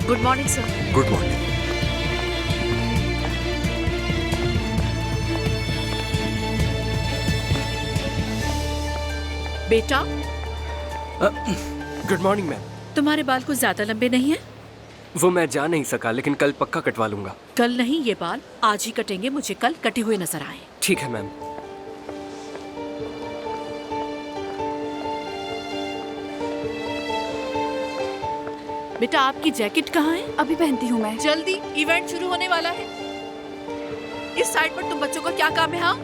Good morning sir. Good morning. बेटा, good morning ma'am. तुम्हारे बाल कुछ ज्यादा लंबे नहीं है? वो मैं जा नहीं सका, लेकिन कल पक्का कटवा लूंगा। कल नहीं, ये बाल आज ही कटेंगे। मुझे कल कटे हुए नजर आए। ठीक है मैम। बेटा, आपकी जैकेट कहाँ है? अभी पहनती हूँ मैं। जल्दी, इवेंट शुरू होने वाला है। इस साइड पर तुम बच्चों का क्या काम है? हाँ,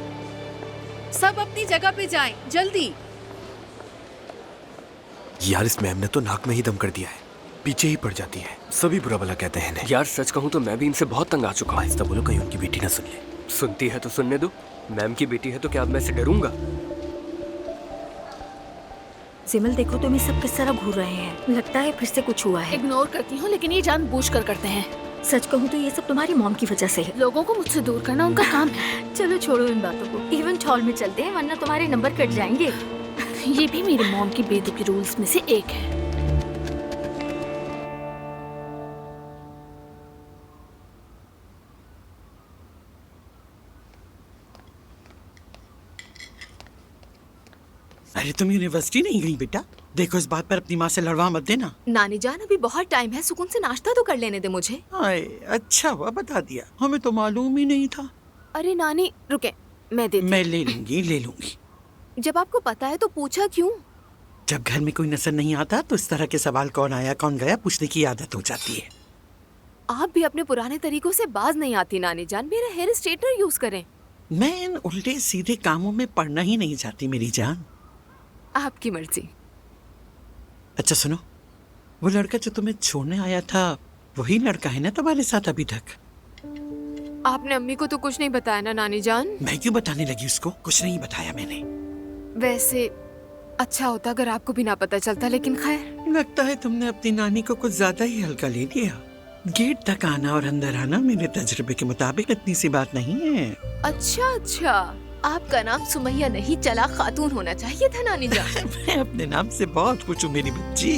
सब अपनी जगह पे जाएं, जल्दी। यार, इस मैम ने तो नाक में ही दम कर दिया है, पीछे ही पड़ जाती है। सभी बुरा भला कहते हैं इन्हें। यार सच कहूँ तो मैं भी इनसे बहुत तंग आ चुका हूँ। आहिस्ता बोलो, कहीं उनकी बेटी ना सुन ले। सुनती है तो सुनने दो। मैम की बेटी है तो क्या अब मैं से डरूंगा? सिमल, देखो तुम ये सब किस तरह घूर रहे हैं। लगता है फिर से कुछ हुआ है। इग्नोर करती हूँ, लेकिन ये जानबूझकर करते हैं। सच कहूँ तो ये सब तुम्हारी मॉम की वजह से है। लोगों को मुझसे दूर करना उनका काम है। चलो छोड़ो इन बातों को, इवेंट हॉल में चलते हैं, वरना तुम्हारे नंबर कट जाएंगे। ये भी मेरी मॉम की बेतुकी रूल्स में से एक है। अरे तुम यूनिवर्सिटी नहीं गई बेटा? देखो, इस बात पर अपनी माँ से लड़वा मत देना। नानी जान, अभी बहुत टाइम है, सुकून से नाश्ता तो कर लेने दे मुझे। आए, अच्छा हुआ बता दिया, हमें तो मालूम ही नहीं था। अरे नानी रुके, मैं देती। मैं ले लूंगी। जब आपको पता है तो पूछा क्यों? जब घर में कोई नजर नहीं आता तो इस तरह के सवाल कौन आया कौन गया पूछने की आदत हो जाती है। आप भी अपने पुराने तरीकों से बाज नहीं आती नानी जान। मेरा हेयर स्ट्रेटनर यूज करें। मैं इन उल्टे सीधे कामों में पड़ना ही नहीं चाहती मेरी जान। आपकी मर्जी। अच्छा सुनो, वो लड़का जो तुम्हें छोड़ने आया था वही लड़का है ना तुम्हारे साथ अभी तक? आपने अम्मी को तो कुछ नहीं बताया ना नानी जान? मैं क्यों बताने लगी उसको? कुछ नहीं बताया मैंने। वैसे अच्छा होता अगर आपको भी ना पता चलता, लेकिन खैर। लगता है तुमने अपनी नानी को कुछ ज्यादा ही हल्का ले लिया। गेट तक आना और अंदर आना मेरे तजुर्बे के मुताबिक इतनी सी बात नहीं है। अच्छा, आपका नाम सुमैया नहीं चला खातून होना चाहिए था नानी जान। मैं अपने नाम से बहुत खुश हूँ मेरी बच्ची।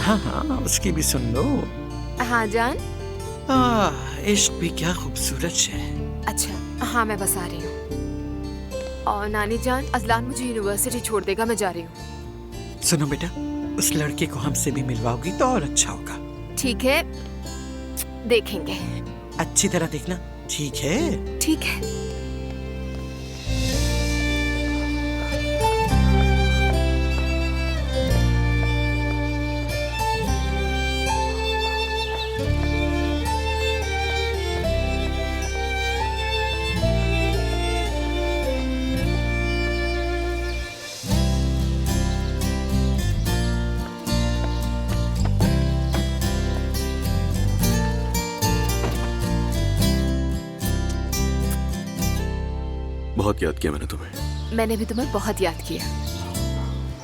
हाँ, उसकी भी सुन लो। हाँ जान। इश्क भी क्या खूबसूरत है। अच्छा हाँ, मैं बस आ रही हूँ। और नानी जान, अजलान मुझे यूनिवर्सिटी छोड़ देगा, मैं जा रही हूँ। सुनो बेटा, उस लड़के को हमसे भी मिलवाओगी तो और अच्छा होगा। ठीक है, देखेंगे। अच्छी तरह देखना, ठीक है? ठीक है। बहुत याद किया मैंने तुम्हें। मैंने भी तुम्हें बहुत याद किया।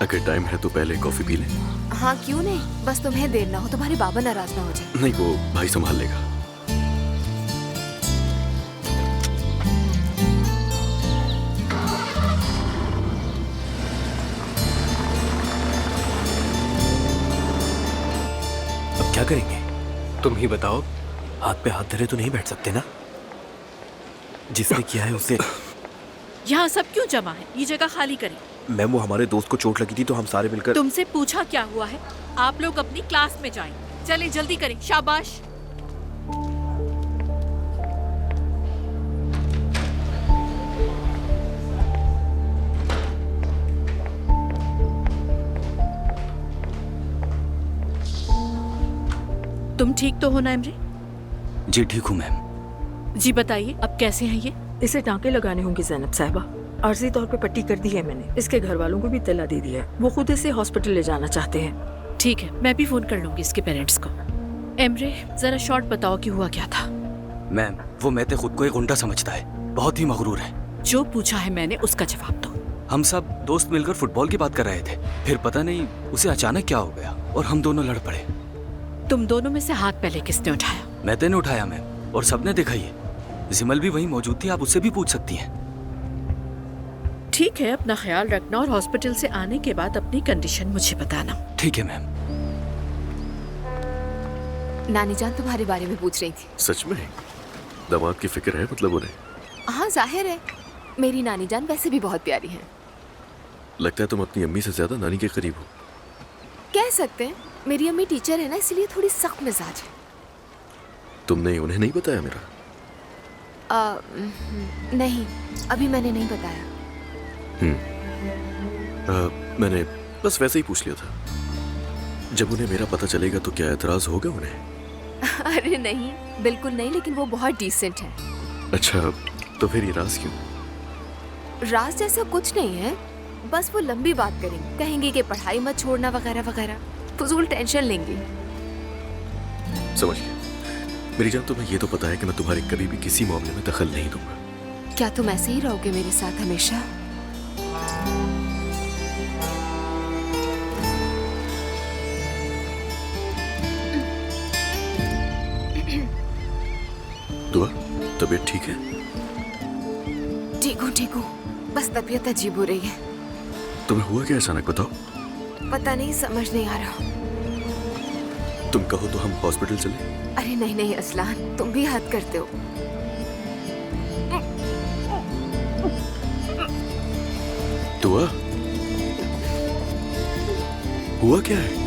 अगर टाइम है तो पहले कॉफी पी लें। हाँ क्यों नहीं, बस तुम्हें देर ना हो, तुम्हारे बाबा नाराज ना हो जाए। नहीं, वो भाई संभाल लेगा। अब क्या करेंगे? तुम ही बताओ। हाथ पे हाथ धरे तो नहीं बैठ सकते ना? जिसने किया है उसे। यहाँ सब क्यों जमा है? ये जगह खाली करें। मैम, वो हमारे दोस्त को चोट लगी थी तो हम सारे मिलकर। तुमसे पूछा क्या हुआ है? आप लोग अपनी क्लास में जाएं। चले जल्दी करें, शाबाश। तुम ठीक तो हो ना इमरे? जी ठीक हूँ मैम। जी बताइए, अब कैसे हैं ये? इसे टांके लगाने होंगे जैनब साहिबा। आर्जी तौर पे पट्टी कर दी है मैंने। इसके घर वालों को भी इत्तला दे दिया है, वो खुद इसे हॉस्पिटल ले जाना चाहते हैं। ठीक है, मैं भी फोन कर लूंगी इसके पेरेंट्स को। एमरे, जरा शॉर्ट बताओ कि हुआ क्या था। मैम, वो मैते खुद को एक गुंडा समझता है, बहुत ही मगरूर है। जो पूछा है मैंने उसका जवाब दो। हम सब दोस्त मिलकर फुटबॉल की बात कर रहे थे, फिर पता नहीं उसे अचानक क्या हो गया और हम दोनों लड़ पड़े। तुम दोनों में से हाथ पहले किसने उठाया? मैते ने उठाया मैम, और सबने देखा ही है। जिमल भी वहीं मौजूद थी, आप उससे भी पूछ सकती हैं। ठीक है, अपना ख्याल रखना और हॉस्पिटल से आने के बाद अपनी कंडीशन मुझे बताना। ठीक है मैम। नानी जान तुम्हारे बारे में पूछ रही थी। सच में? दामाद की फिक्र है मतलब उन्हें? हाँ जाहिर है, मेरी नानी जान वैसे भी बहुत प्यारी हैं। लगता है तुम अपनी अम्मी से ज्यादा नानी के करीब हो। कह सकते हैं, मेरी अम्मी टीचर है ना, इसलिए थोड़ी सख्त मिजाज है। तुमने उन्हें नहीं बताया मेरा? नहीं, अभी मैंने नहीं बताया। मैंने बस वैसे ही पूछ लिया था। जब उन्हें मेरा पता चलेगा तो क्या एतराज होगा उन्हें? अरे नहीं, बिल्कुल नहीं, लेकिन वो बहुत डिसेंट है। अच्छा, तो फिर ये राज क्यों? राज जैसा कुछ नहीं है, बस वो लंबी बात करेंगे, कहेंगे कि पढ़ाई मत छोड़ना वगैरह वगैरह, फजूल टेंशन लेंगे। समझ गया। मेरी जान, तुम्हें ये तो पता है कि मैं तुम्हारे कभी भी किसी मामले में दखल नहीं दूंगा। क्या तुम ऐसे ही रहोगे मेरे साथ हमेशा? दुआ, तबीयत ठीक है? ठीक हूँ, बस तबीयत अजीब हो रही है। तुम्हें हुआ क्या अचानक, बताओ। पता नहीं, समझ नहीं आ रहा। तुम कहो तो हम हॉस्पिटल चले? अरे नहीं नहीं असलान, तुम भी हद करते हो। दुआ, हुआ क्या है?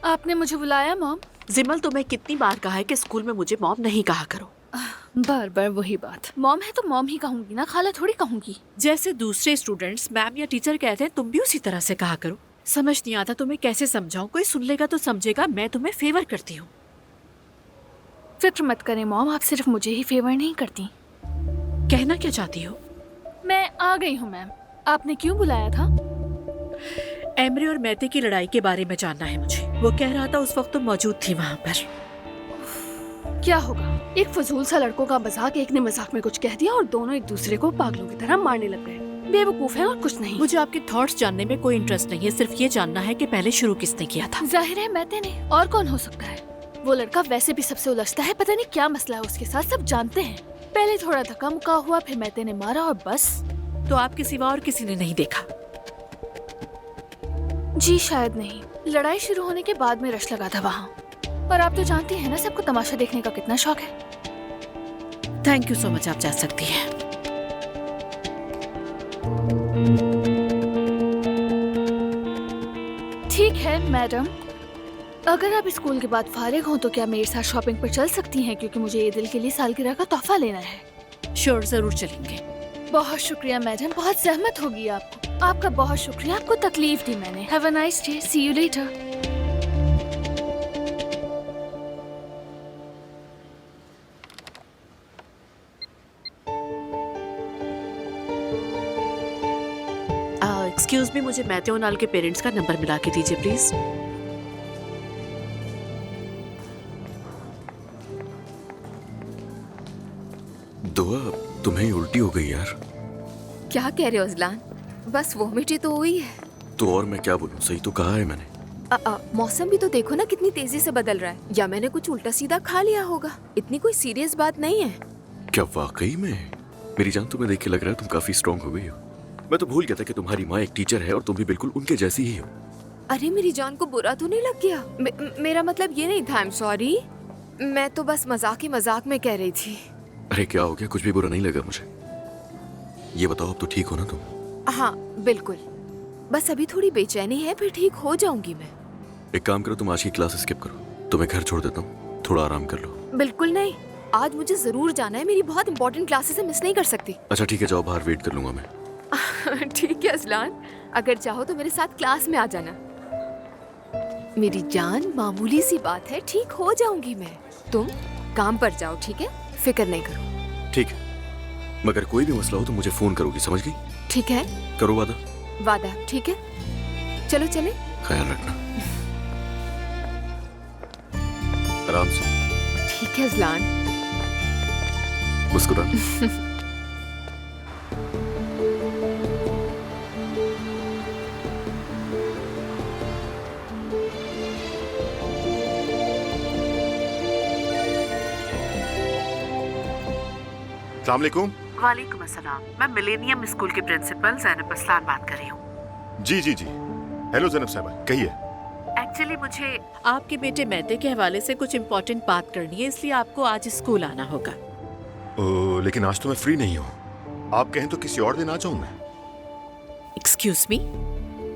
आपने मुझे बुलाया मॉम? जिमल, तुम्हें कितनी बार कहा है कि स्कूल में मुझे मॉम नहीं कहा करो। बार बार वही बात। मॉम है तो मॉम ही कहूंगी ना, खाला थोड़ी कहूंगी। जैसे दूसरे स्टूडेंट्स मैम या टीचर कहते हैं, तुम भी उसी तरह से कहा करो। समझ नहीं आता तुम्हें कैसे समझाऊं, कोई सुन लेगा तो समझेगा मैं तुम्हें फेवर करती हूँ। फिक्र मत करें मॉम, आप सिर्फ मुझे ही फेवर नहीं करती। कहना क्या चाहती हो? मैं आ गई हूँ मैम, आपने क्यों बुलाया था? एमरे और मैते की लड़ाई के बारे में जानना है मुझे। वो कह रहा था उस वक्त तुम मौजूद थी वहाँ पर। क्या होगा, एक फजूल सा लड़कों का मजाक, एक ने मजाक में कुछ कह दिया और दोनों एक दूसरे को पागलों की तरह मारने लग गए। बेवकूफ है और कुछ नहीं। मुझे आपके थॉट्स जानने में कोई इंटरेस्ट नहीं है, सिर्फ ये जानना है कि पहले शुरू किसने किया था। जाहिर है मैते ने, और कौन हो सकता है? वो लड़का वैसे भी सबसे उलझता है, पता नहीं क्या मसला है उसके साथ, सब जानते हैं। पहले थोड़ा धक्का मुक्का हुआ, फिर मैते ने मारा और बस। तो आपके सिवा और किसी ने नहीं देखा? जी शायद नहीं, लड़ाई शुरू होने के बाद में रश लगा था वहाँ। और आप तो जानती हैं ना सबको तमाशा देखने का कितना शौक है। थैंक यू सो मच, आप जा सकती हैं। ठीक है मैडम, अगर आप स्कूल के बाद फारिग हों तो क्या मेरे साथ शॉपिंग पर चल सकती हैं, क्योंकि मुझे ईद के लिए सालगिरह का तोहफा लेना है। श्योर, जरूर चलेंगे। बहुत शुक्रिया मैडम, बहुत जहमत होगी आपको। आपका बहुत शुक्रिया, आपको तकलीफ दी मैंने। Have a nice day, see you later. Excuse me, मुझे मैथ्यू नाल के पेरेंट्स का नंबर मिला के दीजिए प्लीज। दुआ, तुम्हें उल्टी हो गई यार। क्या कह रहे हो अजलान? बस वोमिट ही तो हुई है। तो और मैं क्या बोलूं, सही तो कहा है मैंने। मौसम भी तो देखो ना कितनी तेजी से बदल रहा है, या मैंने कुछ उल्टा सीधा खा लिया होगा। इतनी कोई सीरियस बात नहीं है। क्या वाकई में? मेरी जान, तुम्हें देख के लग रहा है तुम काफी स्ट्रांग हो गई हो। मैं तो भूल गया था कि तुम्हारी माँ एक टीचर है और तुम भी बिल्कुल उनके जैसी ही हो। अरे मेरी जान को बुरा तो नहीं लग गया? मेरा मतलब ये नहीं था, आई एम सॉरी। मैं तो बस मजाक ही मजाक में कह रही थी। अरे क्या हो गया, कुछ भी बुरा नहीं लगा मुझे। ये बताओ, अब तो ठीक हो ना तुम? हाँ बिल्कुल, बस अभी थोड़ी बेचैनी है, फिर ठीक हो जाऊंगी मैं। एक काम करो, तुम आज की क्लास स्किप करो, तुम्हें घर छोड़ देता हूँ, थोड़ा आराम कर लो। बिल्कुल नहीं, आज मुझे जरूर जाना है, मेरी बहुत इंपॉर्टेंट क्लासेस है, मिस नहीं कर सकती। अच्छा ठीक है, जाओ बाहर वेट कर लूंगा मैं। ठीक है अजलान, अगर चाहो तो मेरे साथ क्लास में आ जाना। मेरी जान, मामूली सी बात है, ठीक हो जाऊंगी मैं। तुम काम पर जाओ, ठीक है? फिक्र नहीं करो। ठीक है, मगर कोई भी मसला हो तो मुझे फोन करोगी, समझ गई? ठीक है, करो वादा। वादा, ठीक है? चलो चले। ख्याल रखना। आराम से। ठीक है अजलान। मुस्कुराना। अस्सलाम वालेकुम। वालेकुम अस्सलाम। मैं मिलेनियम स्कूल की प्रिंसिपल ज़ैनब असलान बात कर रही हूँ। जी जी जी। हेलो ज़ैनब साहबा, कहिए। एक्चुअली मुझे आपके बेटे मेहते के हवाले से कुछ इम्पोर्टेंट बात करनी है, इसलिए आपको आज स्कूल आना होगा। लेकिन आज तो मैं फ्री नहीं हूँ। आप कहें तो किसी और दिन आ जाऊँ मैं। एक्सक्यूज मी,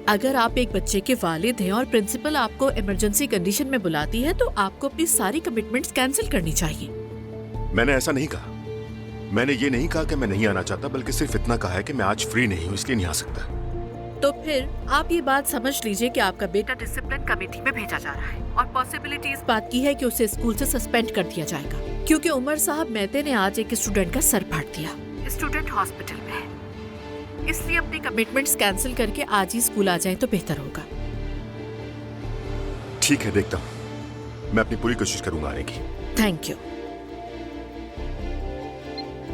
अगर आप एक बच्चे के वालिद हैं और प्रिंसिपल आपको इमरजेंसी कंडीशन में बुलाती है तो आपको अपनी सारी कमिटमेंट्स कैंसिल करनी चाहिए। मैंने ऐसा नहीं कहा। मैंने ये नहीं कहा कि मैं नहीं आना चाहता, बल्कि सिर्फ इतना कहा है कि मैं आज फ्री नहीं हूँ, इसलिए नहीं आ सकता। तो फिर आप ये बात समझ लीजिए कि आपका बेटा डिसिप्लिन कमेटी में भेजा जा रहा है और पॉसिबिलिटी इस बात की है कि उसे स्कूल से सस्पेंड कर दिया जाएगा, क्योंकि उमर साहब मेहते ने आज एक स्टूडेंट का सर फाड़ दिया। स्टूडेंट हॉस्पिटल में है, इसलिए अपनी कमिटमेंट्स कैंसिल करके आज ही स्कूल आ जाए तो बेहतर होगा। ठीक है, देखता हूँ। मैं अपनी पूरी कोशिश करूंगा आने की। Thank you.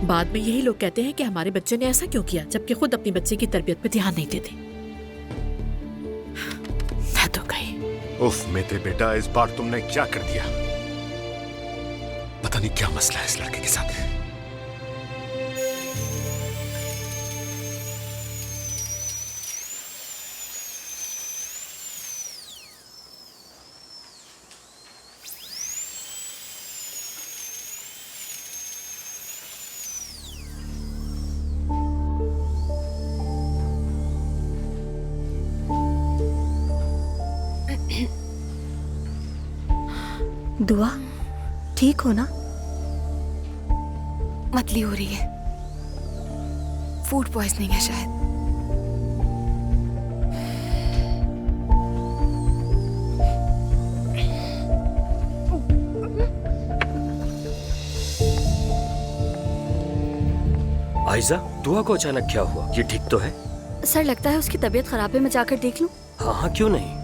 बाद में यही लोग कहते हैं कि हमारे बच्चे ने ऐसा क्यों किया, जबकि खुद अपने बच्चे की तरबियत पे ध्यान नहीं देते। मैं तो गई। उफ मेरे बेटा, इस बार तुमने क्या कर दिया? पता नहीं क्या मसला है इस लड़के के साथ। दुआ, ठीक हो ना? मतली हो रही है, फूड पॉइजनिंग है शायद। आयजा, दुआ को अचानक क्या हुआ? ये ठीक तो है? सर, लगता है उसकी तबीयत खराब है, मैं जाकर देख लूं? हाँ हाँ, क्यों नहीं।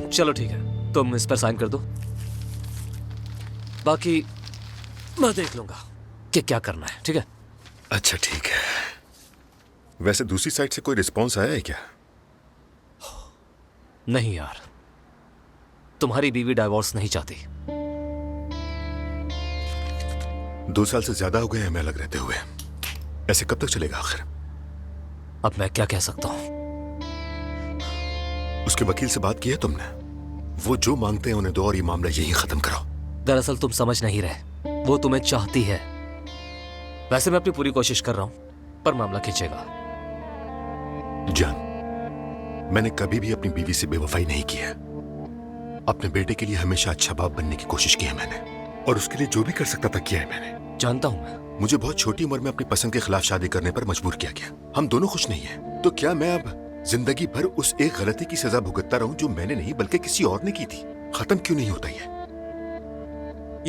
चलो ठीक है, तुम इस पर साइन कर दो, बाकी मैं देख लूंगा कि क्या करना है। ठीक है? अच्छा ठीक है। वैसे दूसरी साइड से कोई रिस्पॉन्स आया है क्या? नहीं यार, तुम्हारी बीवी डाइवोर्स नहीं चाहती। 2 साल से ज्यादा हो गए हमें अलग रहते हुए। ऐसे कब तक चलेगा आखिर? अब मैं क्या कह सकता हूं? उसके वकील से बात की है तुमने? वो जो मांगते हैं उन्हें दो और ये मामला यहीं खत्म कराओ। दरअसल तुम समझ नहीं रहे, वो तुम्हें चाहती है। वैसे मैं अपनी पूरी कोशिश कर रहा हूं, पर मामला खींचेगा। जान, मैंने कभी भी अपनी बीवी से बेवफाई नहीं की है। अपने बेटे के लिए हमेशा अच्छा बाप बनने की कोशिश की है मैंने, और उसके लिए जो भी कर सकता था किया है मैंने। जानता हूं मैं। मुझे बहुत छोटी उम्र में अपनी पसंद के खिलाफ शादी करने पर मजबूर किया गया। हम दोनों खुश नहीं हैं। तो क्या मैं अब जिंदगी भर उस एक गलती की सजा भुगतता रहूं जो मैंने नहीं बल्कि किसी और ने की थी? खत्म क्यों नहीं होता ये?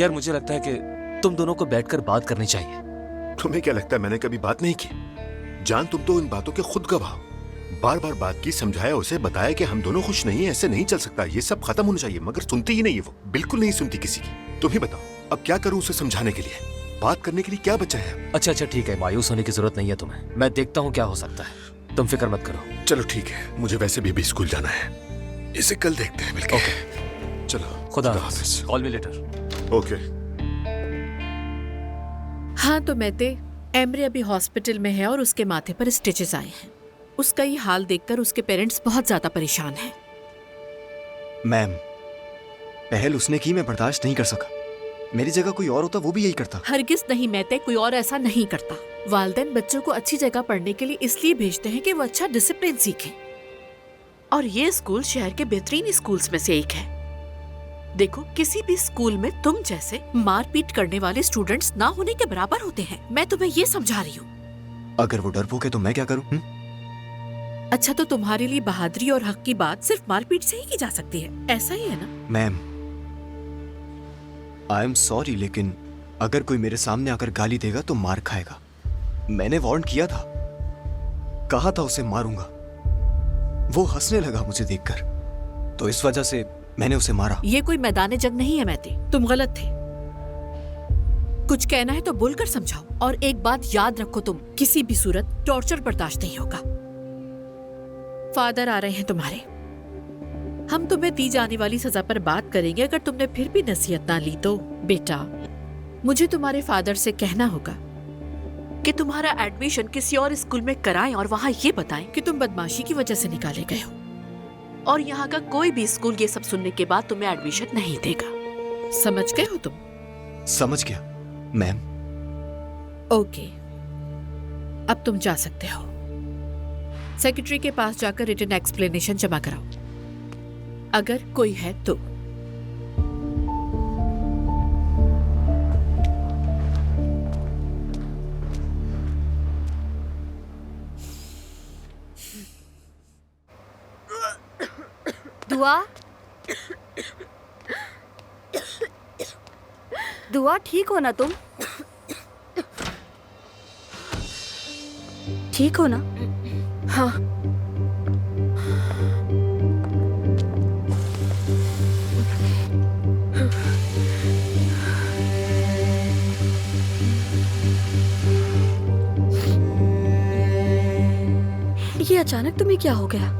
यार मुझे लगता है कि तुम दोनों को बैठकर बात करनी चाहिए। तुम्हें क्या लगता है मैंने कभी बात नहीं की? जान, तुम तो इन बातों के खुद गवाह हो। बार बार बात की, समझाया, उसे बताया कि हम दोनों खुश नहीं हैं, ऐसे नहीं चल सकता, ये सब खत्म होना चाहिए, मगर सुनती ही नहीं है। वो बिल्कुल नहीं सुनती किसी की। तुम ही बताओ, अब क्या करूं उसे समझाने के लिए? बात करने के लिए क्या बचा है? अच्छा ठीक है, मायूस होने की जरूरत नहीं है तुम्हें। मैं देखता हूँ क्या हो सकता है, तुम फिक्र मत करो। चलो ठीक है, मुझे वैसे भी अभी स्कूल जाना है। इसे कल देखते हैं मिलकर। ओके, चलो, खुदा हाफिज। Call me later. ओके। हाँ तो मेहते, एमरे अभी हॉस्पिटल में है और उसके माथे पर स्टिचेस आए हैं। उसका ये हाल देखकर उसके पेरेंट्स बहुत ज्यादा परेशान हैं। मैम, पहल उसने की, मैं बर्दाश्त नहीं कर सका। मेरी जगह कोई और होता वो भी यही करता। हरगिज नहीं मेहते, कोई और ऐसा नहीं करता। वालिदैन बच्चों को अच्छी जगह पढ़ने के लिए इसलिए भेजते हैं कि वो अच्छा डिसिप्लिन सीखें, और ये स्कूल शहर के बेहतरीन स्कूल्स में से एक है। देखो, किसी भी स्कूल में तुम जैसे मारपीट करने वाले स्टूडेंट्स ना होने के बराबर होते हैं। मैं तुम्हें ये समझा रही हूँ। अगर वो डरपोक है तो मैं क्या करूँ? अच्छा, तो तुम्हारे लिए बहादुरी और हक की बात सिर्फ मारपीट से ही की जा सकती है, ऐसा ही है ना? मैम, आई एम सॉरी, लेकिन अगर कोई मेरे सामने आकर गाली देगा तो मार खाएगा। मैंने वार्न किया था। कहा था उसे मारूंगा, वो हंसने लगा मुझे देखकर, तो इस वजह से मैंने उसे मारा। ये कोई मैदान जंग नहीं है मैती, तुम गलत थे। कुछ कहना है तो बोलकर समझाओ, और एक बात याद रखो, तुम किसी भी सूरत टॉर्चर बर्दाश्त नहीं होगा। फादर आ रहे हैं तुम्हारे, हम तुम्हें दी जाने वाली सजा पर बात करेंगे। अगर तुमने फिर भी नसीहत ना ली तो बेटा, मुझे तुम्हारे फादर से कहना होगा कि तुम्हारा एडमिशन किसी और स्कूल में कराएं और वहां ये बताएं कि तुम बदमाशी की वजह से निकाले गए हो, और यहाँ का कोई भी स्कूल ये सब सुनने के बाद तुम्हें एडमिशन नहीं देगा। समझ गए हो तुम? समझ गया मैम। ओके, अब तुम जा सकते हो। सेक्रेटरी के पास जाकर रिटन एक्सप्लेनेशन जमा कराओ, अगर कोई है तो। दुआ, दुआ ठीक हो ना तुम? ठीक हो ना? हाँ। ये अचानक तुम्हें क्या हो गया?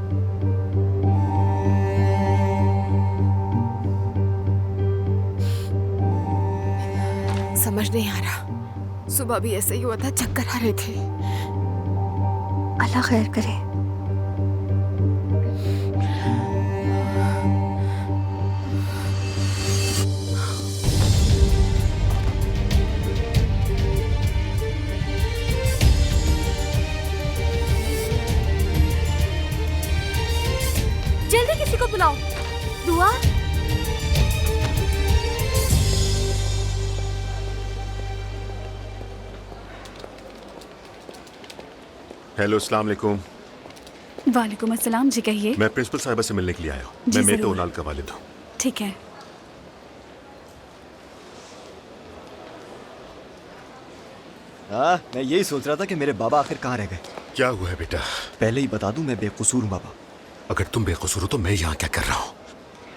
समझ नहीं आ रहा, सुबह भी ऐसे ही हुआ था, चक्कर आ रहे थे। अल्लाह खैर करे। जल्दी किसी को बुलाओ। दुआ, हेलो, अस्सलाम वालेकुम। वालेकुम अस्सलाम जी, कहिए। मैं प्रिंसिपल साहिबा से मिलने के लिए आया हूँ। जी, मैं मेतो जरूर। उनाल का वालिद हूँ। ठीक है। मैं यही सोच रहा था कि मेरे बाबा आखिर कहाँ रह गए। क्या हुआ है बेटा? पहले ही बता दूं, मैं बेकसूर हूँ बाबा। अगर तुम बेकसूर हो तो मैं यहाँ क्या कर रहा हूँ?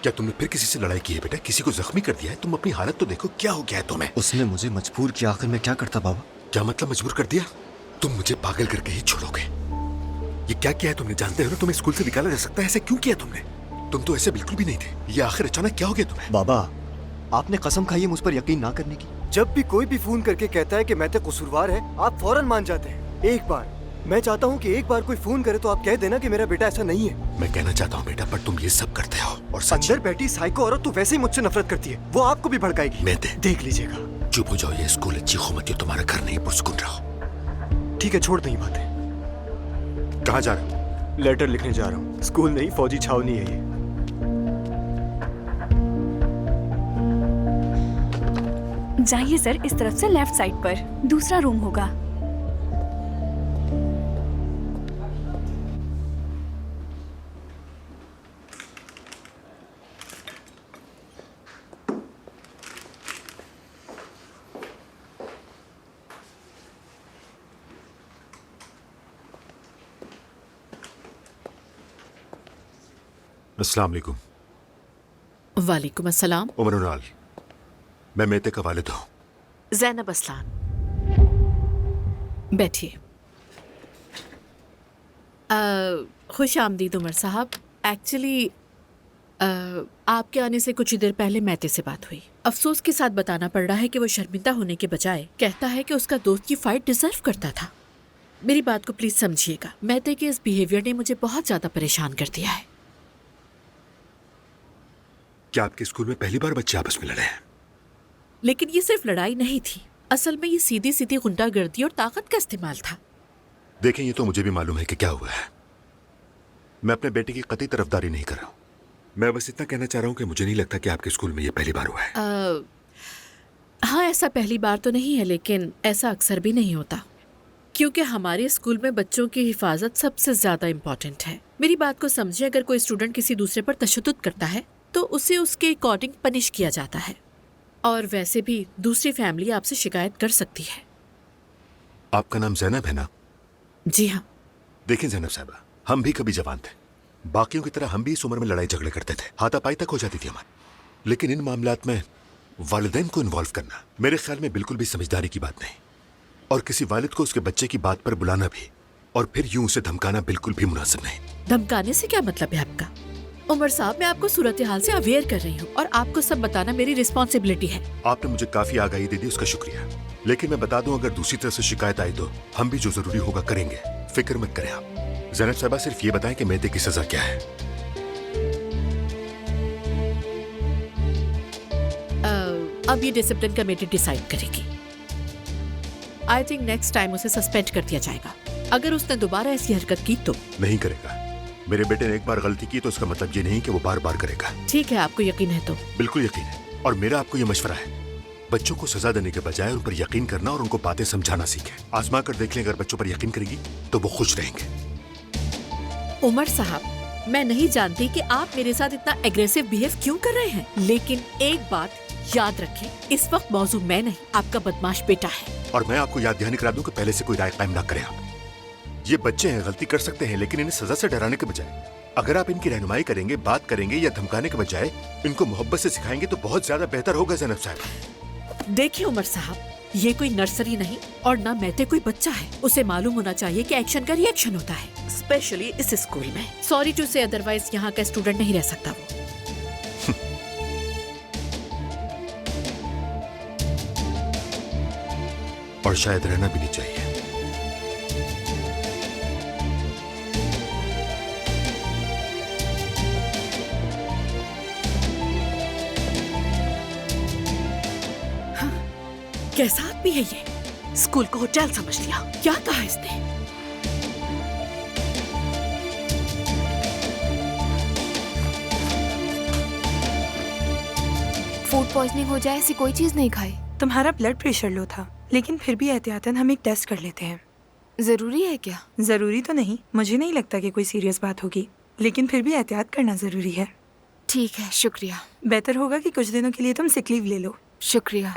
क्या तुमने फिर किसी से लड़ाई की है बेटा? किसी को जख्मी कर दिया है? तुम अपनी हालत तो देखो, क्या हो गया है तुम्हें? उसने मुझे मजबूर किया, आखिर मैं क्या करता बाबा? क्या मतलब मजबूर कर दिया? तुम मुझे पागल करके ही छोड़ोगे। ये क्या किया है तुमने? जानते हो ना तुम्हें स्कूल से निकाला जा सकता है। ऐसे क्यों किया तुमने? तुम तो ऐसे बिल्कुल भी नहीं थे। ये आखिर अचानक क्या हो गया तुम्हें? बाबा, आपने कसम खाई है मुझ पर यकीन ना करने की। जब भी कोई भी फोन करके कहता है कि मैं तो कसूरवार है, आप फौरन मान जाते हैं। एक बार मैं चाहता हूँ कि एक बार कोई फोन करे तो आप कह देना कि मेरा बेटा ऐसा नहीं है। मैं कहना चाहता हूँ बेटा, पर तुम ये सब करते हो। और अंदर बैठी साइको औरत तो वैसे ही मुझसे नफरत करती है, वो आपको भी भड़काएगी। मैं देख लीजिएगा। चुप हो जाओ, ये स्कूल अच्छी खुमत, तुम्हारा घर नहीं, पुरसुकून रहो। ठीक है, छोड़ दो ये बातें। कहाँ जा रहे हो? लेटर लिखने जा रहा हूँ। स्कूल नहीं, फौजी छावनी है ये। जाइए सर, इस तरफ से लेफ्ट साइड पर दूसरा रूम होगा। अस्सलाम वालेकुम। वालेकुम अस्सलाम। उमर उनाल, मैं मेते का वालिद हूँ। ज़ैनब असलान, बैठिए। खुश आमदीद उमर साहब। एक्चुअली आपके आने से कुछ ही देर पहले मैते से बात हुई। अफसोस के साथ बताना पड़ रहा है कि वो शर्मिंदा होने के बजाय कहता है कि उसका दोस्त की फाइट डिजर्व करता था। मेरी बात को प्लीज समझिएगा। मैते के इस बिहेवियर ने मुझे बहुत ज्यादा परेशान कर दिया है। क्या आपके स्कूल में पहली बार बच्चे आपस में लड़े हैं? लेकिन ये सिर्फ लड़ाई नहीं थी, असल में ये सीधी सीधी गुंडागर्दी और ताकत का इस्तेमाल था। देखें, ये तो मुझे भी मालूम है कि क्या हुआ है। मैं अपने बेटे की कतई तरफदारी नहीं कर रहा हूँ। मैं बस इतना कहना चाह रहा हूँ कि मुझे नहीं लगता कि आपके स्कूल में ये पहली बार हुआ है। हाँ, ऐसा पहली बार तो नहीं है, लेकिन ऐसा अक्सर भी नहीं होता, क्योंकि हमारे स्कूल में बच्चों की हिफाजत सबसे ज्यादा इम्पोर्टेंट है। मेरी बात को समझिए, अगर कोई स्टूडेंट किसी दूसरे पर तशद्दुद करता है तो उसे उसके अकॉर्डिंग पनिश किया जाता है, और वैसे भी दूसरी फैमिली आपसे शिकायत कर सकती है। आपका नाम ज़ैनब है ना? जी हाँ। देखें जैनब साहबा, हम भी कभी जवान थे, बाकियों की तरह हम भी इस उम्र में लड़ाई झगड़े करते थे, हाथापाई तक हो जाती थी हमारी। लेकिन इन मामलात में वालिदैन को इन्वॉल्व करना मेरे ख्याल में बिल्कुल भी समझदारी की बात नहीं, और किसी वालिद को उसके बच्चे की बात पर बुलाना भी और फिर यूं उसे धमकाना बिल्कुल भी मुनासिब नहीं। धमकाने से क्या मतलब है आपका? उमर साहब, मैं आपको सूरत हाल से अवेयर कर रही हूँ और आपको सब बताना मेरी रिस्पॉन्सिबिलिटी है। आपने मुझे काफी आगाही दे दी, उसका शुक्रिया। लेकिन मैं बता दूं, अगर दूसरी तरफ से शिकायत आई तो हम भी जो जरूरी होगा करेंगे, फिक्र मत करें आप। जैनब साहबा, सिर्फ ये बताएं कि मेते की सजा क्या है। अब ये डिसिप्लिन कमेटी डिसाइड करेगी। आई थिंक नेक्स्ट टाइम उसे सस्पेंड कर दिया जाएगा। अगर उसने दोबारा ऐसी हरकत की तो नहीं करेगा। मेरे बेटे ने एक बार गलती की तो इसका मतलब ये नहीं कि वो बार बार करेगा। ठीक है, आपको यकीन है तो? बिल्कुल यकीन है, और मेरा आपको ये मशवरा है, बच्चों को सजा देने के बजाय उन पर यकीन करना और उनको बातें समझाना सीखें। आजमा कर देख लें, अगर बच्चों पर यकीन करेगी तो वो खुश रहेंगे। उमर साहब, मैं नहीं जानती कि आप मेरे साथ इतना एग्रेसिव बिहेव क्यों कर रहे हैं, लेकिन एक बात याद रखें, इस वक्त मौजू मैं नहीं, आपका बदमाश बेटा है। और मैं आपको याद दहानी करा दूं कि पहले से कोई राय कायम ना करें आप। ये बच्चे हैं, गलती कर सकते हैं, लेकिन इन्हें सजा से डराने के बजाय अगर आप इनकी रहनुमाई करेंगे, बात करेंगे या धमकाने के बजाय इनको मोहब्बत से सिखाएंगे तो बहुत ज्यादा बेहतर होगा। जैनब साहब, देखिए उमर साहब, ये कोई नर्सरी नहीं और ना मैते कोई बच्चा है। उसे मालूम होना चाहिए कि एक्शन का रिएक्शन होता है, स्पेशली इस स्कूल में। सॉरी टू से, अदरवाइज यहाँ का स्टूडेंट नहीं रह सकता वो। और शायद रहना भी नहीं चाहिए। कैसा आदमी है ये? स्कूल को होटल समझ लिया। क्या कहा इसने? फूड पॉइजनिंग हो जाए ऐसी कोई चीज नहीं खाई। तुम्हारा ब्लड प्रेशर लो था, लेकिन फिर भी एहतियातन हम एक टेस्ट कर लेते हैं। जरूरी है क्या? जरूरी तो नहीं, मुझे नहीं लगता कि कोई सीरियस बात होगी, लेकिन फिर भी एहतियात करना जरूरी है। ठीक है, शुक्रिया। बेहतर होगा कि कुछ दिनों के लिए तुम सिक लीव ले लो। शुक्रिया।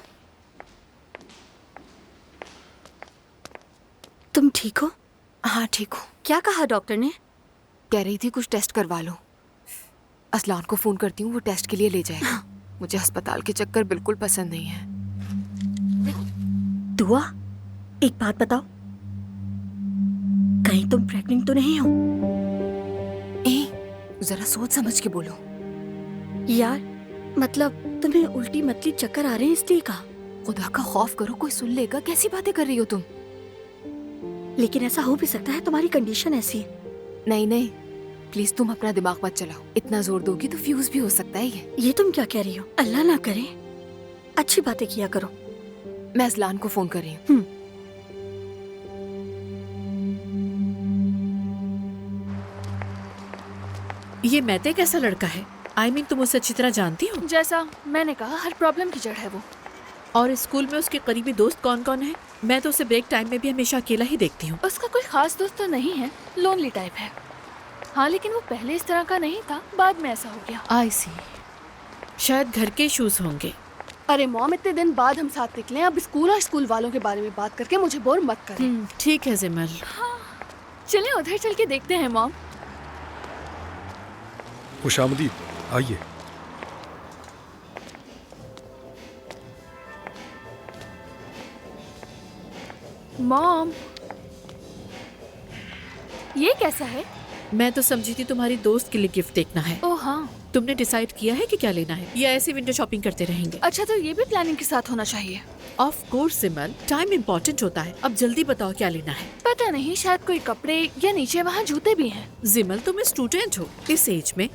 तुम ठीक हो? हाँ ठीक हूँ। क्या कहा डॉक्टर ने? कह रही थी कुछ टेस्ट करवा लो। असलान को फोन करती हूँ, वो टेस्ट के लिए ले जाएगा। मुझे अस्पताल के चक्कर बिल्कुल पसंद नहीं है। दुआ, एक बात बताओ, कहीं तुम प्रेग्नेंट तो नहीं हो? जरा सोच समझ के बोलो। यार, मतलब तुम्हें उल्टी मतली चक्कर आ रहे हैं इसलिए कहा। खुदा का खौफ करो, कोई सुन लेगा। कैसी बातें कर रही हो तुम? लेकिन ऐसा हो भी सकता है, तुम्हारी कंडीशन ऐसी है। नहीं नहीं, प्लीज तुम अपना दिमाग मत चलाओ। इतना जोर दोगी तो फ्यूज भी हो सकता है ये तुम क्या कह रही हो? अल्लाह ना करे। अच्छी बातें किया करो। मैं असलान को फोन कर रही हूँ। ये मैते कैसा लड़का है? I mean, तुम उसे अच्छी तरह जानती हो? जैसा मैंने कहा, हर प्रॉब्लम की जड़ है वो। और स्कूल में उसके करीबी दोस्त कौन कौन है? मैं तो उसे ब्रेक टाइम में भी हमेशा अकेला ही देखती हूँ। उसका कोई खास दोस्त तो नहीं है, लोनली टाइप है। हाँ, लेकिन वो पहले इस तरह का नहीं था, बाद में ऐसा हो गया। आई सी, शायद घर के इश्यूज होंगे। अरे मॉम, इतने दिन बाद हम साथ निकले, अब स्कूल और स्कूल वालों के बारे में बात करके मुझे बोर मत करें। ठीक है जिमल। हाँ, चलिए उधर चल के देखते हैं मॉम। खुशामदीद, आइए। मॉम, ये कैसा है? मैं तो समझी थी तुम्हारी दोस्त के लिए गिफ्ट देखना है। ओह हाँ। तुमने डिसाइड किया है कि क्या लेना है, या ऐसे विंडो शॉपिंग करते रहेंगे? अच्छा, तो ये भी प्लानिंग के साथ होना चाहिए। ऑफ कोर्स सिमल, टाइम इम्पोर्टेंट होता है। अब जल्दी बताओ क्या लेना है। पता नहीं, शायद कोई कपड़े या नीचे वहाँ जूते भी हैं। जिमल, तुम स्टूडेंट हो, इस एज में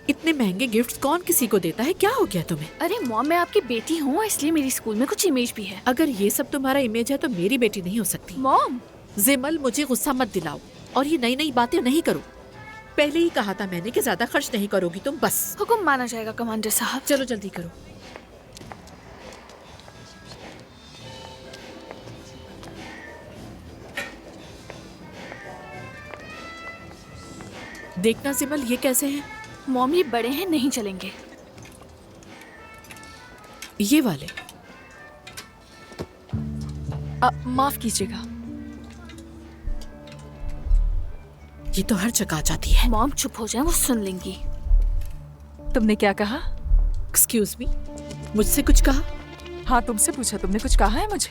इतने महंगे गिफ्ट्स कौन किसी को देता है? क्या हो गया तुम्हें? अरे मॉम, मैं आपकी बेटी हूँ, इसलिए मेरी स्कूल में कुछ इमेज भी है। अगर ये सब तुम्हारा इमेज है तो मेरी बेटी नहीं हो सकती। मॉम, जिमल, मुझे गुस्सा मत दिलाओ और ये नई नई बातें नहीं करो। पहले ही कहा था मैंने कि ज्यादा खर्च नहीं करोगी तुम, बस। हुक्म माना जाएगा कमांडर साहब। चलो जल्दी करो। देखना जिमल, ये कैसे हैं? मॉम, ये बड़े हैं, नहीं चलेंगे। ये वाले? माफ कीजिएगा। ये तो हर जगह आ जाती है। मॉम चुप हो जाए, वो सुन लेंगी। तुमने क्या कहा? एक्सक्यूज मी, मुझसे कुछ कहा? हाँ, तुमसे पूछा। तुमने कुछ कहा है मुझे?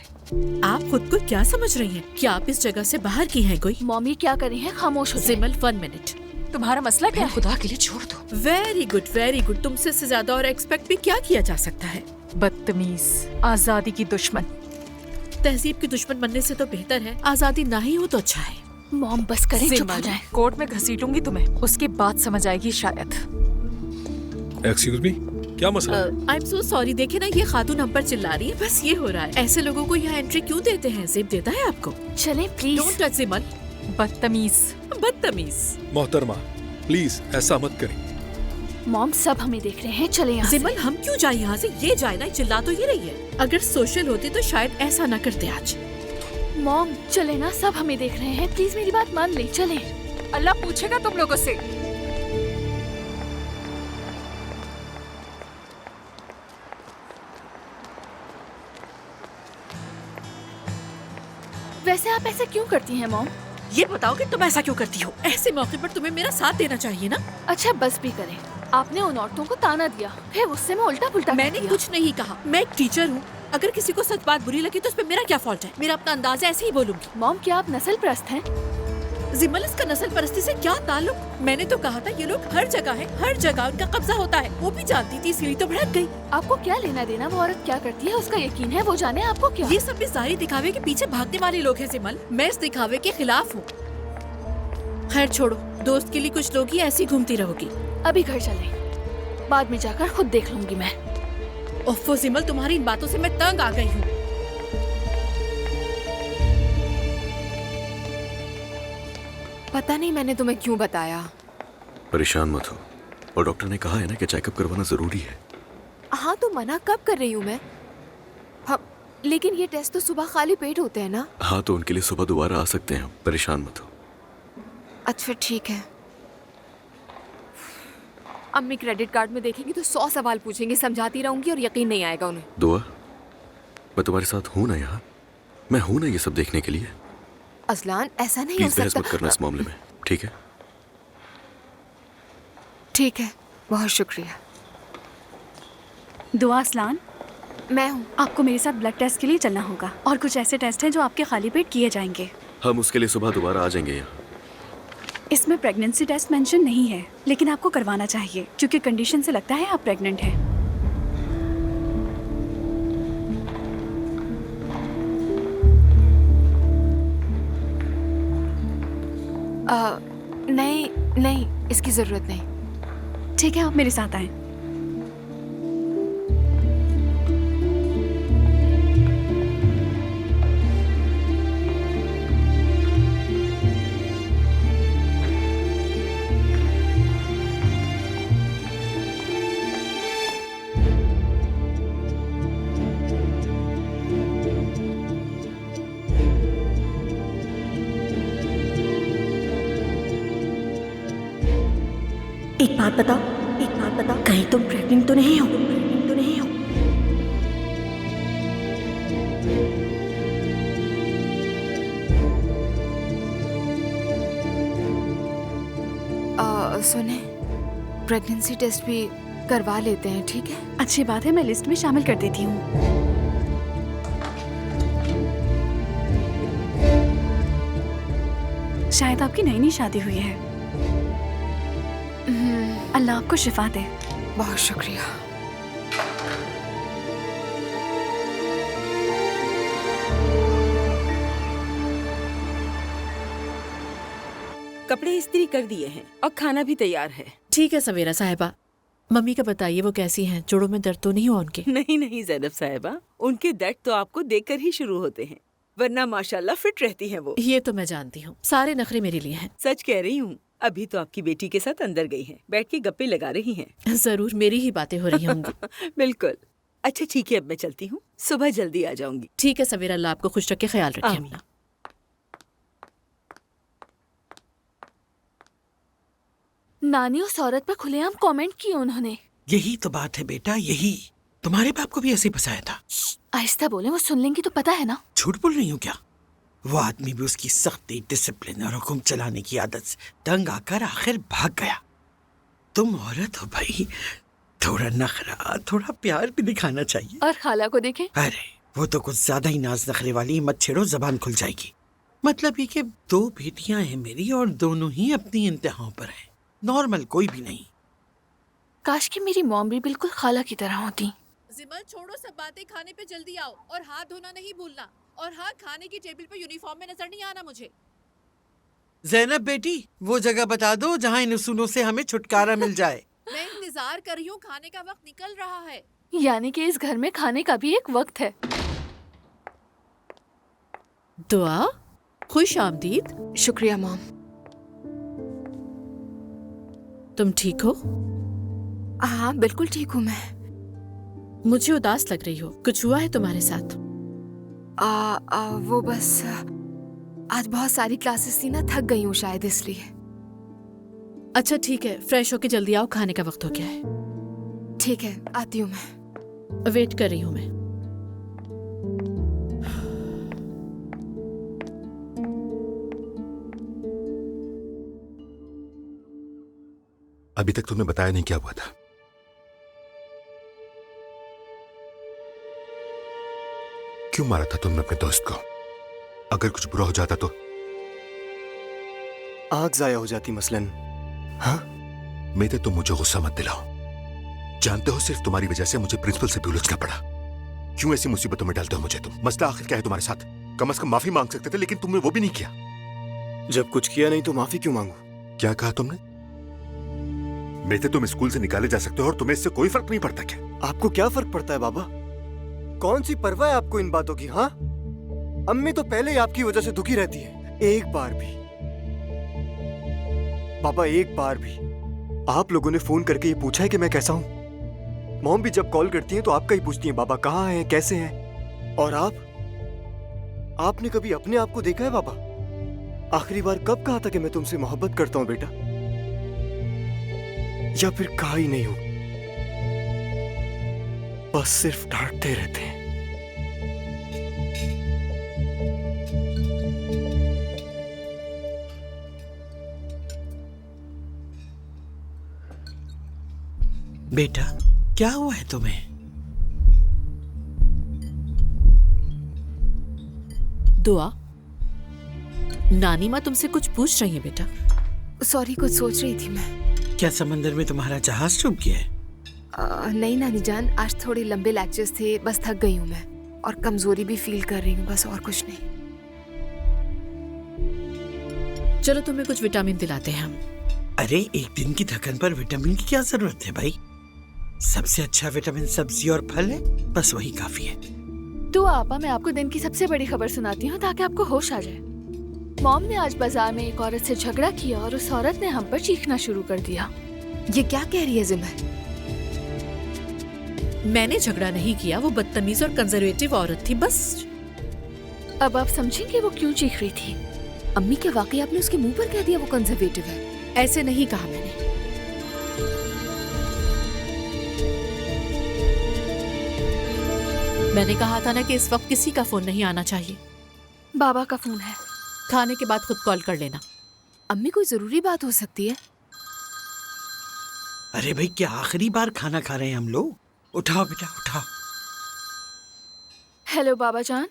आप खुद को क्या समझ रही हैं? क्या आप इस जगह से बाहर की हैं कोई? मॉम ये क्या कर रही हैं? खामोश हो जाइए। सिमल 1 मिनट। तुम्हारा मसला क्या है? खुदा के लिए छोड़ दो। Very good, very good. तुमसे से ज्यादा और एक्सपेक्ट भी क्या किया जा सकता है? बदतमीज, आजादी की दुश्मन। तहजीब की दुश्मन बनने से तो बेहतर है आजादी ना ही हो तो अच्छा है। मॉम बस करें, चुप हो जाए। कोर्ट में घसीटूंगी तुम्हें, उसके बाद समझ आएगी शायद। एक्सक्यूज मी, क्या मसला है? I am so sorry. देखे ना, ये खातून हम पर चिल्ला रही है। बस ये हो रहा है। ऐसे लोगों को यहाँ एंट्री क्यों देते हैं? जिप देता है आपको? चलें प्लीज। डोंट टच सिमल। बदतमीज, बदतमीज। मोहतरमा प्लीज ऐसा मत करें। मॉम सब हमें देख रहे हैं, चले यहाँ सिमल हम क्यों जाए यहाँ से? ये जाए ना, चिल्ला तो ये रही है। अगर सोशल होती तो शायद ऐसा ना करते आज। मॉम चले ना, सब हमें देख रहे हैं, प्लीज मेरी बात मान ले। चले। अल्लाह पूछेगा तुम लोगों से। वैसे आप ऐसे क्यों करती हैं मॉम? ये बताओ कि तुम ऐसा क्यों करती हो? ऐसे मौके पर तुम्हें मेरा साथ देना चाहिए ना। अच्छा बस भी करें। आपने उन औरतों को ताना दिया, फिर उससे मैं उल्टा पुल्टा मैंने कुछ नहीं कहा। मैं एक टीचर हूँ। अगर किसी को सच बात बुरी लगी तो उसपे मेरा क्या फॉल्ट है? मेरा अपना अंदाज है, ऐसे ही बोलूंगी। मॉम क्या आप नस्ल परस्त हैं? जिमल, इसका नस्ल परस्ती से क्या ताल्लुक? मैंने तो कहा था ये लोग हर जगह है, हर जगह उनका कब्जा होता है। वो भी जानती थी, इसीलिए तो भड़क गई। आपको क्या लेना देना वो औरत क्या करती है? उसका यकीन है, वो जाने आपको क्या। ये सब भी जाहिर दिखावे के पीछे भागने वाले लोग हैं जिमल। मैं इस दिखावे के खिलाफ हूँ। खैर छोड़ो, दोस्त के लिए कुछ लोग ही ऐसी घूमती रहोगी। अभी घर चले, बाद में जाकर खुद देख लूंगी मैं। ओफो जिमल, तुम्हारी इन बातों से मैं तंग आ गई हूँ। पता नहीं मैंने तुम्हें क्यों बताया। परेशान मत हो, और डॉक्टर ने कहा है ना कि चेकअप करवाना जरूरी है। हाँ तो मना कब कर रही हूँ मैं? हाँ, लेकिन ये टेस्ट तो सुबह खाली पेट होते हैं ना। हाँ तो उनके लिए सुबह दोबारा आ सकते हैं, परेशान मत हो। अच्छा ठीक है। अम्मी क्रेडिट कार्ड में देखेंगी तो 100 सवाल पूछेंगी, समझाती रहूंगी और यकीन नहीं आएगा उन्हें। दुआ, मैं तुम्हारे साथ हूँ ना यहाँ, मैं हूँ ना ये सब देखने के लिए। अजलान ऐसा नहीं हो प्लीज बहस मत करना सकता। इस मामले में, ठीक है? ठीक है, बहुत शुक्रिया। दुआ असलान, मैं हूँ। आपको मेरे साथ ब्लड टेस्ट के लिए चलना होगा और कुछ ऐसे टेस्ट हैं जो आपके खाली पेट किए जाएंगे। हम उसके लिए सुबह दोबारा आ जाएंगे यहाँ। इसमें प्रेगनेंसी टेस्ट मेंशन नहीं है, लेकिन आपको करवाना चाहिए क्योंकि कंडीशन से लगता है आप प्रेग्नेंट हैं। नहीं नहीं, इसकी जरूरत नहीं। ठीक है, आप मेरे साथ आएं। एक बात बताओ, कहीं तुम प्रेग्नेंट तो नहीं हो? सुने, प्रेगनेंसी टेस्ट भी करवा लेते हैं, ठीक है? अच्छी बात है, मैं लिस्ट में शामिल कर देती हूँ। शायद आपकी नई शादी हुई है। अल्लाह आपको शिफा दे। बहुत शुक्रिया। कपड़े इस्त्री कर दिए हैं और खाना भी तैयार है। ठीक है सवेरा साहिबा। मम्मी का बताइए, वो कैसी हैं? जोड़ों में दर्द तो नहीं हुआ उनके? नहीं नहीं ज़ैनब साहिबा, उनके दर्द तो आपको देखकर ही शुरू होते हैं, वरना माशाल्लाह फिट रहती हैं वो। ये तो मैं जानती हूँ, सारे नखरे मेरे लिए हैं। सच कह रही हूँ, अभी तो आपकी बेटी के साथ अंदर गई हैं, बैठ के गप्पे लगा रही हैं। जरूर मेरी ही बातें हो रही होंगी। बिल्कुल। अच्छा ठीक है, अब मैं चलती हूँ, सुबह जल्दी आ जाऊंगी। ठीक है सवेरा, अल्लाह आपको खुश रखे, ख्याल रखिए अपना। नानी उस औरत पर खुलेआम कमेंट किए उन्होंने। यही तो बात है बेटा, यही। तुम्हारे बाप को भी ऐसे फंसाया था। आहिस्ता बोले, वो सुन लेंगी तो पता है ना। झूठ बोल रही हूँ क्या? वो आदमी भी उसकी सख्ती, डिसिप्लिन और हुक्म चलाने की आदत से तंग आकर आखिर भाग गया। तुम औरत हो भाई, थोड़ा नखरा, थोड़ा प्यार भी दिखाना चाहिए। और खाला को देखें। अरे वो तो कुछ ज्यादा ही नाज नखरे वाली, मत छेड़ो, जबान खुल जाएगी। मतलब ये कि 2 बेटियां हैं मेरी और दोनों ही अपनी इंतहाओं पर हैं, नॉर्मल कोई भी नहीं। काश कि मेरी मॉम भी बिल्कुल खाला की तरह होती। जिमल छोड़ो सब बातें, खाने पे जल्दी आओ और हाथ धोना नहीं भूलना। और हाँ, खाने की टेबल पे यूनिफॉर्म में नजर नहीं आना मुझे। ज़ैनब बेटी, वो जगह बता दो जहाँ इन उसूलों से हमें छुटकारा मिल जाए। मैं इंतजार कर रही हूँ, खाने का वक्त निकल रहा है। यानी कि इस घर में खाने का भी एक वक्त है। दुआ, खुश आमदीद। शुक्रिया मॉम। तुम ठीक हो? हाँ बिल्कुल ठीक हूँ मैं। मुझे उदास लग रही हो, कुछ हुआ है तुम्हारे साथ? वो बस आज बहुत सारी क्लासेस थी ना, थक गई हूँ शायद इसलिए। अच्छा ठीक है, फ्रेश होके जल्दी आओ, खाने का वक्त हो गया है। ठीक है, आती हूँ मैं। वेट कर रही हूँ मैं। अभी तक तुमने बताया नहीं क्या हुआ था। क्यों मारा था तुमने अपने दोस्त को? अगर कुछ बुरा हो जाता तो? आग जाया हो जाती मसलन। हाँ? मेरे तुम मुझे गुस्सा मत दिलाओ। जानते हो सिर्फ तुम्हारी वजह से मुझे प्रिंसिपल से भी उलझना पड़ा। क्यों ऐसी मुसीबतों में डालते हो मुझे तुम? मसला आखिर क्या है तुम्हारे साथ? कम से कम माफी मांग सकते थे, लेकिन तुमने वो भी नहीं किया। जब कुछ किया नहीं तो माफी क्यों मांगू? क्या कहा तुमने? मेरे तुम स्कूल से निकाले जा सकते हो और तुम्हें इससे कोई फर्क नहीं पड़ता क्या? आपको क्या फर्क पड़ता है बाबा? कौन सी परवाह है आपको इन बातों की? हाँ, अम्मी तो पहले ही आपकी वजह से दुखी रहती है। एक बार भी बाबा, एक बार भी आप लोगों ने फोन करके ये पूछा है कि मैं कैसा हूं? मॉम भी जब कॉल करती हैं तो आपका ही पूछती हैं, बाबा कहाँ हैं, कैसे हैं? और आपने कभी अपने आप को देखा है बाबा? आखिरी बार कब कहा था कि मैं तुमसे मोहब्बत करता हूं बेटा? या फिर कहा ही नहीं हूं? बस सिर्फ डांटते रहते हैं। बेटा क्या हुआ है तुम्हें? दुआ, नानी माँ तुमसे कुछ पूछ रही है बेटा। सॉरी, कुछ सोच रही थी मैं। क्या समंदर में तुम्हारा जहाज डूब गया है? नहीं नानी जान, आज थोड़े लंबे लेक्चर्स थे, बस थक गई हूँ मैं और कमजोरी भी फील कर रही हूँ, बस और कुछ नहीं। चलो तुम्हें कुछ विटामिन दिलाते हैं हम। अरे एक दिन की थकन पर विटामिन की क्या जरूरत है भाई? सबसे अच्छा विटामिन सब्जी और फल है, बस वही काफी है। तो आपा, मैं आपको दिन की सबसे बड़ी खबर सुनाती हूँ ताकि आपको होश आ जाए। मॉम ने आज बाजार में एक औरत से झगड़ा किया और उस औरत ने हम पर चीखना शुरू कर दिया। ये क्या कह रही है जिमल? मैंने झगड़ा नहीं किया, वो बदतमीज और कंजर्वेटिव औरत थी बस। अब आप समझेंगे वो क्यों चीख रही थी। अम्मी क्या वाकई आपने उसके मुंह पर कह दिया वो कंजर्वेटिव है? ऐसे नहीं कहा मैंने। मैंने कहा था ना कि इस वक्त किसी का फोन नहीं आना चाहिए। बाबा का फोन है। खाने के बाद खुद कॉल कर लेना। अम्मी कोई जरूरी बात हो सकती है। अरे भाई क्या आखिरी बार खाना खा रहे हैं हम लोग? उठाओ बेटा उठाओ। हेलो बाबा जान।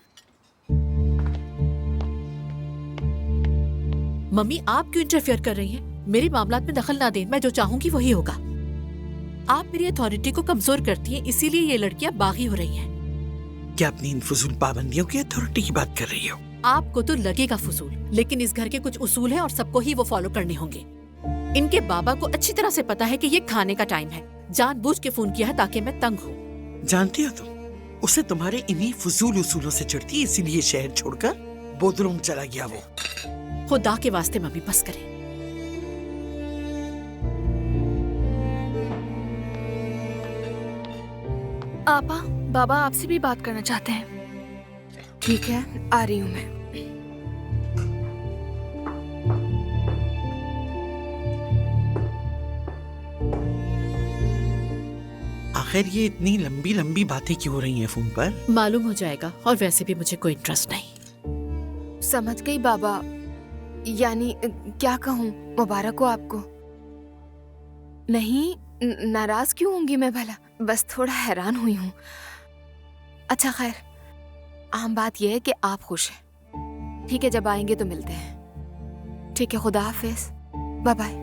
मम्मी आप क्यों इंटरफेयर कर रही हैं? मेरे मामलात में दखल ना दें, मैं जो चाहूंगी वही होगा। आप मेरी अथॉरिटी को कमजोर करती हैं, इसीलिए ये लड़कियां बागी हो रही हैं। क्या अपनी इन फजूल पाबंदियों की अथॉरिटी की बात कर रही हो? आपको तो लगेगा फजूल, लेकिन इस घर के कुछ उसूल हैं और सबको ही वो फॉलो करने होंगे। इनके बाबा को अच्छी तरह से पता है कि ये खाने का टाइम है। जानबूझ के फोन किया है ताकि मैं तंग हूँ। जानती हो तुम, उसे तुम्हारे इन्हीं फजूल उसूलों से चिढ़ती है, इसीलिए शहर छोड़कर बोधरूम चला गया वो। खुदा के वास्ते मम्मी बस करें। आपा, बाबा आपसे भी बात करना चाहते हैं। ठीक है, आ रही हूँ मैं। आखिर ये इतनी लंबी लंबी बातें क्यों हो रही हैं फोन पर? मालूम हो जाएगा, और वैसे भी मुझे कोई इंटरेस्ट नहीं। समझ गई बाबा, यानी क्या कहूँ, मुबारक हो आपको। नहीं, नाराज क्यों होंगी मैं भला, बस थोड़ा हैरान हुई हूँ। अच्छा खैर, आम बात यह है कि आप खुश हैं। ठीक है, जब आएंगे तो मिलते हैं। ठीक है, खुदा हाफिज, बाय बाय।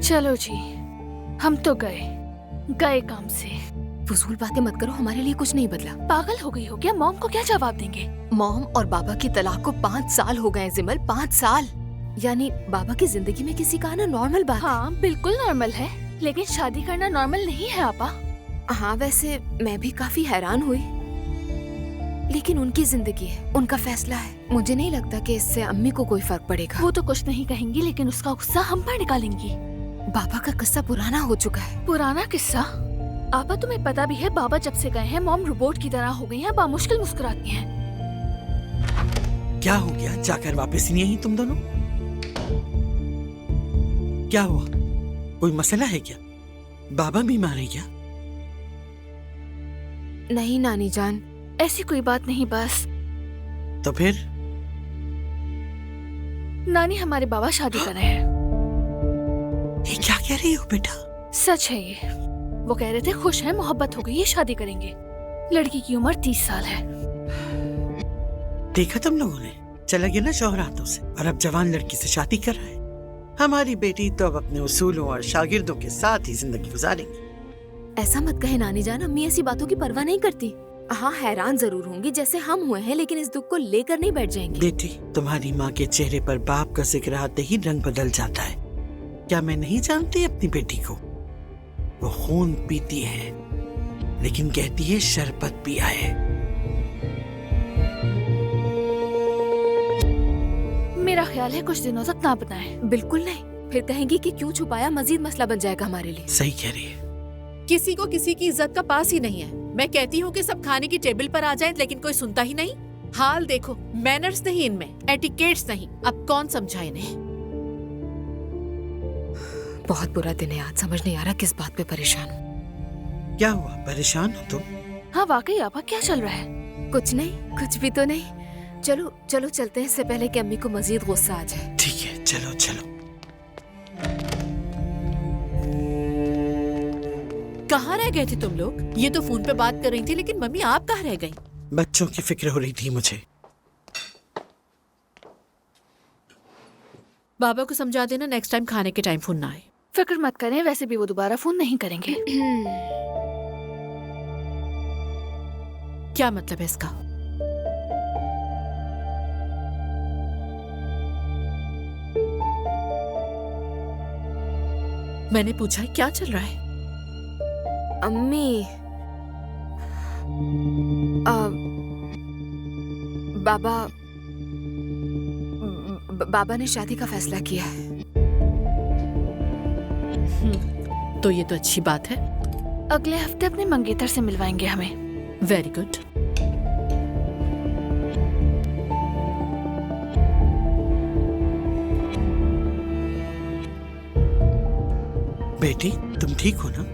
चलो जी, हम तो गए काम से। फजूल बातें मत करो, हमारे लिए कुछ नहीं बदला। पागल हो गई हो क्या? मॉम को क्या जवाब देंगे? मॉम और बाबा की तलाक को 5 साल हो गए जिमल, 5 साल। यानी बाबा की जिंदगी में किसी का आना नॉर्मल बात है। हाँ बिल्कुल नॉर्मल है, लेकिन शादी करना नॉर्मल नहीं है आपा। हाँ वैसे मैं भी काफी हैरान हुई, लेकिन उनकी जिंदगी है, उनका फैसला है। मुझे नहीं लगता कि इससे अम्मी को कोई फर्क पड़ेगा। वो तो कुछ नहीं कहेंगी, लेकिन उसका गुस्सा हम पर निकालेंगी। बाबा का किस्सा पुराना हो चुका है। पुराना किस्सा? आपा तुम्हें पता भी है, बाबा जब से गए हैं मॉम रोबोट की तरह हो गई हैं, बामुश्किल मुस्कुराती हैं। क्या हो गया, जाकर वापस नहीं आई तुम दोनों? क्या हुआ, कोई मसला है क्या? बाबा बीमार है क्या? नहीं नानी जान, ऐसी कोई बात नहीं, बस। तो फिर? नानी हमारे बाबा शादी कर रहे हैं। ये क्या कह रही हो बेटा? सच है ये। वो कह रहे थे खुश हैं, मोहब्बत हो गई है, शादी करेंगे। लड़की की उम्र 30 साल है। देखा तुम लोगों ने, चला गया ना शौहर हाथों से, और अब जवान लड़की से शादी कर रहा है। हमारी बेटी तो अब अपने उसूलों और शागिर्दों के साथ ही जिंदगी गुजारेंगी। ऐसा मत कहे नानी जान, अम्मी ऐसी बातों की परवाह नहीं करती। हाँ हैरान जरूर होंगी जैसे हम हुए हैं, लेकिन इस दुख को लेकर नहीं बैठ जाएंगी। बेटी, तुम्हारी माँ के चेहरे पर बाप का जिक्र आते ही रंग बदल जाता है। क्या मैं नहीं जानती अपनी बेटी को? वो खून पीती है, लेकिन कहती है शरबत पिया है। मेरा ख्याल है कुछ दिनों तक ना बताएं। बिल्कुल नहीं, फिर कहेंगी कि क्यों छुपाया, मजीद मसला बन जाएगा हमारे लिए। सही कह रही है। किसी को किसी की इज्जत का पास ही नहीं है। मैं कहती हूँ कि सब खाने की टेबल पर आ जाएं, लेकिन कोई सुनता ही नहीं। हाल देखो, मैनर्स नहीं इनमें, एटिकेट्स नहीं। अब कौन समझाए इन्हें? बहुत बुरा दिन है आज, समझ नहीं आ रहा किस बात पे परेशान हूँ। क्या हुआ, परेशान हो तुम? हाँ वाकई आपा, क्या चल रहा है? कुछ नहीं, कुछ भी तो नहीं। चलो चलो चलते हैं, इससे पहले कि अम्मी को मजीद गुस्सा आ जाए। ठीक है, चलो चलो। कहाँ रह गए थे तुम लोग? ये तो फोन पे बात कर रही थी, लेकिन मम्मी आप कहाँ रह गई? बच्चों की फिक्र हो रही थी मुझे। बाबा को समझा देना नेक्स्ट टाइम खाने के टाइम फोन ना आए। फिक्र मत करें, वैसे भी वो दोबारा फोन नहीं करेंगे। क्या मतलब है इसका? मैंने पूछा है क्या चल रहा है? अम्मी, बाबा ने शादी का फैसला किया है। तो ये तो अच्छी बात है। अगले हफ्ते अपने मंगेतर से मिलवाएंगे हमें। Very good. बेटी, तुम ठीक हो ना?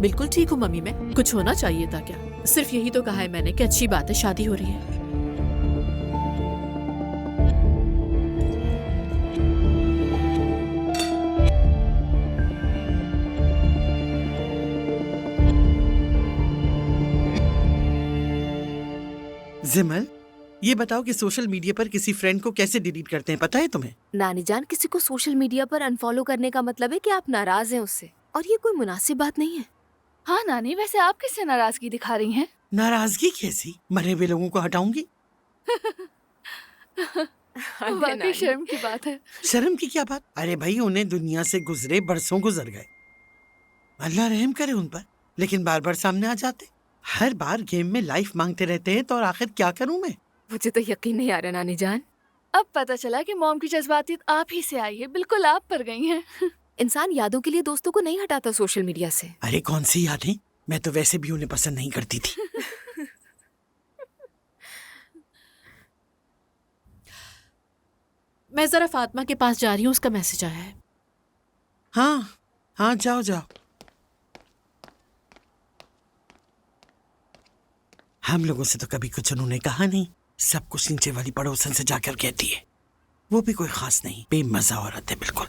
बिल्कुल ठीक हूँ मम्मी। मैं कुछ होना चाहिए था क्या? सिर्फ यही तो कहा है मैंने कि अच्छी बात है, शादी हो रही है। जिमल, ये बताओ कि सोशल मीडिया पर किसी फ्रेंड को कैसे डिलीट करते हैं, पता है तुम्हें? नानी जान, किसी को सोशल मीडिया पर अनफॉलो करने का मतलब है कि आप नाराज हैं उससे, और ये कोई मुनासिब बात नहीं है। हाँ नानी, वैसे आप किससे नाराजगी दिखा रही हैं? नाराजगी कैसी? मरे हुए लोगों को हटाऊंगी? वाकई शर्म की बात है। शर्म की क्या बात? अरे भाई, उन्हें दुनिया से गुजरे बरसों गुजर गए, अल्लाह रहम करे उन पर, लेकिन बार बार सामने आ जाते। हर बार गेम में लाइफ मांगते रहते हैं, तो और आखिर क्या करूं मैं? मुझे तो यकीन नहीं आ रहा नानी जान। अब पता चला कि मॉम की जज्बातियत आप ही से आई है, बिल्कुल आप पर गई हैं। इंसान यादों के लिए दोस्तों को नहीं हटाता सोशल मीडिया से। अरे कौन सी यादें, मैं तो वैसे भी उन्हें पसंद नहीं करती थी। मैं जरा फातिमा के पास जा रही हूँ, उसका मैसेज आया है। हाँ हाँ, जाओ जाओ। हम लोगों से तो कभी कुछ उन्होंने कहा नहीं, सब कुछ नीचे वाली पड़ोसन से जाकर कहती है। वो भी कोई खास नहीं, बेमजा औरत है बिल्कुल।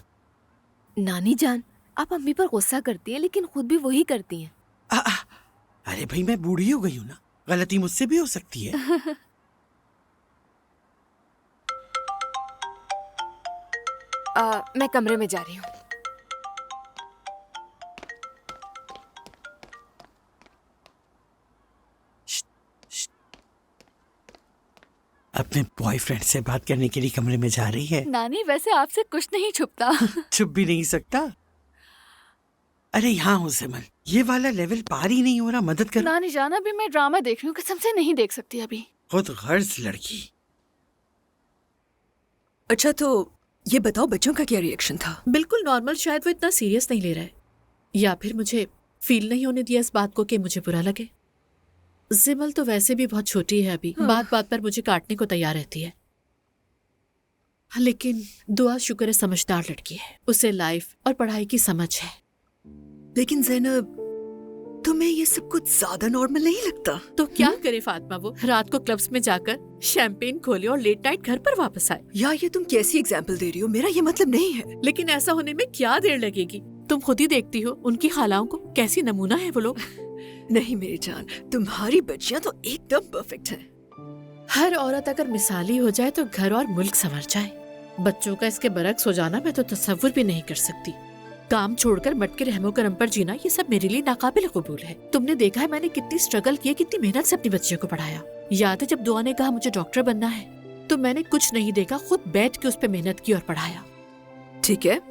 नानी जान, आप अम्मी पर गुस्सा करती हैं लेकिन खुद भी वही करती हैं। अरे भाई मैं बूढ़ी हो गई हूँ ना, गलती मुझसे भी हो सकती है। मैं कमरे में जा रही हूँ। अपने बॉयफ्रेंड से बात करने के लिए कमरे में जा रही है। नानी वैसे आपसे कुछ नहीं छुपता। छुप भी नहीं सकता। अरे यहाँ हो सिमल, ये वाला लेवल पार ही नहीं हो रहा, मदद कर। नानी जान, अभी मैं ड्रामा देख रही हूँ, कसम से नहीं देख सकती अभी। खुद गर्ज लड़की। अच्छा तो ये बताओ बच्चों का क्या रिएक्शन था? बिल्कुल नॉर्मल, शायद वो इतना सीरियस नहीं ले रहा है, या फिर मुझे फील नहीं होने दिया इस बात को कि मुझे बुरा लगे। जिमल तो वैसे भी बहुत छोटी है अभी, बात बात पर मुझे काटने को तैयार रहती है। लेकिन दुआ शुक्र है समझदार लड़की है, उसे लाइफ और पढ़ाई की समझ है। लेकिन जैनब, तुम्हें ये सब कुछ ज्यादा नॉर्मल नहीं लगता? तो क्या करे फातिमा, वो रात को क्लब्स में जाकर शैंपेन खोले और लेट नाइट घर पर वापस आए। यार ये तुम कैसी एग्जाम्पल दे रही हो, मेरा ये मतलब नहीं है। लेकिन ऐसा होने में क्या देर लगेगी? तुम खुद ही देखती हो उनकी खालाओं को, कैसी नमूना है वो लोग। नहीं मेरी जान, तुम्हारी बच्चियां तो एकदम परफेक्ट हैं। हर औरत अगर मिसाली हो जाए तो घर और मुल्क संवर जाए। बच्चों का इसके बरक्स हो जाना मैं तो तसव्वुर भी नहीं कर सकती। काम छोड़कर मटके रहमो करम पर जीना, ये सब मेरे लिए नाकाबिल कबूल है। तुमने देखा है मैंने कितनी स्ट्रगल की, कितनी मेहनत से अपनी बच्चियों को पढ़ाया। याद है जब दुआ ने कहा मुझे डॉक्टर बनना है, तो मैंने कुछ नहीं देखा, खुद बैठ के उस पर मेहनत की और पढ़ाया। ठीक है,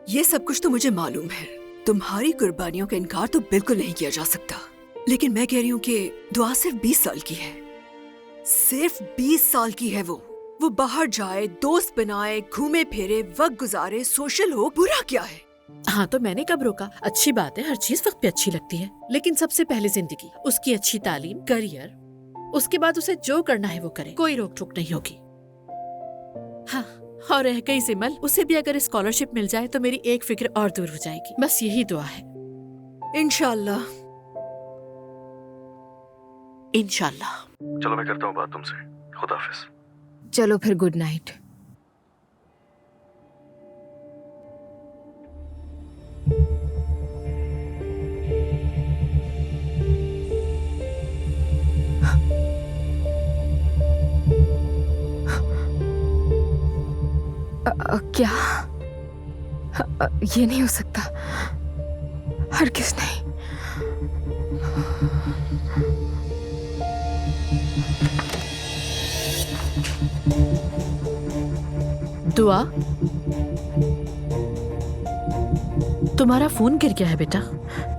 ये सब कुछ तो मुझे मालूम है, तुम्हारी कुर्बानियों का इनकार तो बिल्कुल नहीं किया जा सकता। लेकिन मैं कह रही हूँ कि दुआ सिर्फ 20 साल की है, सिर्फ 20 साल की है। वो बाहर जाए, दोस्त बनाए, घूमे फिरे, वक्त गुजारे, सोशल हो, बुरा क्या है? हाँ तो मैंने कब रोका? अच्छी बात है, हर चीज वक्त पे अच्छी लगती है, लेकिन सबसे पहले जिंदगी, उसकी अच्छी तालीम, करियर, उसके बाद उसे जो करना है वो करे, कोई रोक टोक नहीं होगी। हाँ, और रह गई जिमल, उसे भी अगर स्कॉलरशिप मिल जाए तो मेरी एक फिक्र और दूर हो जाएगी। बस यही दुआ है। इंशाल्लाह। इंशाल्लाह। चलो मैं करता हूँ बात तुमसे। खुदा हाफिज। चलो फिर, गुड नाइट। क्या? ये नहीं हो सकता, हरगिज़ नहीं। दुआ, तुम्हारा फोन गिर गया है बेटा।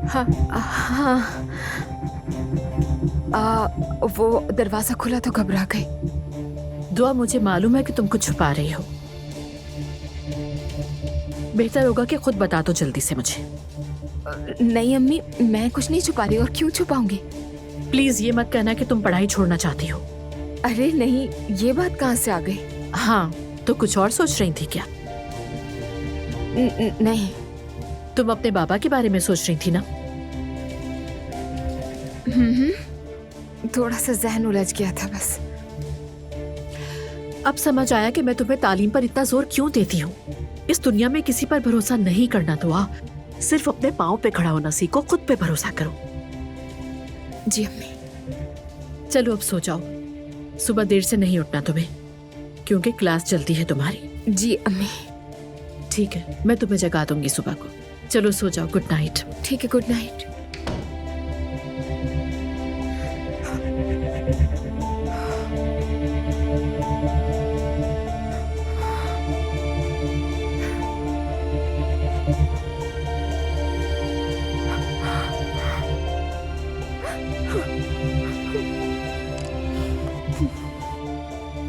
हाँ हाँ, वो दरवाजा खुला तो घबरा गई। दुआ, मुझे मालूम है कि तुम कुछ छुपा रही हो, बेहतर होगा कि खुद बता दो जल्दी से मुझे। नहीं अम्मी, मैं कुछ नहीं छुपा रही, और क्यों छुपाऊंगी? प्लीज ये मत कहना कि तुम पढ़ाई छोड़ना चाहती हो। अरे नहीं, ये बात कहाँ से आ गई? हाँ तो कुछ और सोच रही थी क्या? नहीं। तुम अपने बाबा के बारे में सोच रही थी ना? थोड़ा सा जहन उलझ गया था बस। अब समझ आया कि मैं तुम्हें तालीम पर इतना जोर क्यों देती हूँ। इस दुनिया में किसी पर भरोसा नहीं करना दुआ, सिर्फ अपने पाँव पे खड़ा होना सीखो, खुद पे भरोसा करो। जी अम्मी। चलो अब सो जाओ, सुबह देर से नहीं उठना तुम्हें, क्योंकि क्लास जल्दी है तुम्हारी। जी अम्मी। ठीक है, मैं तुम्हें जगा दूंगी सुबह को। चलो सो जाओ, गुड नाइट। ठीक है, गुड नाइट।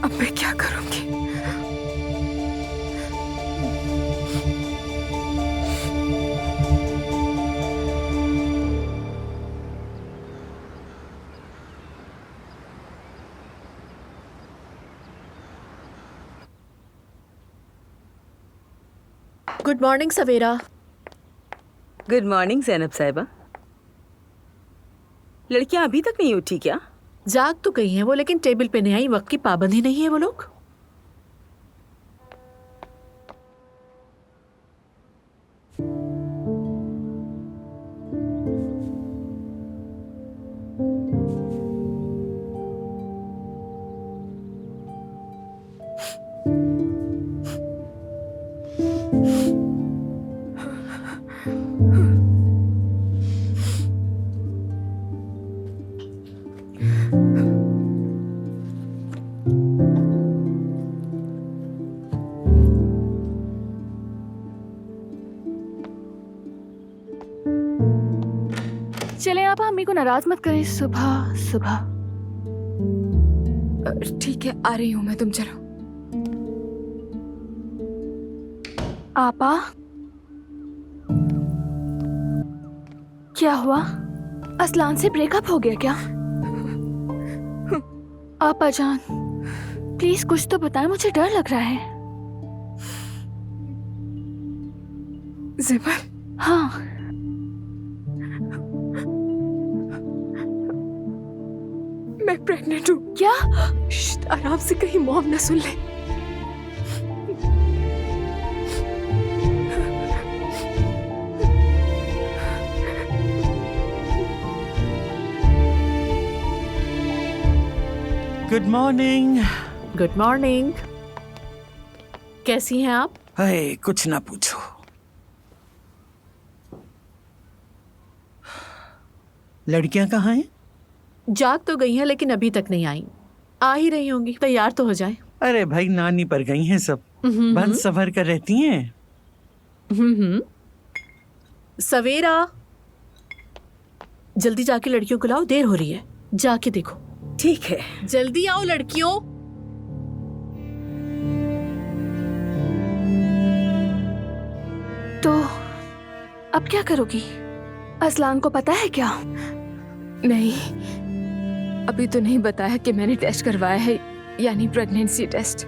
अब मैं क्या करूंगी? गुड मॉर्निंग सवेरा। गुड मॉर्निंग जैनब साहिबा। लड़कियां अभी तक नहीं उठी क्या? जाग तो गई हैं वो, लेकिन टेबल पे नहीं आई। वक्त की पाबंदी नहीं है वो लोग। चले आप अम्मी को नाराज मत करें सुबह सुबह। ठीक है, आ रही हूँ मैं, तुम चलो। आपा क्या हुआ? असलान से ब्रेकअप हो गया क्या? आपा जान प्लीज कुछ तो बताएं, मुझे डर लग रहा है। ज़िमल। हाँ मैं प्रेग्नेंट हूँ। क्या? आराम से, कहीं मॉम ना सुन ले। Good morning. Good morning. कैसी हैं आप? हाय, कुछ ना पूछो। लड़कियां कहाँ हैं? जाग तो गई हैं लेकिन अभी तक नहीं आई। आ ही रही होंगी, तैयार तो हो जाए। अरे भाई, नानी पर गई हैं सब। बन सवर कर रहती हैं। सवेरा, जल्दी जाके लड़कियों को लाओ, देर हो रही है। जाके देखो। ठीक है, जल्दी आओ लड़कियों। तो अब क्या करोगी? असलान को पता है क्या? नहीं, अभी तो नहीं बताया कि मैंने टेस्ट करवाया है, यानी प्रेगनेंसी टेस्ट।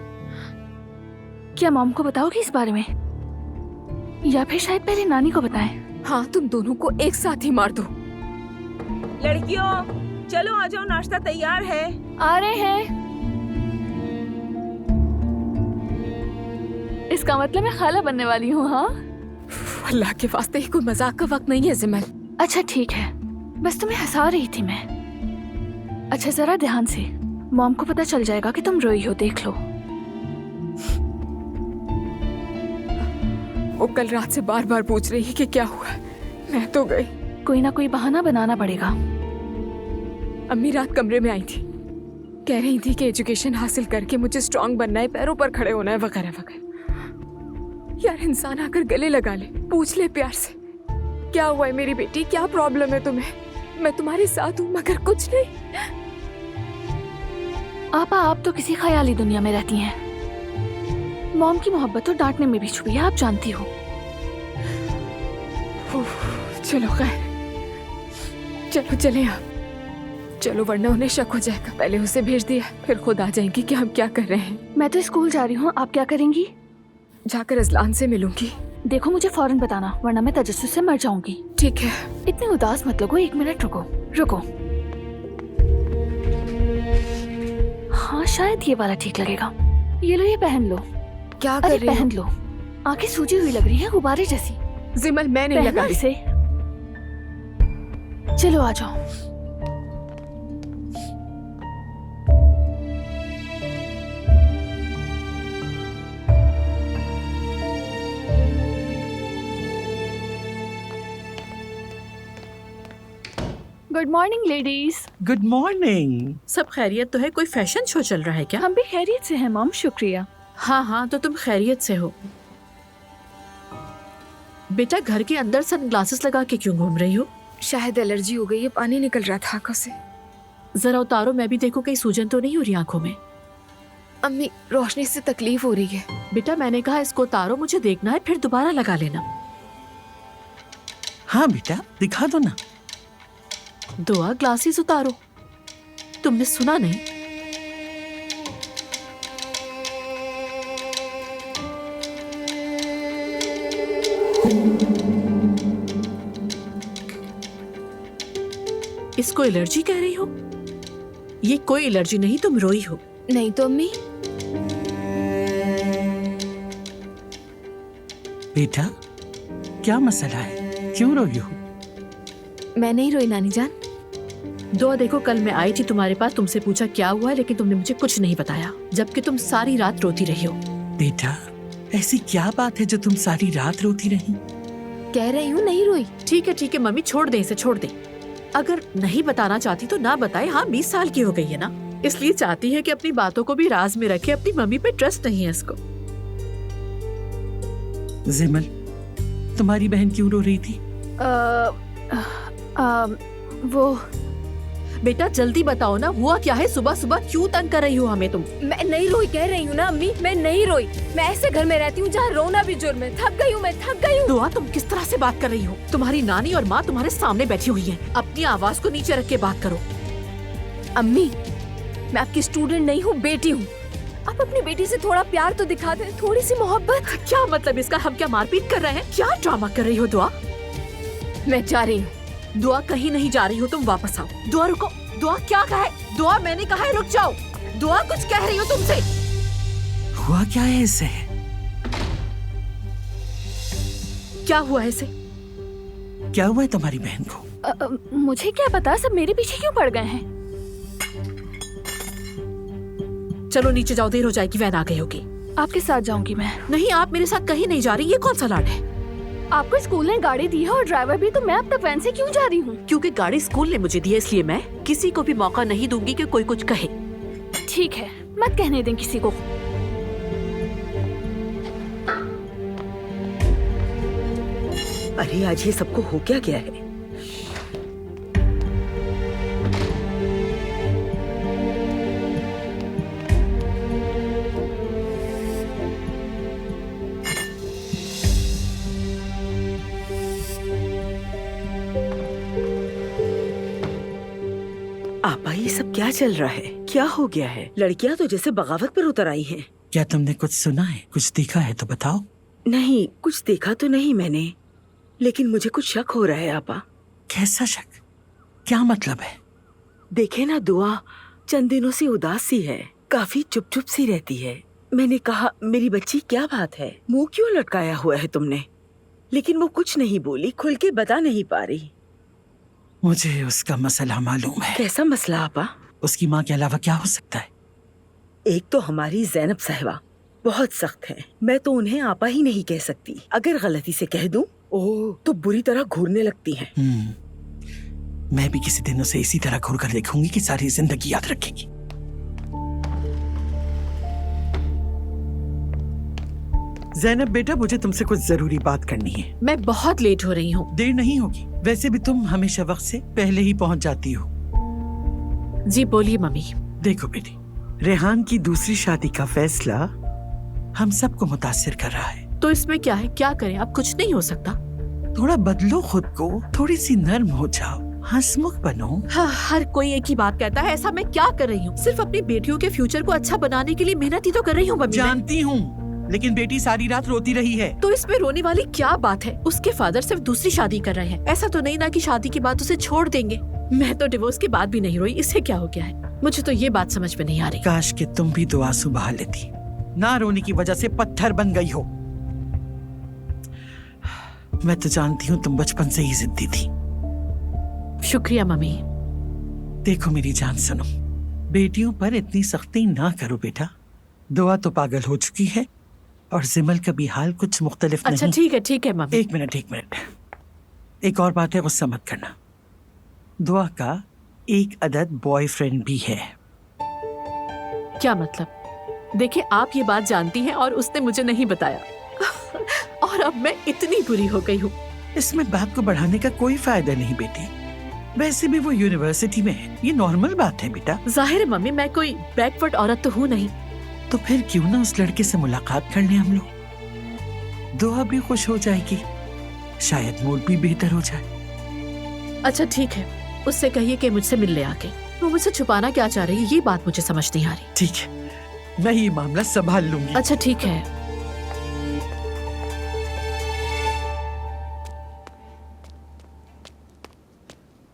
क्या मॉम को बताओगी इस बारे में, या फिर शायद पहले नानी को बताएं? हाँ, तुम दोनों को एक साथ ही मार दो। लड़कियों चलो आ जाओ, नाश्ता तैयार है। आ रहे हैं। इसका मतलब मैं खाला बनने वाली हूँ। हाँ, अल्लाह के वास्ते, कोई मजाक का वक्त नहीं है ज़िमल। अच्छा ठीक है, बस तुम्हें हंसा रही थी मैं। अच्छा जरा ध्यान से, मॉम को पता चल जाएगा कि तुम रोई हो, देख लो। वो कल रात से बार बार पूछ रही है कि क्या हुआ। मैं तो गई। कोई ना कोई बहाना बनाना पड़ेगा। अम्मी रात कमरे में आई थी, कह रही थी कि एजुकेशन हासिल करके मुझे स्ट्रांग बनना है, पैरों पर खड़े होना है, वगैरह वगैरह। यार, इंसान आकर गले लगा ले, पूछ ले प्यार से, क्या हुआ है मेरी बेटी, क्या प्रॉब्लम है तुम्हें? मैं तुम्हारे साथ हूँ, मगर कुछ नहीं। आपा, आप तो किसी ख्याली दुनिया में रहती हैं। मॉम की मोहब्बत तो डांटने में भी छुपी है, आप जानती हो। चलो खैर, चलो चले आप। चलो, वरना उन्हें शक हो जाएगा। पहले उसे भेज दिया, फिर खुद आ जाएंगी कि हम क्या कर रहे हैं। मैं तो स्कूल जा रही हूँ, आप क्या करेंगी? जाकर अजलान से मिलूंगी। देखो मुझे फौरन बताना, वरना मैं तजस्सुस से मर जाऊंगी। ठीक है। इतने उदास मत लगो, 1 मिनट रुको रुको। हाँ, शायद ये वाला ठीक लगेगा। ये लो, ये पहन लो। क्या कर रही हो? पहन लो। आंखें सूजी हुई लग रही है, गुब्बारे जैसी। ज़िमल, मैं नहीं लगा इसे। चलो आ जाओ। Good morning ladies. Good morning. सब खैरियत तो है? कोई फैशन शो चल रहा है क्या? हम भी खैरियत से हैं मॉम, शुक्रिया। हाँ हाँ, तो तुम खैरियत से हो। बेटा, घर के अंदर सनग्लासेस लगा के क्यों घूम रही हो? शायद एलर्जी हो गई है, पानी निकल रहा था आंखों से। जरा उतारो, मैं भी देखो कहीं सूजन तो नहीं हो रही आंखों में। अम्मी, रोशनी से तकलीफ हो रही है। बेटा, मैंने कहा इसको उतारो, मुझे देखना है, फिर दोबारा लगा लेना। हाँ बेटा, दिखा दो ना। दुआ, ग्लासेस उतारो। तुमने सुना नहीं? इसको एलर्जी कह रही हो? ये कोई एलर्जी नहीं, तुम रोई हो। नहीं तो अम्मी। बेटा क्या मसला है, क्यों रोई हो? मैं नहीं रोई नानी जान। दुआ देखो, कल मैं आई थी तुम्हारे पास, तुमसे पूछा क्या हुआ है, लेकिन तुमने मुझे कुछ नहीं बताया, जबकि तुम सारी रात रोती रही हो। बेटा ऐसी क्या बात है जो तुम सारी रात रोती रही? कह रही हूँ नहीं रोई। ठीक है मम्मी, छोड़ दे इसे, छोड़ दे। अगर नहीं बताना चाहती तो ना बताए। हाँ 20 साल की हो गई है ना, इसलिए चाहती है कि अपनी बातों को भी राज में रखे। अपनी मम्मी पे ट्रस्ट नहीं है इसको। जिमल, तुम्हारी बहन क्यों रो रही थी? वो बेटा जल्दी बताओ ना, हुआ क्या है? सुबह सुबह क्यों तंग कर रही हो हमें तुम? मैं नहीं रोई कह रही हूँ ना अम्मी, मैं नहीं रोई। मैं ऐसे घर में रहती हूँ जहाँ रोना भी जुर्म है। थक गई हूँ, मैं थक गई हूँ। दुआ तुम किस तरह से बात कर रही हो? तुम्हारी नानी और माँ तुम्हारे सामने बैठी हुई हैं। अपनी आवाज को नीचे रख के बात करो। अम्मी मैं आपकी स्टूडेंट नहीं हूँ, बेटी हूँ। आप अपनी बेटी से थोड़ा प्यार तो दिखा दें, थोड़ी सी मोहब्बत। क्या मतलब इसका? हम क्या मारपीट कर रहे हैं? क्या ड्रामा कर रही हो दुआ? मैं जा रही हूँ। दुआ कहीं नहीं जा रही हो, तुम वापस आओ। दुआ रुको। दुआ क्या कहा है? दुआ मैंने कहा है रुक जाओ। दुआ कुछ कह रही हो तुमसे? हुआ क्या है इसे? क्या हुआ है इसे? क्या हुआ है तुम्हारी बहन को? मुझे क्या पता, सब मेरे पीछे क्यों पड़ गए हैं? चलो नीचे जाओ, देर हो जाएगी, वैन आ गई होगी। आपके साथ जाऊंगी मैं। नहीं, आप मेरे साथ कहीं नहीं जा रही। ये कौन सा लाड है? आपको स्कूल ने गाड़ी दी है और ड्राइवर भी, तो मैं अब तक वैन से क्यों जा रही हूँ? क्योंकि गाड़ी स्कूल ने मुझे दी है, इसलिए मैं किसी को भी मौका नहीं दूंगी कि कोई कुछ कहे। ठीक है, मत कहने दें किसी को। अरे आज ये सबको हो क्या गया है? आपा ये सब क्या चल रहा है? क्या हो गया है? लड़कियां तो जैसे बगावत पर उतर आई हैं। क्या तुमने कुछ सुना है, कुछ देखा है तो बताओ। नहीं, कुछ देखा तो नहीं मैंने, लेकिन मुझे कुछ शक हो रहा है आपा। कैसा शक? क्या मतलब है? देखे ना, दुआ चंद दिनों से उदास सी है, काफी चुप चुप सी रहती है। मैंने कहा मेरी बच्ची क्या बात है, मुंह क्यों लटकाया हुआ है तुमने? लेकिन वो कुछ नहीं बोली, खुल के बता नहीं पा रही। मुझे उसका मसला मालूम है। कैसा मसला आपा? उसकी माँ के अलावा क्या हो सकता है? एक तो हमारी जैनब साहिबा बहुत सख्त है, मैं तो उन्हें आपा ही नहीं कह सकती। अगर गलती से कह दूं, ओह तो बुरी तरह घूरने लगती हैं। मैं भी किसी दिन उसे इसी तरह घूर कर देखूंगी कि सारी जिंदगी याद रखेगी। जैनब बेटा, मुझे तुमसे कुछ जरूरी बात करनी है। मैं बहुत लेट हो रही हूँ। देर नहीं होगी, वैसे भी तुम हमेशा वक्त से पहले ही पहुँच जाती हो। जी बोलिए मम्मी। देखो बेटी, रेहान की दूसरी शादी का फैसला हम सबको मुतासिर कर रहा है। तो इसमें क्या है? क्या करें? अब कुछ नहीं हो सकता। थोड़ा बदलो खुद को, थोड़ी सी नर्म हो जाओ, हंसमुख बनो। हाँ, हर कोई एक ही बात कहता है, ऐसा मैं क्या कर रही हूँ? सिर्फ अपनी बेटियों के फ्यूचर को अच्छा बनाने के लिए मेहनत ही तो कर रही हूँ मम्मी। जानती हूँ, लेकिन बेटी सारी रात रोती रही है। तो इसमें रोने वाली क्या बात है? उसके फादर सिर्फ दूसरी शादी कर रहे हैं। ऐसा तो नहीं ना कि शादी के बाद उसे छोड़ देंगे। मैं तो डिवोर्स के बाद भी नहीं रोई, इससे क्या हो गया है? मुझे तो ये बात समझ में नहीं आ रही। काश कि तुम भी दो आंसू बहा लेती, ना रोने की वजह से पत्थर बन गई हो। मैं तो जानती हूँ तुम बचपन से ही जिद्दी थी। शुक्रिया मम्मी। देखो मेरी जान, सुनो, बेटियों पर इतनी सख्ती ना करो बेटा। दुआ तो पागल हो चुकी है और जिमल का भी हाल कुछ मुख्तलिफ नहीं। अच्छा ठीक है मम्मी। एक मिनट। एक और बात है, गुस्सा मत करना। दुआ का एक अदद बॉयफ्रेंड भी है। क्या मतलब? देखिए, आप ये बात जानती हैं और उसने मुझे नहीं बताया और अब मैं इतनी बुरी हो गई हूँ। इसमें बात को बढ़ाने का कोई फायदा नहीं बेटी। वैसे भी वो यूनिवर्सिटी में है, ये नॉर्मल बात है बेटा। जाहिर है मम्मी, मैं कोई बैकवर्ड औरत तो हूँ नहीं। तो फिर क्यों ना उस लड़के से मुलाकात कर लें हम लोग। दुआ भी खुश हो जाएगी, शायद मूड भी बेहतर हो जाए। अच्छा ठीक है, उससे कहिए कि मुझसे मिल ले आके। वो मुझसे छुपाना क्या चाह रही है, ये बात मुझे समझ नहीं आ रही। ठीक है, मैं ये मामला संभाल लूंगी। अच्छा ठीक है।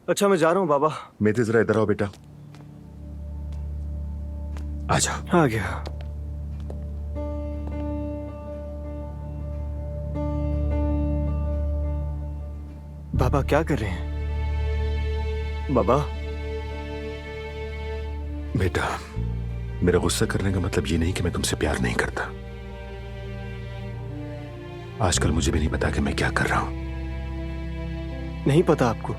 अच्छा मैं जा रहा हूँ बाबा। मैं तो जरा इधर आओ बेटा। आ जाओ। आ गया। बाबा क्या कर रहे हैं? बाबा। बेटा, मेरा गुस्सा करने का मतलब ये नहीं कि मैं तुमसे प्यार नहीं करता। आजकल मुझे भी नहीं पता कि मैं क्या कर रहा हूं। नहीं पता आपको?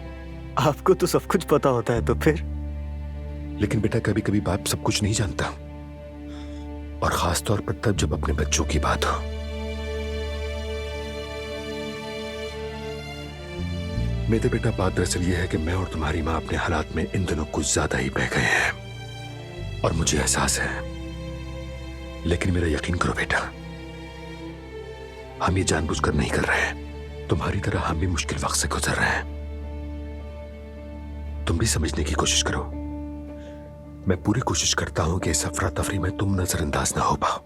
आपको तो सब कुछ पता होता है, तो फिर? लेकिन बेटा, कभी कभी बाप सब कुछ नहीं जानता, और खास तौर पर तब जब अपने बच्चों की बात हो। मेरे बेटा, बात दरअसल ये है कि मैं और तुम्हारी माँ अपने हालात में इन दिनों कुछ ज्यादा ही बह गए हैं, और मुझे एहसास है। लेकिन मेरा यकीन करो बेटा, हम ये जानबूझकर नहीं कर रहे हैं। तुम्हारी तरह हम भी मुश्किल वक्त से गुजर रहे हैं। तुम भी समझने की कोशिश करो। मैं पूरी कोशिश करता हूं कि इस अफरा तफरी में तुम नजरअंदाज ना हो पाओ,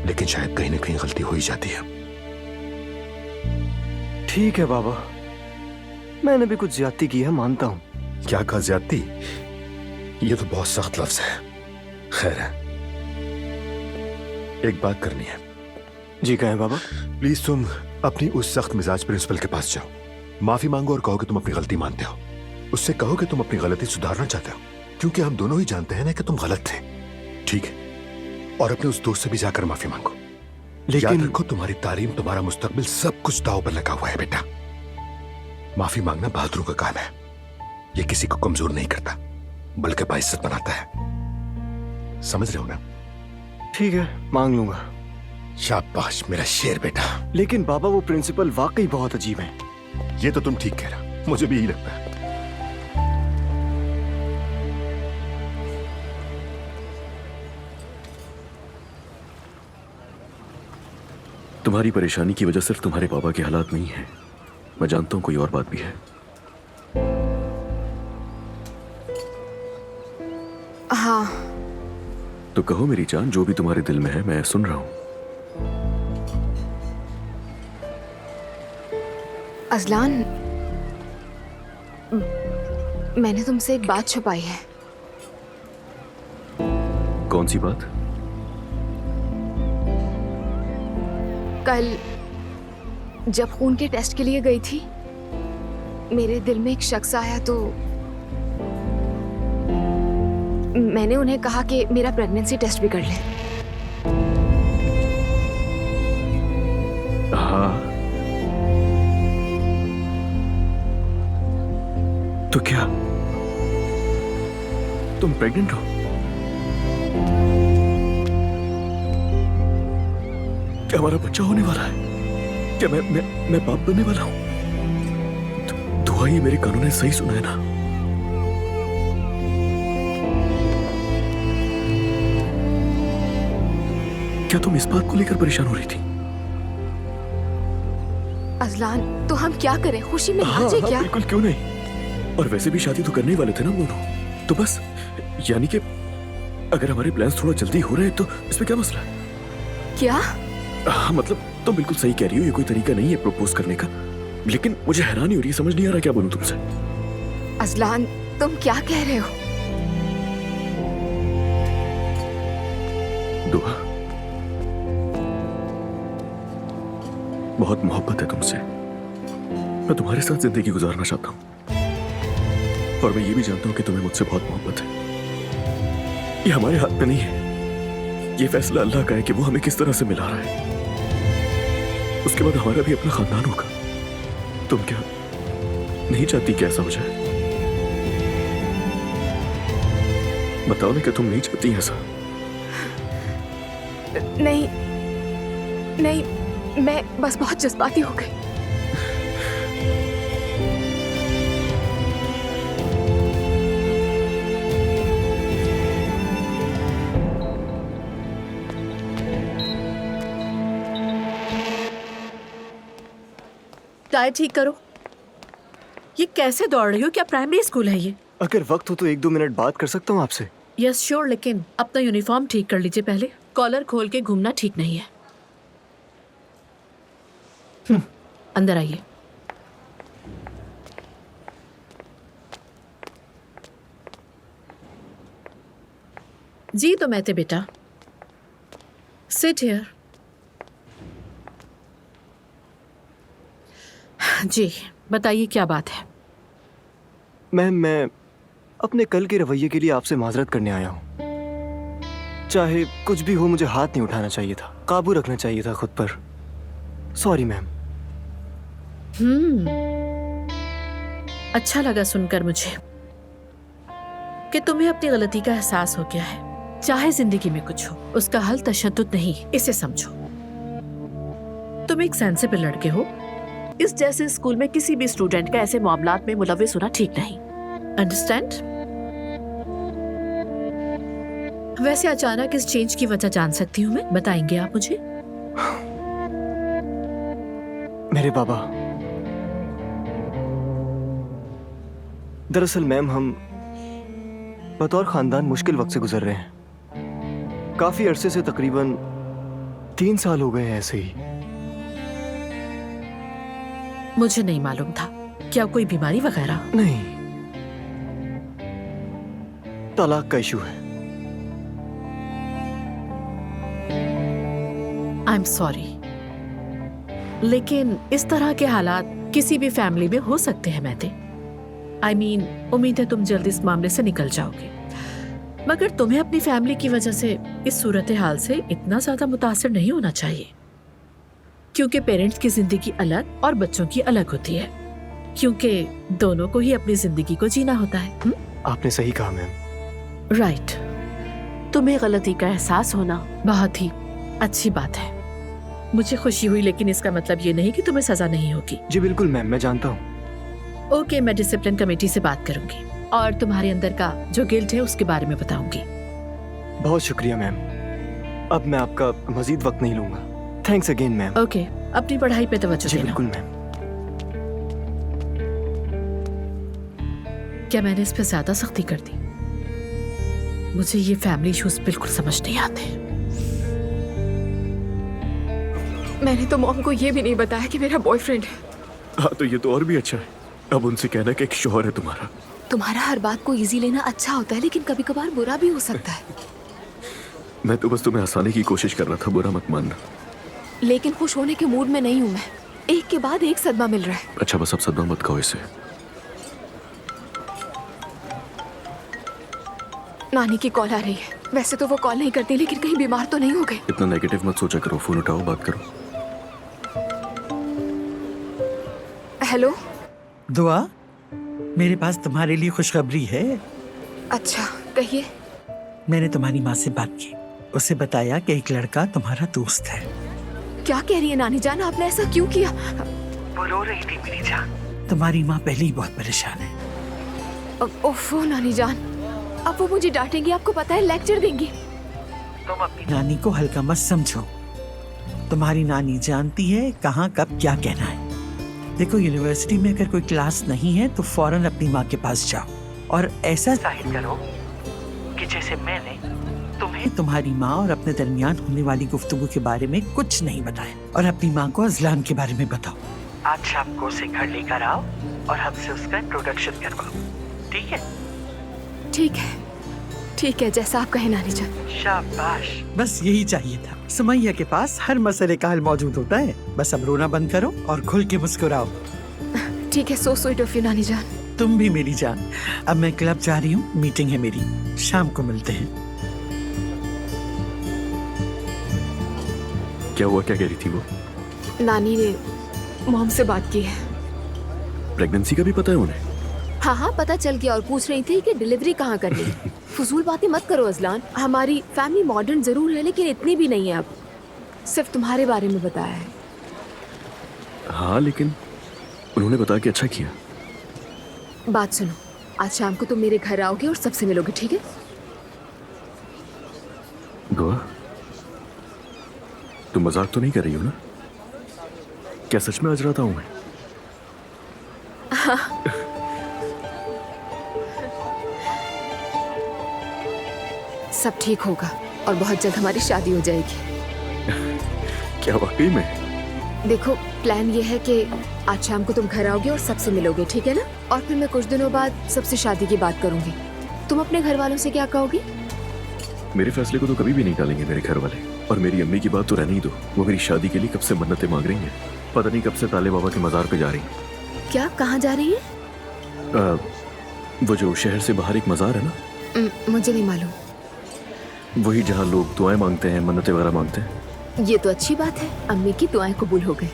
लेकिन शायद कहीं ना कहीं गलती हो ही जाती है। ठीक है बाबा, मैंने भी कुछ ज्यादती की है, मानता हूं। क्या कहा ज्यादती? ये तो बहुत सख्त लफ्ज है। खैर है, एक बात करनी है। जी कहें बाबा। प्लीज तुम अपनी उस सख्त मिजाज प्रिंसिपल के पास जाओ, माफी मांगो और कहो कि तुम अपनी गलती मानते हो। उससे कहो कि तुम अपनी गलती सुधारना चाहते हो, क्योंकि हम दोनों ही जानते हैं ना कि तुम गलत थे। ठीक है? और अपने उस दोस्त से भी जाकर माफी मांगो। लेकिन याद रखो, तुम्हारी तालीम, तुम्हारा मुस्तकबिल, सब कुछ दांव पर लगा हुआ है बेटा। माफी मांगना बहादुरों का काम है। ये किसी को कमजोर नहीं करता, बल्कि बाइज्जत बनाता है। समझ रहे हो ना? ठीक है, मांग लूंगा। शाबाश मेरा शेर बेटा। लेकिन बाबा, वो प्रिंसिपल वाकई बहुत अजीब है। ये तो तुम ठीक कह रहा, मुझे भी यही लगता है। तुम्हारी परेशानी की वजह सिर्फ तुम्हारे पापा के हालात नहीं है। मैं जानता हूं कोई और बात भी है। हाँ। तो कहो मेरी जान, जो भी तुम्हारे दिल में है, मैं सुन रहा हूं। अजलान, मैंने तुमसे एक बात छुपाई है। कौन सी बात? कल जब खून के टेस्ट के लिए गई थी, मेरे दिल में एक शख्स आया, तो मैंने उन्हें कहा कि मेरा प्रेगनेंसी टेस्ट भी कर ले। हाँ, तो क्या तुम प्रेग्नेंट हो? क्या हमारा बच्चा होने वाला है? क्या मैं बाप बनने वाला हूं? दुआ, ये मेरे कानों ने सही सुना है ना? क्या तुम इस बात को लेकर परेशान हो रही थी? अजलान, तो हम क्या करें? खुशी में हाँ, आ जाए क्या? बिल्कुल, क्यों नहीं। और वैसे भी शादी तो करने ही वाले थे ना हम दोनों, तो बस, यानी कि अगर हमारे प्लान्स थोड़ा जल्दी हो रहे हैं तो इसमें क्या मसला है? क्या? हाँ, मतलब तुम बिल्कुल सही कह रही हो, ये कोई तरीका नहीं है प्रपोज करने का। लेकिन मुझे हैरानी हो रही है, समझ नहीं आ रहा क्या बोलूं तुमसे। अजलान, तुम क्या कह रहे हो? दुआ, बहुत मोहब्बत है तुमसे। मैं तुम्हारे साथ जिंदगी गुजारना चाहता हूं, और मैं ये भी जानता हूं कि तुम्हें मुझसे बहुत मोहब्बत है। ये हमारे हाथ में नहीं है, ये फैसला अल्लाह का है कि वो हमें किस तरह से मिला रहा है। उसके बाद हमारा भी अपना खानदान होगा। तुम क्या नहीं चाहती कि ऐसा हो जाए? बताओ ना कि तुम नहीं चाहती ऐसा? नहीं नहीं, मैं बस बहुत जज्बाती हो गई। टायर ठीक करो। ये कैसे दौड़ रही हो? क्या प्राइमरी स्कूल है ये? अगर वक्त हो तो 1-2 मिनट बात कर सकता हूँ आपसे? यस श्योर, लेकिन अपना यूनिफॉर्म ठीक कर लीजिए पहले। कॉलर खोल के घूमना ठीक नहीं है। अंदर आइए। जी तो मैं थे बेटा, सिट हियर। जी बताइए क्या बात है। मैम, मैं अपने कल के रवैये के लिए आपसे माजरत करने आया हूँ। चाहे कुछ भी हो, मुझे हाथ नहीं उठाना चाहिए था, काबू रखना चाहिए था खुद पर। Sorry ma'am. अच्छा लगा सुनकर मुझे कि तुम्हें अपनी गलती का एहसास हो गया है। चाहे जिंदगी में कुछ हो, उसका हल तशद्दुद नहीं, इसे समझो। तुम एक सेंसिबल लड़के हो। इस जैसे स्कूल में किसी भी स्टूडेंट का ऐसे मामलात में मुलव्विस होना ठीक नहीं। अंडरस्टैंड? वैसे अचानक इस चेंज की वजह जान सकती हूँ मैं? बताएंगे आप मुझे? मेरे बाबा, दरअसल मैम हम बतौर खानदान मुश्किल वक्त से गुजर रहे हैं। काफी अरसे से, तकरीबन 3 साल हो गए हैं ऐसे ही। मुझे नहीं मालूम था। क्या कोई बीमारी वगैरह? नहीं, तलाक का इशू है। आई एम सॉरी, लेकिन इस तरह के हालात किसी भी फैमिली में हो सकते हैं मैते। I mean, उम्मीद है तुम जल्दी इस मामले से निकल जाओगे, मगर तुम्हें अपनी फैमिली की वजह से इस सूरत हाल से इतना ज्यादा मुतासिर नहीं होना चाहिए, क्योंकि पेरेंट्स की जिंदगी अलग और बच्चों की अलग होती है, क्योंकि दोनों को ही अपनी जिंदगी को जीना होता है। आपने सही कहा मैम। राइट। तुम्हें गलती का एहसास होना बहुत ही अच्छी बात है। मुझे खुशी हुई, लेकिन इसका मतलब ये नहीं कि तुम्हें सजा नहीं होगी। जी बिल्कुल मैम, मैं जानता हूँ। ओके, मैं डिसिप्लिन कमेटी से बात करूंगी और तुम्हारे अंदर का जो गिल्ट है उसके बारे mit बताऊंगी। बहुत शुक्रिया मैम। अब मैं आपका मजीद वक्त नहीं लूंगा। Thanks again ma'am. ओके, अपनी पढ़ाई पे तवज्जो जी देना। बिल्कुल मैम। क्या मैंने इस पे ज्यादा सख्ती कर दी? मुझे ये फैमिली इश्यूज बिल्कुल समझ नहीं आते। मैंने तो मॉम को ये भी नहीं बताया कि मेरा बॉयफ्रेंड है। हाँ तो ये तो और भी अच्छा है। अब उनसे कहना कि एक शौहर है तुम्हारा। तुम्हारा हर बात को इजी लेना अच्छा होता है, लेकिन कभी कभार बुरा भी हो सकता है। मैं तो बस तुम्हें हंसाने की कोशिश कर रहा था, बुरा मत मानना। लेकिन खुश होने के मूड में नहीं हूँ मैं। एक के बाद एक सदमा मिल रहा है। अच्छा बस अब सदमा मत खाओ इसे। नानी की कॉल आ रही है। वैसे तो वो कॉल नहीं करती, लेकिन कहीं बीमार तो नहीं हो गए। इतना नेगेटिव मत सोचा करो, फोन उठाओ, बात करो। हेलो दुआ, मेरे पास तुम्हारे लिए खुशखबरी है। अच्छा कहिए। मैंने तुम्हारी माँ से बात की, उसे बताया कि एक लड़का तुम्हारा दोस्त है। क्या कह रही है नानी जान? आपने ऐसा क्यों किया? वो रो रही थी मेरी जान। तुम्हारी माँ पहले ही बहुत परेशान है। ओफो नानी जान, अब वो मुझे डांटेंगी, आपको पता है, लेक्चर देंगी। तुम अपनी नानी को हल्का मत समझो। तुम्हारी नानी जानती है कहाँ कब क्या कहना है। देखो, यूनिवर्सिटी में अगर कोई क्लास नहीं है तो फौरन अपनी माँ के पास जाओ और ऐसा जाहिर करो कि जैसे मैंने तुम्हें तुम्हारी माँ और अपने दरमियान होने वाली गुफ्तगू के बारे में कुछ नहीं बताया, और अपनी माँ को अजलान के बारे में बताओ। आज शाम को उसे घर लेकर आओ और हमसे उसका इंट्रोडक्शन करवाओ, ठीक है? ठीक है, जैसा आप कहें नानी जान। शाबाश, बस यही चाहिए था। सुमैया के पास हर मसले का हल मौजूद होता है। बस अब रोना बंद करो और खुल के मुस्कुराओ। ठीक है, सो स्वीट ऑफ यू नानी जान। तुम भी मेरी जान। अब मैं क्लब जा रही हूँ, मीटिंग है मेरी, शाम को मिलते हैं। क्या हुआ, क्या कह रही थी वो? नानी ने मॉम से बात की है। प्रेगनेंसी का भी पता है उन्हें? हाँ, पता चल गया, और पूछ रही थी कि डिलीवरी कहाँ करनी है। फजूल बातें मत करो अजलान। हमारी फैमिली मॉडर्न जरूर है, लेकिन इतनी भी नहीं है। अब सिर्फ तुम्हारे बारे में बताया है। हाँ, लेकिन उन्होंने बताया कि अच्छा किया। बात सुनो, आज शाम को तुम मेरे घर आओगे और सबसे मिलोगे, ठीक है? दुआ, तुम मजाक तो नहीं कर रही हो ना? क्या सच में आज रात आऊं मैं? हाँ। सब ठीक होगा और बहुत जल्द हमारी शादी हो जाएगी। क्या वाकई में? देखो, प्लान ये है कि आज शाम को तुम घर आओगे और सबसे मिलोगे, ठीक है ना? और फिर मैं कुछ दिनों बाद सबसे शादी की बात करूंगी। तुम अपने घर वालों से क्या कहोगी? मेरे फैसले को तो कभी भी नहीं टालेंगे मेरे घर वाले। और मेरी अम्मी की बात तो रहने ही दो, वो मेरी शादी के लिए कब से मन्नतें मांग रही हैं। पता नहीं कब से ताले बाबा के मजार पे जा रही हैं। क्या, कहाँ जा रही है? वो जो शहर से बाहर एक मजार है ना, मुझे नहीं मालूम। वही जहाँ लोग दुआएं मांगते हैं, मन्नतें वगैरह मांगते हैं। ये तो अच्छी बात है, अम्मी की दुआएं कबूल हो गई।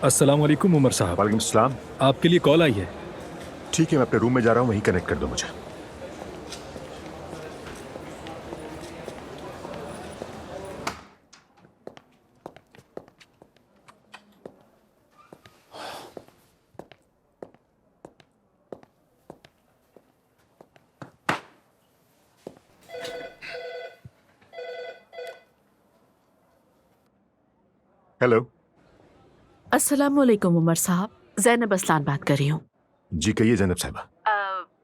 अस्सलाम वालेकुम उमर साहब। वालेकुम सलाम। आपके लिए कॉल आई है। ठीक है, मैं अपने रूम में जा रहा हूँ, वहीं कनेक्ट कर दो मुझे। हेलो। अस्सलाम वालेकुम उमर साहब, जैनब असलान बात कर रही हूँ। जी कहिए जैनब साहिबा।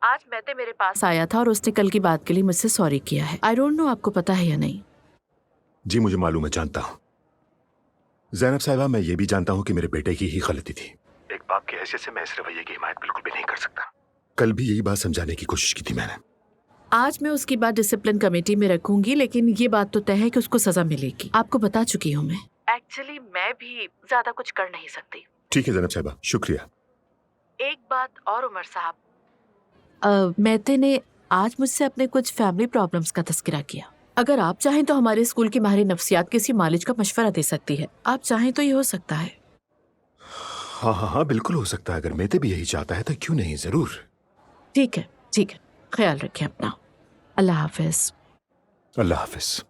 आज मैते मेरे पास आया था और उसने कल की बात के लिए मुझसे सॉरी किया है। आई डोंट नो आपको पता है या नहीं। जी मुझे मालूम है, जानता हूँ जैनब साहिबा। मैं ये भी जानता हूँ कि मेरे बेटे की ही गलती थी। एक बाप की हैसियत से मैं इस रवैये की हिमायत बिल्कुल भी नहीं कर सकता। कल भी यही बात समझाने की कोशिश की थी मैंने। आज मैं उसकी बात डिसिप्लिन कमेटी में रखूंगी, लेकिन ये बात तो तय है कि उसको सजा मिलेगी। आपको बता चुकी हूँ मैं। एक्चुअली मैं भी ज्यादा कुछ कर नहीं सकती। ठीक है जैनब साहिबा, शुक्रिया। एक बात और उमर साहब, मैते ने आज मुझसे अपने कुछ फैमिली प्रॉब्लम्स का तस्करा किया। अगर आप चाहें तो हमारे स्कूल की माहिर नफ्सियात किसी मालिज का मशवरा दे सकती है। आप चाहें तो ये हो सकता है। हाँ हाँ हाँ, बिल्कुल हो सकता है। अगर मेते भी यही चाहता है तो क्यों नहीं, जरूर। ठीक है, ठीक है, ख्याल रखें अपना। अल्लाह हाफिज। अल्लाह हाफिज।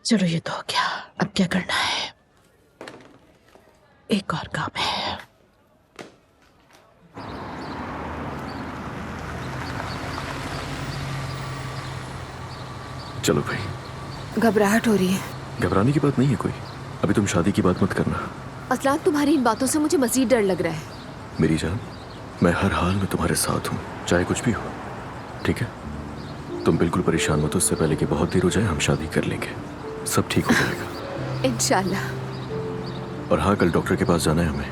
चलो ये तो हो गया, अब क्या करना है? एक और काम है। चलो भाई। घबराहट हो रही है। घबराने की बात नहीं है कोई। अभी तुम शादी की बात मत करना। असलान, तुम्हारी इन बातों से मुझे मजीद डर लग रहा है। मेरी जान, मैं हर हाल में तुम्हारे साथ हूँ, चाहे कुछ भी हो। ठीक है, तुम बिल्कुल परेशान मत। उससे पहले कि बहुत देर हो जाए हम शादी कर लेंगे, सब ठीक हो जाएगा इंशाल्लाह। और हाँ, कल डॉक्टर के पास जाना है हमें।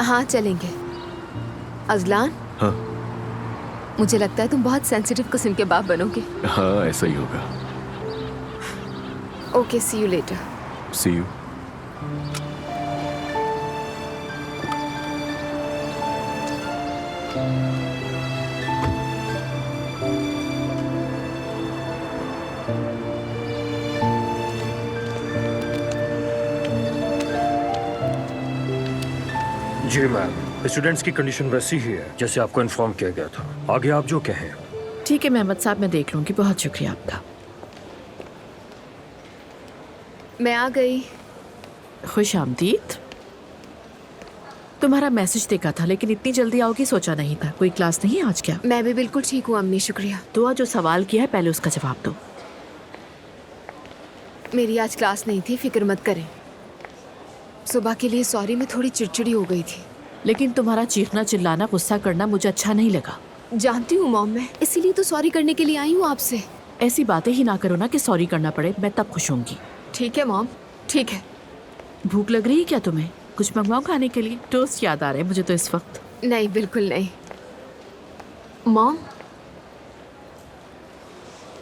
हाँ चलेंगे। अजलान, हाँ मुझे लगता है तुम बहुत सेंसिटिव किस्म के बाप बनोगे। हाँ, ऐसा ही होगा। Okay, see you later. See you. Ji ma'am, students की कंडीशन वैसी ही है जैसे आपको इन्फॉर्म किया गया था। आगे आप जो कहें। ठीक है मेहमद साहब, मैं देख लूंगी। बहुत शुक्रिया आपका। मैं आ गई। खुश आमदीद। तुम्हारा मैसेज देखा था, लेकिन इतनी जल्दी आओगी सोचा नहीं था। कोई क्लास नहीं है आज क्या? मैं भी बिल्कुल ठीक हूँ अम्मी, शुक्रिया। दुआ जो सवाल किया है पहले उसका जवाब दो। मेरी आज क्लास नहीं थी, फिक्र मत करें। सुबह के लिए सॉरी, मैं थोड़ी चिड़चिड़ी हो गई थी। लेकिन तुम्हारा चीखना चिल्लाना गुस्सा करना मुझे अच्छा नहीं लगा। जानती हूँ मॉम, मैं इसीलिए तो सॉरी करने के लिए आई हूँ आपसे। ऐसी बातें ही ना करो ना कि सॉरी करना पड़े, मैं तब खुश होंगी। ठीक है मॉम, ठीक है। भूख लग रही है क्या तुम्हें? कुछ मंगवाऊं खाने के लिए? टोस्ट याद आ रहे हैं मुझे तो इस वक्त। नहीं, बिल्कुल नहीं। मॉम,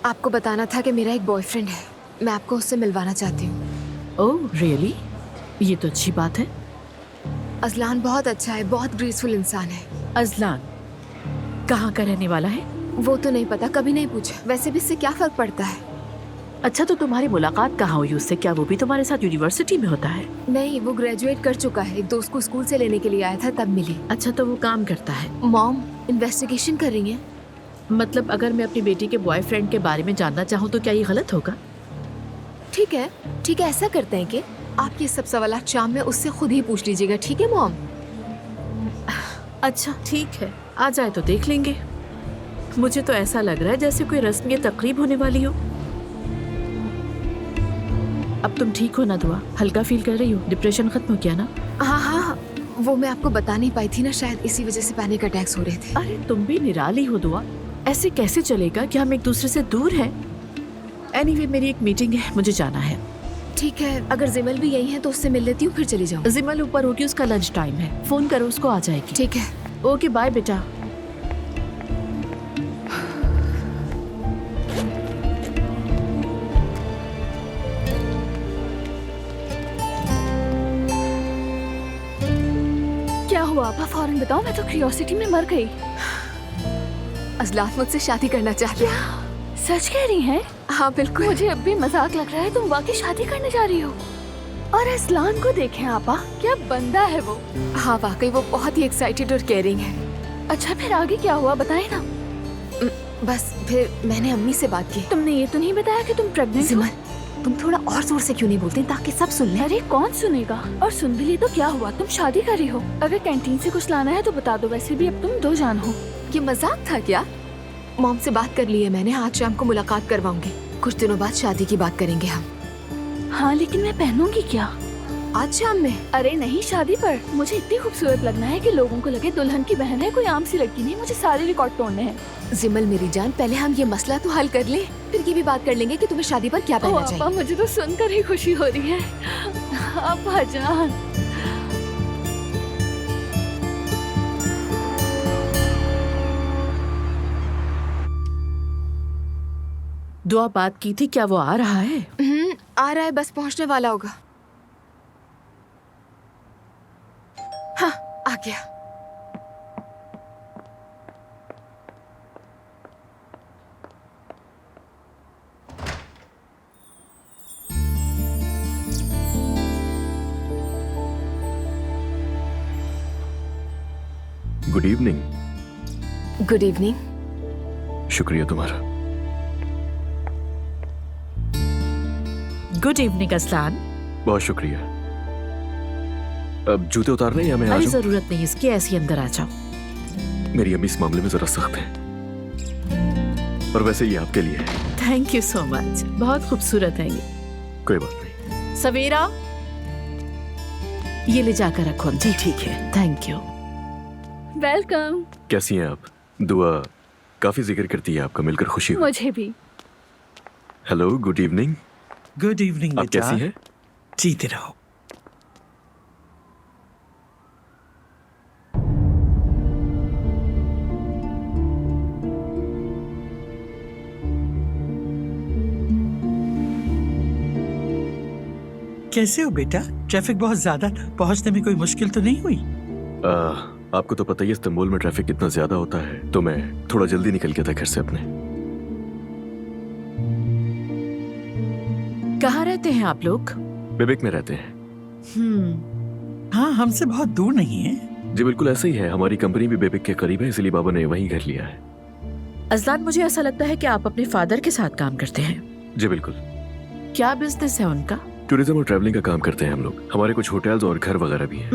आपको बताना था कि मेरा एक बॉयफ्रेंड है, मैं आपको उससे मिलवाना चाहती हूँ। Oh really? ये तो अच्छी बात है। अजलान बहुत अच्छा है, बहुत ग्रेसफुल इंसान है। अजलान कहाँ का रहने वाला है? वो तो नहीं पता, कभी नहीं पूछा। वैसे भी इससे क्या फर्क पड़ता है। अच्छा, तो तुम्हारी मुलाकात कहाँ हुई उससे? क्या वो भी तुम्हारे साथ यूनिवर्सिटी में होता है? नहीं, वो ग्रेजुएट कर चुका है। एक दोस्त को स्कूल से लेने के लिए आया था, तब मिली। अच्छा, तो वो काम करता है? मॉम, इन्वेस्टिगेशन कर रही है। मतलब अगर मैं अपनी बेटी के बॉयफ्रेंड के बारे में जानना चाहूँ तो क्या ये गलत होगा? ठीक है, ठीक है, ऐसा करते हैं कि आप ये सब सवाल शाम में उससे खुद ही पूछ लीजिएगा, ठीक है मॉम? अच्छा ठीक है, आ जाए तो देख लेंगे। मुझे तो ऐसा लग रहा है जैसे कोई रस्म या तकरीब होने वाली हो। अब तुम ठीक हो ना दुआ? हल्का फील कर रही हो? डिप्रेशन खत्म हो गया ना? हाँ हाँ, वो मैं आपको बता नहीं पाई थी ना, शायद इसी वजह से पैनिक अटैक्स हो रहे थे। अरे तुम भी निराली हो दुआ, ऐसे कैसे चलेगा कि हम एक दूसरे से दूर हैं। एनीवे मेरी एक मीटिंग है, मुझे जाना है। ठीक है, अगर जिमल भी यही है तो उससे मिल लेती हूँ, फिर चली जाऊँ। जिमल ऊपर होगी, उसका लंच टाइम है, फोन करो उसको, आ जाएगी। ठीक है, ओके बाय बेटा। क्या हुआ आपा, फौरन बताओ, मैं तो क्यूरियोसिटी में मर गई। अजलान मुझसे शादी करना चाहती है। सच कह रही हैं? हाँ बिल्कुल। मुझे अब भी मजाक लग रहा है, तुम वाकई शादी करने जा रही हो। और असलान को देखें आपा, क्या बंदा है वो। हाँ वाकई वो बहुत ही एक्साइटेड और केयरिंग है। अच्छा फिर आगे क्या हुआ, बताए ना। बस फिर मैंने अम्मी से बात की। तुमने ये तो नहीं बताया कि तुम प्रेग्नेंट हो? तुम थोड़ा और जोर से क्यों नहीं बोलते ताकि सब सुन लें? अरे कौन सुनेगा, और सुन भी ली तो क्या हुआ, तुम शादी कर रही हो। अगर कैंटीन से कुछ लाना है तो बता दो, वैसे भी अब तुम 2 जान हो। ये मजाक था क्या? मॉम से बात कर ली है मैंने, आज शाम को मुलाकात करवाऊंगी। कुछ दिनों बाद शादी की बात करेंगे हम। हाँ लेकिन मैं पहनूंगी क्या? आज शाम में? अरे नहीं, शादी पर। मुझे इतनी खूबसूरत लगना है कि लोगों को लगे दुल्हन की बहन है, कोई आम सी लड़की नहीं। मुझे सारे रिकॉर्ड तोड़ने हैं। जिमल मेरी जान, पहले हम ये मसला तो हल कर ले, फिर ये भी बात कर लेंगे कि तुम्हें शादी पर क्या पहनना चाहिए। मुझे तो सुनकर ही खुशी हो रही है। अब्बा जान। दुआ बात की थी, क्या वो आ रहा है? आ रहा है, बस पहुंचने वाला होगा। हाँ आ गया। Good evening. Good evening. शुक्रिया तुम्हारा। Good evening Aslan. बहुत शुक्रिया। अब जूते उतारने या मैं आ अरे जाऊं? जरूरत नहीं इसकी, ऐसी अंदर आ जाओ। मेरी अम्मी इस मामले में जरा सख्त है, और वैसे ये आपके लिए है। थैंक यू सो मच, बहुत खूबसूरत है ये। कोई बात नहीं। सवेरा ये ले जाकर रखो। जी ठीक है, थैंक यू। वेलकम। कैसी हैं आप? दुआ काफी जिक्र करती है आपका, मिलकर खुशी हुई। मुझे भी। Hello, good evening. Good evening आप कैसी हैं? जीते रहो। कैसे हो बेटा? ट्रैफिक बहुत ज्यादा था, पहुंचने में कोई मुश्किल तो नहीं हुई? आपको तो पता ही है इस्तांबुल में ट्रैफिक कितना ज्यादा होता है, तो मैं थोड़ा जल्दी निकल गया था घर से अपने। कहाँ रहते हैं आप लोग? बेबिक में रहते हैं। हाँ, हमसे बहुत दूर नहीं है। जी बिल्कुल ऐसा ही है, हमारी कंपनी भी बेबिक के करीब है, इसलिए बाबा ने वहीं घर लिया है। अजलान, मुझे ऐसा लगता है कि आप अपने फादर के साथ काम करते हैं। जी बिल्कुल। क्या बिजनेस है उनका? टूरिज्म और ट्रैवलिंग का काम करते हैं हम लोग। हमारे कुछ होटल्स और घर वगैरह भी हैं।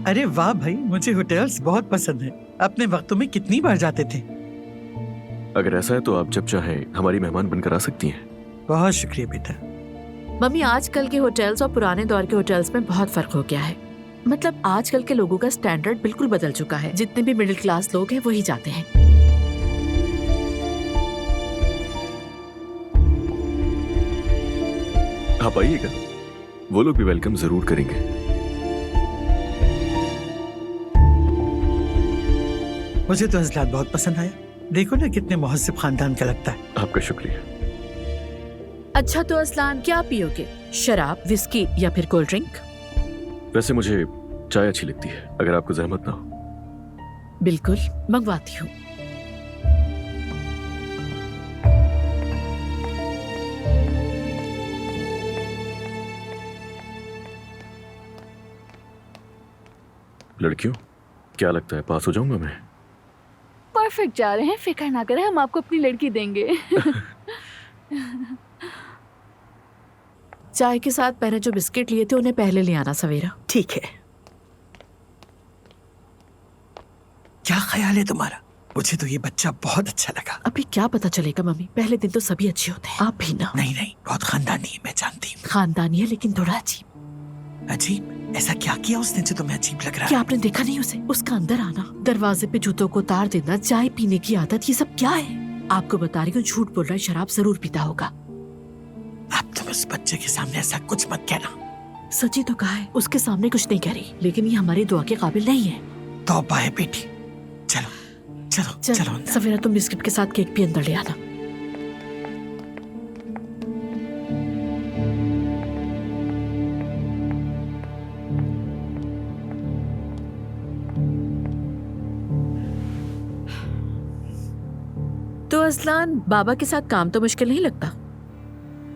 अरे वाह भाई, मुझे होटल्स बहुत पसंद है। अपने वक्तों में कितनी बार जाते थे? अगर ऐसा है तो आप जब चाहें हमारी मेहमान बनकर आ सकती हैं। बहुत शुक्रिया बेटा। मम्मी, आजकल के होटल्स और पुराने दौर के होटल्स में बहुत फर्क हो गया है। मतलब आजकल के लोगों का स्टैंडर्ड बिल्कुल बदल चुका है। जितने भी मिडिल क्लास लोग हैं वही जाते हैं। आप आइएगा, वो लोग भी वेलकम जरूर करेंगे। मुझे तो अजलान बहुत पसंद आया। देखो ना कितने मुहज्जिब खानदान का लगता है। आपका शुक्रिया। अच्छा तो असलान, क्या पियोगे? शराब, विस्की या फिर कोल्ड ड्रिंक? वैसे मुझे चाय अच्छी लगती है, अगर आपको जहमत ना हो। बिल्कुल, मंगवाती हूँ। लड़कियों, क्या लगता है पास हो जाऊंगा मैं? परफेक्ट जा रहे हैं, फिक्र ना करें, हम आपको अपनी लड़की देंगे। चाय के साथ मैंने जो बिस्किट लिए थे उन्हें पहले ले आना सवेरा। ठीक है। क्या ख्याल है तुम्हारा? मुझे तो ये बच्चा बहुत अच्छा लगा। अभी क्या पता चलेगा मम्मी, पहले दिन तो सभी अच्छे होते हैं। आप भी ना। नहीं नहीं, बहुत खानदानी है, मैं जानती हूँ। खानदानी है लेकिन थोड़ा अजीब। अजीब? ऐसा क्या किया उसने जो तुम्हें अजीब लग रहा क्या है? आपने देखा नहीं उसे? उसका अंदर आना, दरवाजे पे जूतों को उतार देना, चाय पीने की आदत, ये सब क्या है? आपको बता रही हूँ, झूठ बोल रहा है, शराब जरूर पीता होगा। अब तुम उस बच्चे के सामने ऐसा कुछ मत कहना। सच्ची तो कहा है, उसके सामने कुछ नहीं कह रही, लेकिन ये हमारी दुआ के काबिल नहीं है। तौबा है बेटी। चलो चलो चलो अंदर। सवेरा तुम बिस्किट के साथ केक भी अंदर ले आना। तो असलान, बाबा के साथ काम तो मुश्किल नहीं लगता?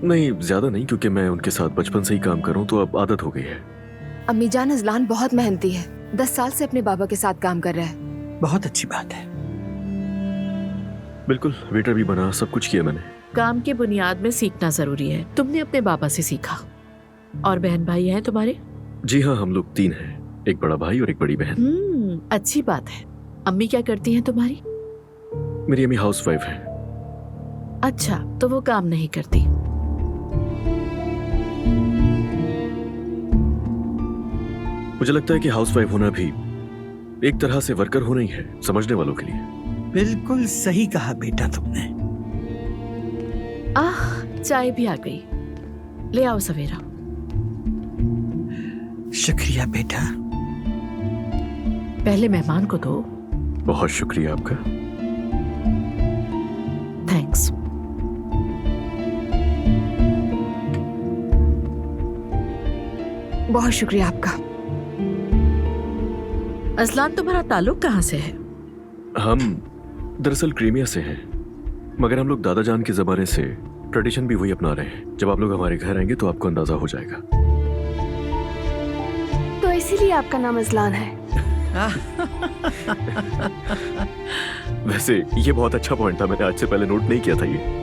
नहीं, ज्यादा नहीं, क्योंकि मैं उनके साथ बचपन से ही काम कर रहा हूँ तो अब आदत हो गई है। अम्मी जान, अजलान बहुत मेहनती है, 10 साल से अपने बाबा के साथ काम कर रहा है। बहुत अच्छी बात है। बिल्कुल, वेटर भी बना, सब कुछ किया मैंने। काम की बुनियाद में सीखना जरूरी है। तुमने अपने बाबा से सीखा। और बहन भाई हैं तुम्हारे? जी हाँ, हम लोग 3 हैं, एक बड़ा भाई और एक बड़ी बहन। अच्छी बात है। अम्मी क्या करती हैं तुम्हारी? मेरी अम्मी हाउसवाइफ है। अच्छा, तो वो काम नहीं करती। मुझे लगता है कि हाउसवाइफ होना भी एक तरह से वर्कर होना ही है, समझने वालों के लिए। बिल्कुल सही कहा बेटा तुमने। चाय भी आ गई, ले आओ सवेरा। शुक्रिया बेटा। पहले मेहमान को दो। बहुत शुक्रिया आपका। थैंक्स। बहुत शुक्रिया आपका। असलान, तुम्हारा ताल्लुक कहाँ से है? हम दरअसल क्रीमिया से हैं, मगर हम लोग दादा जान के जमाने से ट्रेडिशन भी वही अपना रहे हैं। जब आप लोग हमारे घर आएंगे तो आपको अंदाजा हो जाएगा। तो इसीलिए आपका नाम असलान है। वैसे ये बहुत अच्छा पॉइंट था, मैंने आज से पहले नोट नहीं किया था ये।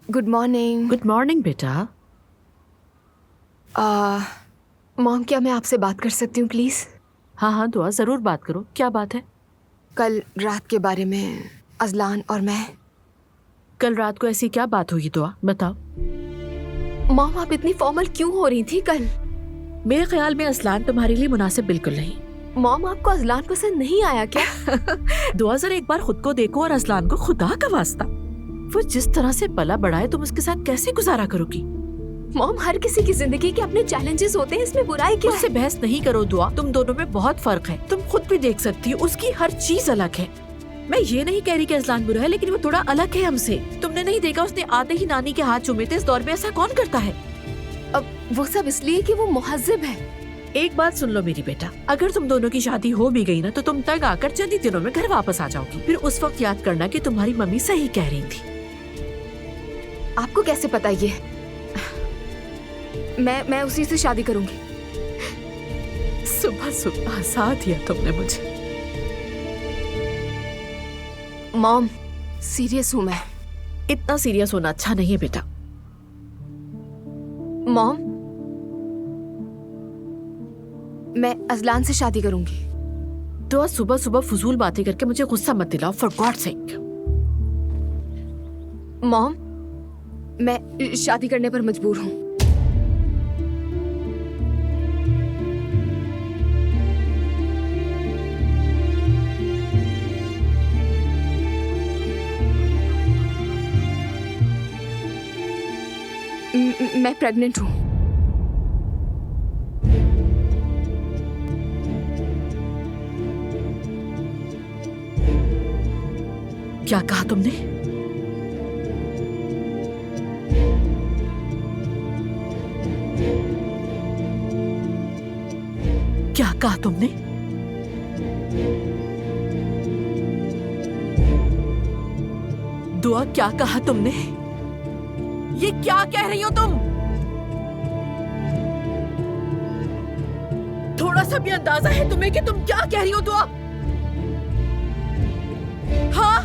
Good morning. गुड मॉर्निंग बेटा। मॉम, क्या मैं आपसे बात कर सकती हूँ प्लीज? हाँ हाँ दुआ, जरूर बात करो। क्या बात है? कल रात के बारे में अजलान और मैं। कल रात को ऐसी क्या बात हुई दुआ, बताओ। मॉम, आप इतनी फॉर्मल क्यों हो रही थी कल? मेरे ख्याल में असलान तुम्हारे लिए मुनासिब बिल्कुल नहीं। मॉम, आपको अजलान पसंद नहीं आया क्या? दुआ, जरा एक बार खुद को देखो और असलान को, खुदा का वास्ता। वो जिस तरह से पला बड़ा है, तुम उसके साथ कैसे गुजारा करोगी? मॉम, हर किसी की जिंदगी के अपने चैलेंजेस होते हैं, इसमें बुराई क्या है? उससे बहस नहीं करो दुआ, तुम दोनों में बहुत फर्क है। तुम खुद भी देख सकती हो, उसकी हर चीज अलग है। मैं ये नहीं कह रही कि असलान बुरा है, लेकिन वो थोड़ा अलग है हमसे। तुमने नहीं देखा उसने आते ही नानी के हाथ चूमे थे? इस दौर में ऐसा कौन करता है? अब वो सब इसलिए कि वो मुहज्जिब है। एक बात सुन लो मेरी बेटा, अगर तुम दोनों की शादी हो भी गई ना, तो तुम तक आकर चंद ही दिनों में घर वापस आ जाओगी। फिर उस वक्त याद करना कि तुम्हारी मम्मी सही कह रही थी। आपको कैसे पता ये? मैं उसी से शादी करूंगी। सुबह सुबह हंसा दिया तुमने मुझे। मॉम, सीरियस हूं मैं। इतना सीरियस होना अच्छा नहीं है बेटा। मॉम, मैं अजलान से शादी करूंगी। तो आज सुबह सुबह फजूल बातें करके मुझे गुस्सा मत दिलाओ, फॉर गॉड्स सेक। मॉम, मैं शादी करने पर मजबूर हूं। मैं प्रेग्नेंट हूं। क्या कहा तुमने? क्या कहा तुमने? दुआ, क्या कहा तुमने? ये क्या कह रही हो तुम? थोड़ा सा भी अंदाजा है तुम्हें कि तुम क्या कह रही हो दुआ? हाँ,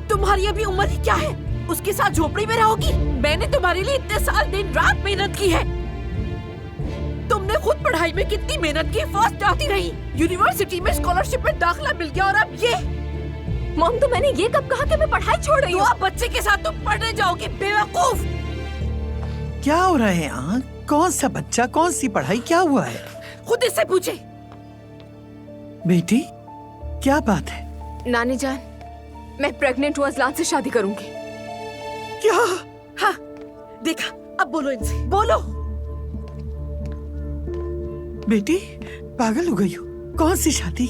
तुम्हारी अभी उम्र ही क्या है? उसके साथ झोपड़ी में रहोगी? मैंने तुम्हारे लिए इतने साल दिन रात मेहनत की है। तुमने खुद पढ़ाई में कितनी मेहनत की, फर्स्ट आती रही, यूनिवर्सिटी में स्कॉलरशिप में दाखिला मिल गया, और अब ये। मॉम, तो मैंने ये कब कहा कि मैं पढ़ाई छोड़ रही हूँ? तो आप बच्चे के साथ तुम पढ़ने जाओगे, बेवकूफ। क्या हो रहा है यहाँ? कौन सा बच्चा, कौन सी पढ़ाई, क्या हुआ है? खुद इससे पूछे। बेटी, क्या बात है? नानी जान, मैं प्रेग्नेंट हूँ, अजलान से शादी करूंगी। क्या? हाँ, देखा, अब बोलो इनसे, बोलो। बेटी, पागल हो गई हो? कौन सी शादी,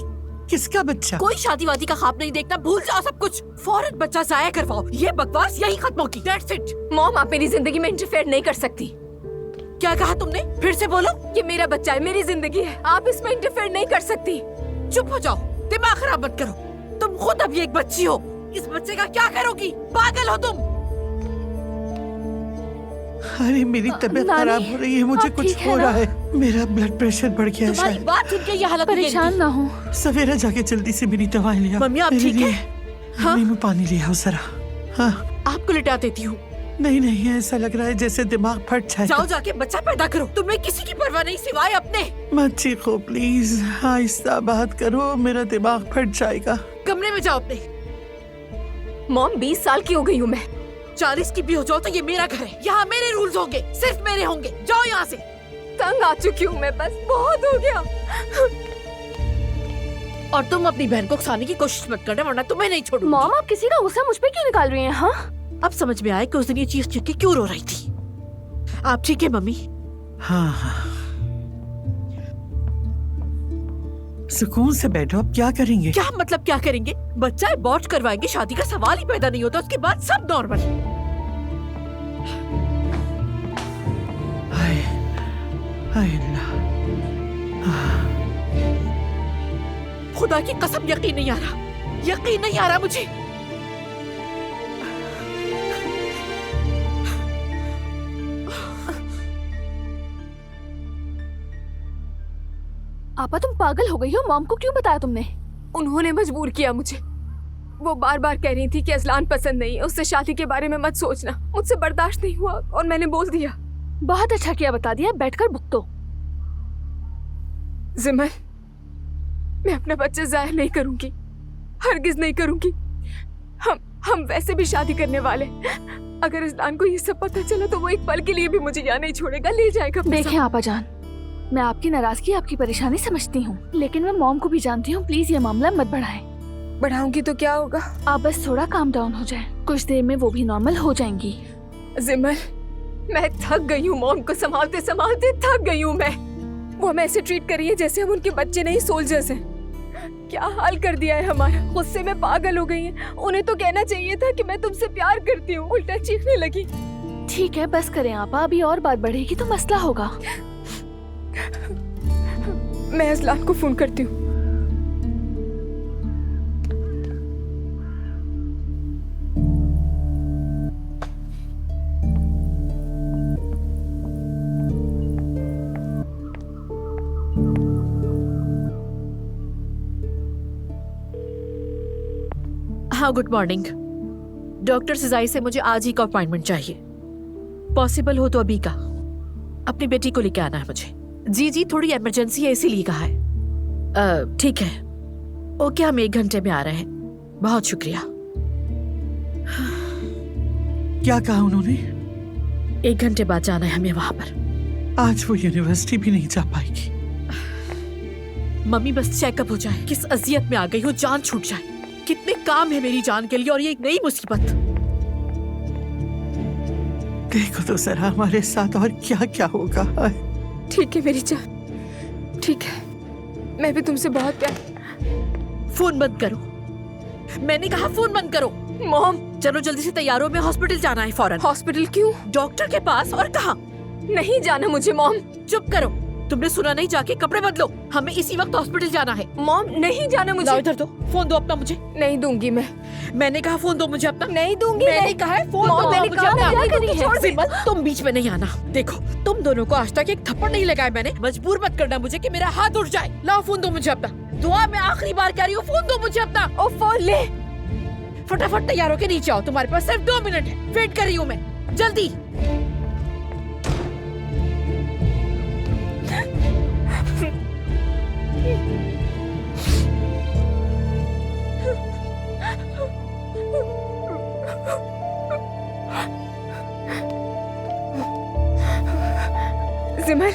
किसका बच्चा? कोई शादी वादी का ख्वाब नहीं देखना, भूल जाओ सब कुछ। फौरन बच्चा जाया करवाओ, ये बकवास यही खत्म होगी। That's it। मॉम, आप मेरी जिंदगी में इंटरफेयर नहीं कर सकती। क्या कहा तुमने? फिर से बोलो। ये मेरा बच्चा है, मेरी जिंदगी है, आप इसमें इंटरफेयर नहीं कर सकती। चुप हो जाओ, दिमाग खराब मत करो। तुम खुद अभी एक बच्ची हो, इस बच्चे का क्या करोगी? पागल हो तुम। अरे मेरी तबीयत खराब हो रही है, मुझे कुछ हो रहा है, मेरा ब्लड प्रेशर बढ़ गया है तुम्हारी शायद। बात सुन के ये हालत परेशान ना हो। सवेरे जाके जल्दी से मेरी दवाई ले आओ। मम्मी, आप ठीक है? हाँ? नींबू पानी ले आओ जरा। हाँ, आपको लिटा देती हूँ। नहीं नहीं, ऐसा लग रहा है जैसे दिमाग फट जाएगा। जाओ जाके बच्चा पैदा करो, तुम्हें किसी की परवाह नहीं सिवाय अपने। मत चीखो प्लीज, आहिस्ता बात करो, मेरा दिमाग फट जाएगा। कमरे में जाओ अपने। मॉम, 20 साल की हो गई हूँ मैं। 40 की भी हो जाओ तो ये मेरा घर है, यहाँ मेरे रूल्स होंगे, सिर्फ मेरे होंगे। जाओ यहाँ से। तंग आ चुकी हूँ मैं, बस बहुत हो गया। और तुम अपनी बहन को उकसाने की कोशिश मत करना, वरना तुम्हें नहीं छोड़ूंगी। मॉम, आप किसी का गुस्सा मुझ पे क्यों निकाल रही हैं? हाँ, अब समझ में आया कि उस दिन ये चीज के क्यों रो रही थी। आप ठीक है मम्मी? हाँ हाँ, सुकून से बैठो। अब क्या करेंगे? क्या मतलब क्या करेंगे? बच्चा अबॉर्ट करवाएंगे, शादी का सवाल ही पैदा नहीं होता, उसके बाद सब नॉर्मल। हाय हाय अल्लाह, खुदा की कसम यकीन नहीं आ रहा, यकीन नहीं आ रहा मुझे। आपा तुम पागल हो गई हो? मॉम को क्यों बताया तुमने? उन्होंने मजबूर किया मुझे। वो बार बार कह रही थी कि अजलान पसंद नहीं है, उससे शादी के बारे में मत सोचना। मुझसे बर्दाश्त नहीं हुआ और मैंने बोल दिया। बहुत अच्छा किया, बता दिया, बैठकर भुगतो। जिमल, मैं अपना बच्चा जाया नहीं करूंगी, हरगिज नहीं करूंगी। हम वैसे भी शादी करने वाले। अगर अजलान को ये सब पता चला तो वो एक पल के लिए भी मुझे यहाँ नहीं छोड़ेगा, ले जाएगा। देखें आपा जान, मैं आपकी नाराजगी, आपकी परेशानी समझती हूँ, लेकिन मैं मॉम को भी जानती हूँ। प्लीज ये मामला मत बढ़ाएं। बढ़ाऊंगी तो क्या होगा? आप बस थोड़ा काम डाउन हो जाए, कुछ देर में वो भी नॉर्मल हो जाएंगी। जिमल, मैं थक गई हूँ, मॉम को संभालते संभालते थक गई हूँ मैं। वो हमें ऐसे ट्रीट कर रही है जैसे हम उनके बच्चे नहीं, सोल्जर्स हैं। क्या हाल कर दिया है हमारा। गुस्से में पागल हो गई है। उन्हें तो कहना चाहिए था कि मैं तुमसे प्यार करती हूँ, उल्टा चीखने लगी। ठीक है, बस करें आपा, अभी और बात बढ़ेगी तो मसला होगा। मैं अजलान को फोन करती हूँ। हाँ, गुड मॉर्निंग। डॉक्टर सिजाई से मुझे आज ही का अपॉइंटमेंट चाहिए, पॉसिबल हो तो अभी का। अपनी बेटी को लेके आना है मुझे। जी, थोड़ी इमरजेंसी है इसीलिए कहा है। ठीक है, ओके, हम 1 घंटे में आ रहे हैं। बहुत शुक्रिया। क्या कहा उन्होंने? 1 घंटे बाद जाना है हमें वहां पर। आज वो यूनिवर्सिटी भी नहीं जा पाएगी। मम्मी, बस चेकअप हो जाए। किस अजियत में आ गई हो, जान छूट जाए। कितने काम है मेरी जान के लिए, और ये एक नई मुसीबत। देखो तो जरा हमारे साथ और क्या क्या होगा। ठीक है मेरी जान, ठीक है, मैं भी तुमसे बहुत प्यार। फोन बंद करो, मैंने कहा फोन बंद करो। मॉम, चलो जल्दी से तैयार हो, मैं हॉस्पिटल जाना है फौरन। हॉस्पिटल क्यों? डॉक्टर के पास। और कहाँ? नहीं जाना मुझे। मॉम, चुप करो, तुमने सुना नहीं? जाके कपड़े बदलो, हमें इसी वक्त हॉस्पिटल जाना है। मॉम, नहीं जाना मुझे। लाओ इधर दो, फोन दो अपना मुझे। नहीं दूंगी मैं। मैंने कहा फोन दो मुझे अपना। नहीं दूंगी। मैंने कहा है फोन दो मैंने मुझे कहा अपना। मैं नहीं दूंगी, छोड़ दे। सिमल, तुम बीच में नहीं आना। देखो, तुम दोनों को आज तक एक थप्पड़ नहीं लगाया मैंने। मजबूर मत करना मुझे कि मेरा हाथ उठ जाए। लाओ फोन दो मुझे अपना। दुआ, मैं आखिरी बार कह रही हूँ, फोन दो मुझे अपना। ओ फोन ले। फटाफट तैयार होके नीचे आओ, तुम्हारे पास सिर्फ 2 मिनट है। वेट कर रही हूँ मैं, जल्दी। सिमर,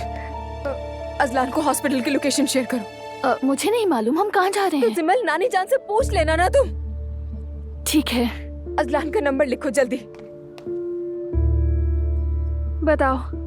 अजलान को हॉस्पिटल की लोकेशन शेयर करो। मुझे नहीं मालूम हम कहाँ जा रहे हैं। सिमर, नानी जान से पूछ लेना ना तुम। ठीक है। अजलान का नंबर लिखो जल्दी। बताओ।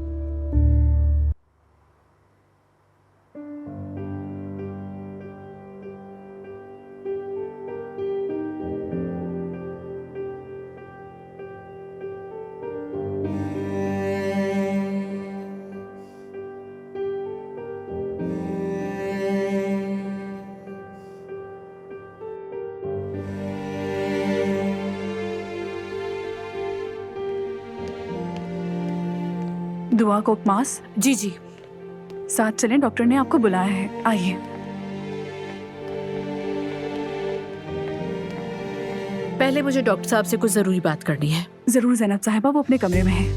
दुआ को उपमास। जी जी। साथ चलें, डॉक्टर ने आपको बुलाया है, आइए। पहले मुझे डॉक्टर साहब से कुछ जरूरी बात करनी है। जरूर जैनब साहिबा, वो अपने कमरे में है।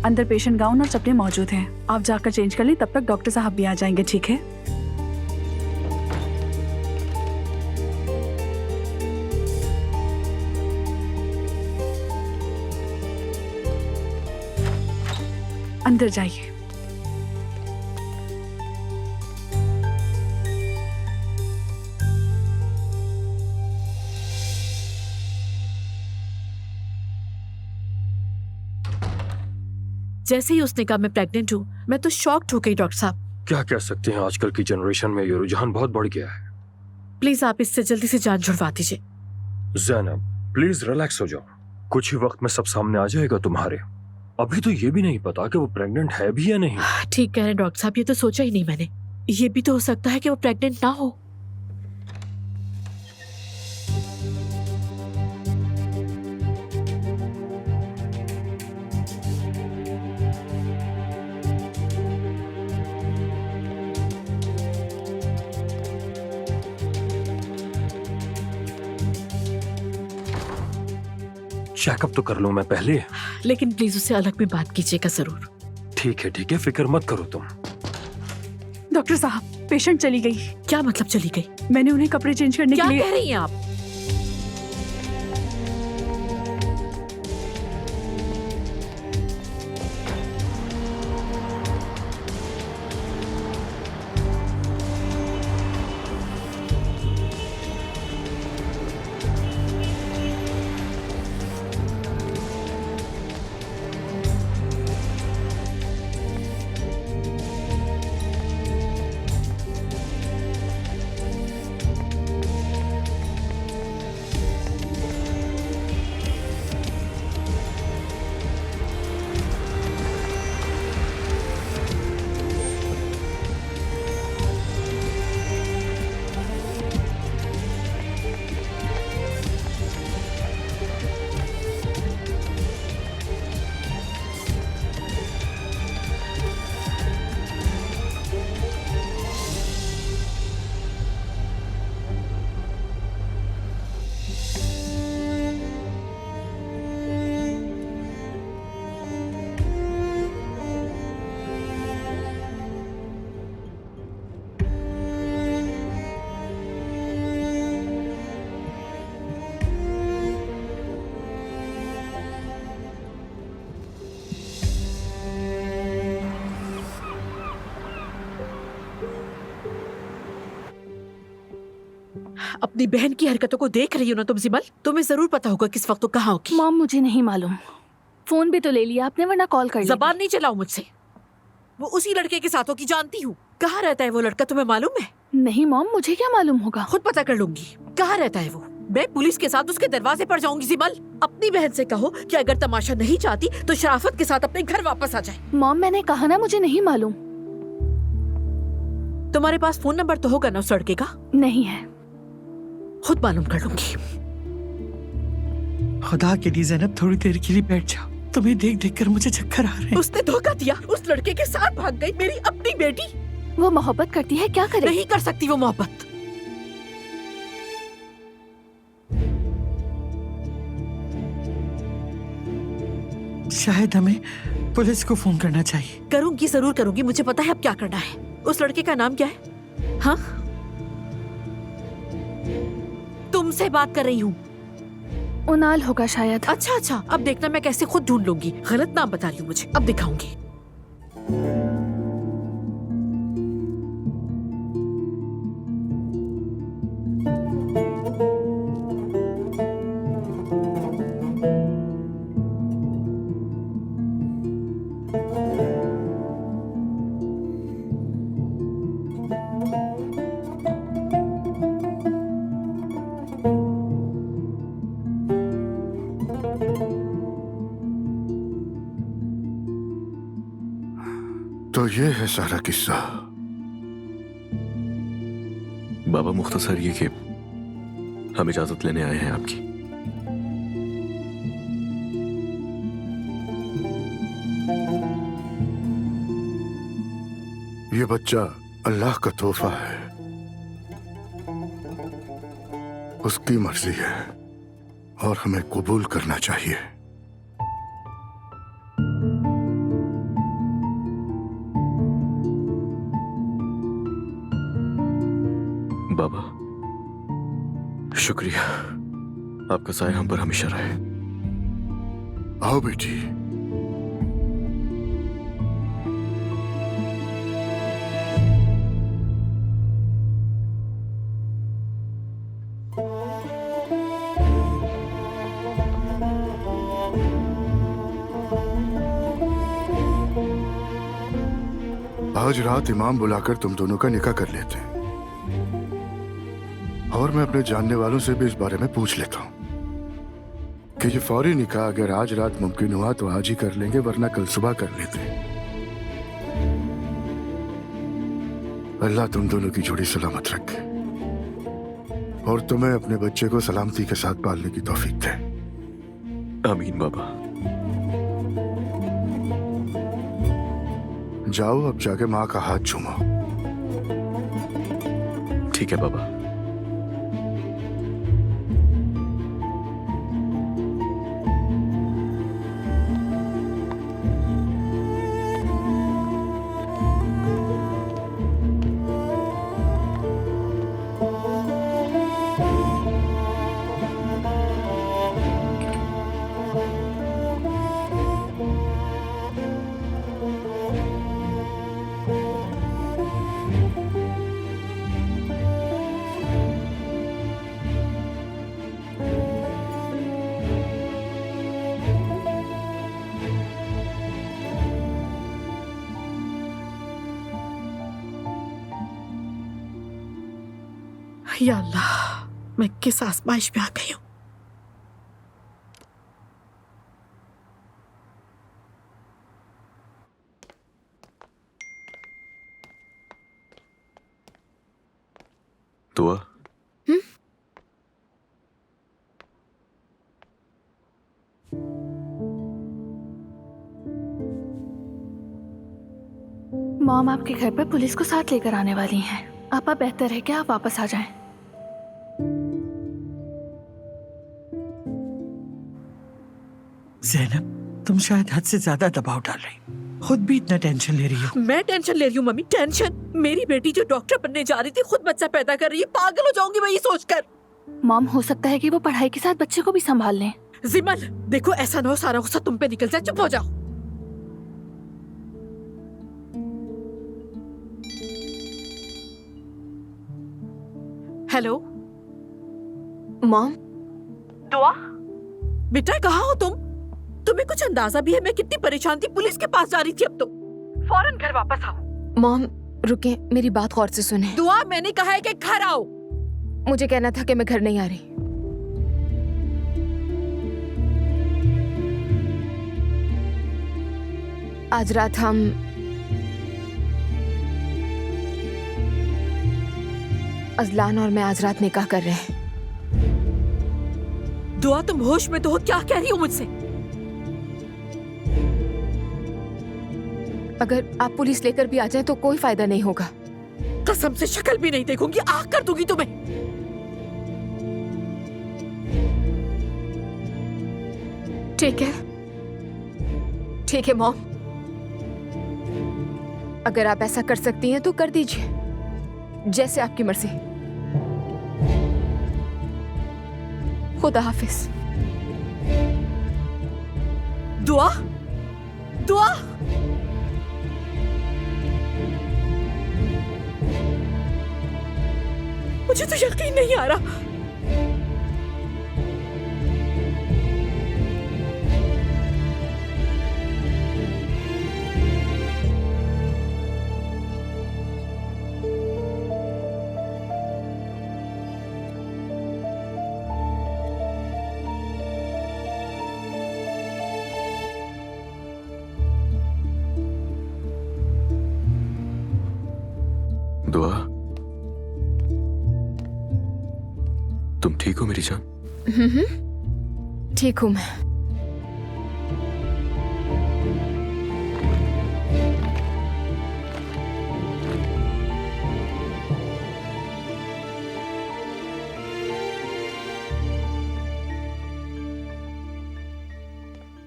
अंदर पेशेंट गाउन और चप्पलें मौजूद हैं। आप जाकर चेंज कर लें, तब तक डॉक्टर साहब भी आ जाएंगे, ठीक है? अंदर जाइए। जैसे ही उसने कहा मैं प्रेग्नेंट हूँ, मैं तो शॉक्ड हो गई डॉक्टर साहब। क्या कह सकते हैं, आजकल की जनरेशन में ये रुझान बहुत बढ़ गया है। प्लीज आप इससे जल्दी से जान छुड़वा दीजिए। ज़ैनब, प्लीज रिलैक्स हो जाओ। कुछ ही वक्त में सब सामने आ जाएगा तुम्हारे। अभी तो ये भी नहीं पता कि वो प्रेग्नेंट है भी या नहीं। ठीक कह रहे हैं डॉक्टर साहब, ये तो सोचा ही नहीं मैंने। ये भी तो हो सकता है कि वो प्रेग्नेंट ना हो। चेकअप तो कर लूं मैं पहले। लेकिन प्लीज उससे अलग में बात कीजिएगा जरूर। ठीक है, फिक्र मत करो तुम। डॉक्टर साहब, पेशेंट चली गई। क्या मतलब चली गई? मैंने उन्हें कपड़े चेंज करने के लिए। क्या कह रही हैं आप? अपनी बहन की हरकतों को देख रही हो ना तुम सिमल? तुम्हें जरूर पता होगा किस वक्त तो कहाँ होगी। मॉम, मुझे नहीं मालूम। फोन भी तो ले लिया आपने, वरना कॉल कर जबान नहीं चलाओ मुझसे। वो उसी लड़के के साथ होगी, जानती हूँ। कहाँ रहता है वो लड़का, तुम्हें मालूम है? नहीं मॉम, मुझे क्या मालूम होगा। खुद पता कर लूंगी कहाँ रहता है वो। मैं पुलिस के साथ उसके दरवाजे पर जाऊंगी। सिमल, अपनी बहन से कहो कि अगर तमाशा नहीं चाहती तो शराफत के साथ अपने घर वापस आ जाए। मॉम, मैंने कहा ना मुझे नहीं मालूम। तुम्हारे पास फोन नंबर तो होगा ना उस लड़के का? नहीं है। खुद मालूम कर लूंगी। खुदा के लिए ज़ैनब, थोड़ी देर के लिए बैठ जाओ। तुम्हें देख देख कर मुझे चक्कर आ रहे हैं। उसने धोखा दिया, उस लड़के के साथ भाग गई मेरी अपनी बेटी। वो मोहब्बत करती है, क्या करे? नहीं कर सकती वो मोहब्बत। शायद हमें पुलिस को फोन करना चाहिए। करूंगी, जरूर करूंगी। मुझे पता है अब क्या करना है। उस लड़के का नाम क्या है? हाँ, तुमसे बात कर रही हूँ। उनाल होगा शायद। अच्छा, अब देखना मैं कैसे खुद ढूंढ लूंगी। गलत नाम बता रही हूँ मुझे, अब दिखाऊंगी। तो ये है सारा किस्सा। बाबा मुख्तसर ये कि हम इजाजत लेने आए हैं आपकी। ये बच्चा अल्लाह का तोहफा है, उसकी मर्जी है और हमें कबूल करना चाहिए। बाबा शुक्रिया, आपका साया हम पर हमेशा रहे। आओ बेटी। आज रात इमाम बुलाकर तुम दोनों का निकाह कर लेते हैं, और मैं अपने जानने वालों से भी इस बारे में पूछ लेता हूं कि ये फौरी निकाह अगर आज रात मुमकिन हुआ तो आज ही कर लेंगे, वरना कल सुबह कर लेते हैं। अल्लाह तुम दोनों की जोड़ी सलामत रखे और तुम्हें अपने बच्चे को सलामती के साथ पालने की तौफीक दे। आमीन बाबा। जाओ अब जाके माँ का हाथ चूमो। ठीक है बाबा। या अल्लाह, मैं किस आजमाइश में आ गई हूँ। दुआ मॉम आपके घर पर पुलिस को साथ लेकर आने वाली हैं। आपा बेहतर है कि आप वापस आ जाएं। ज़ैनब, तुम शायद हद से ज्यादा दबाव डाल रही, खुद भी इतना टेंशन ले रही हो। मैं टेंशन ले रही हूँ मम्मी? टेंशन? मेरी बेटी जो डॉक्टर बनने जा रही थी खुद बच्चा पैदा कर रही है। पागल हो जाऊंगी मैं ये सोचकर। मॉम, हो सकता है कि वो पढ़ाई के साथ बच्चे को भी संभाल लें। जिमल, देखो ऐसा ना हो सारा गुस्सा तुम पे निकल जाए। चुप हो जाओ। Hello mom. दुआ बेटा, कहाँ हो तुम? तुम्हें कुछ अंदाजा भी है मैं कितनी परेशान थी? पुलिस के पास जा रही थी। अब तो फौरन घर वापस आओ। मॉम रुके, मेरी बात गौर से सुने। दुआ, मैंने कहा है कि घर आओ। मुझे कहना था कि मैं घर नहीं आ रही। आज रात हम अजलान और मैं आज रात निकाह कर रहे हैं। दुआ, तुम होश में तो हो? क्या कह रही हो मुझसे? अगर आप पुलिस लेकर भी आ जाए तो कोई फायदा नहीं होगा। कसम से शक्ल भी नहीं देखूंगी, आग कर दूंगी तुम्हें। ठीक है, ठीक है मॉम, अगर आप ऐसा कर सकती हैं तो कर दीजिए, जैसे आपकी मर्जी। खुदा हाफिज। दुआ, दुआ। मुझे तो यकीन नहीं आ रहा। दुआ, तुम ठीक हो मेरी जान? ठीक हूं मैं।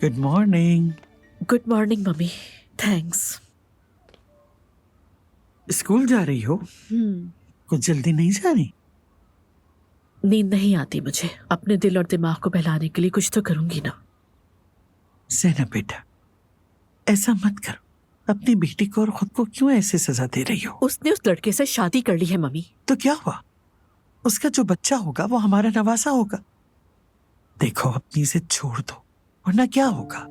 Good morning. Good morning mummy. Thanks. School जा रही हो? कुछ जल्दी नहीं जा रही? नींद नहीं आती मुझे। अपने दिल और दिमाग को बहलाने के लिए कुछ तो करूंगी ना। ज़ैनब बेटा, ऐसा मत करो। अपनी बेटी को और खुद को क्यों ऐसे सजा दे रही हो? उसने उस लड़के से शादी कर ली है मम्मी। तो क्या हुआ? उसका जो बच्चा होगा वो हमारा नवासा होगा। देखो, अपनी इसे छोड़ दो, वरना क्या होगा?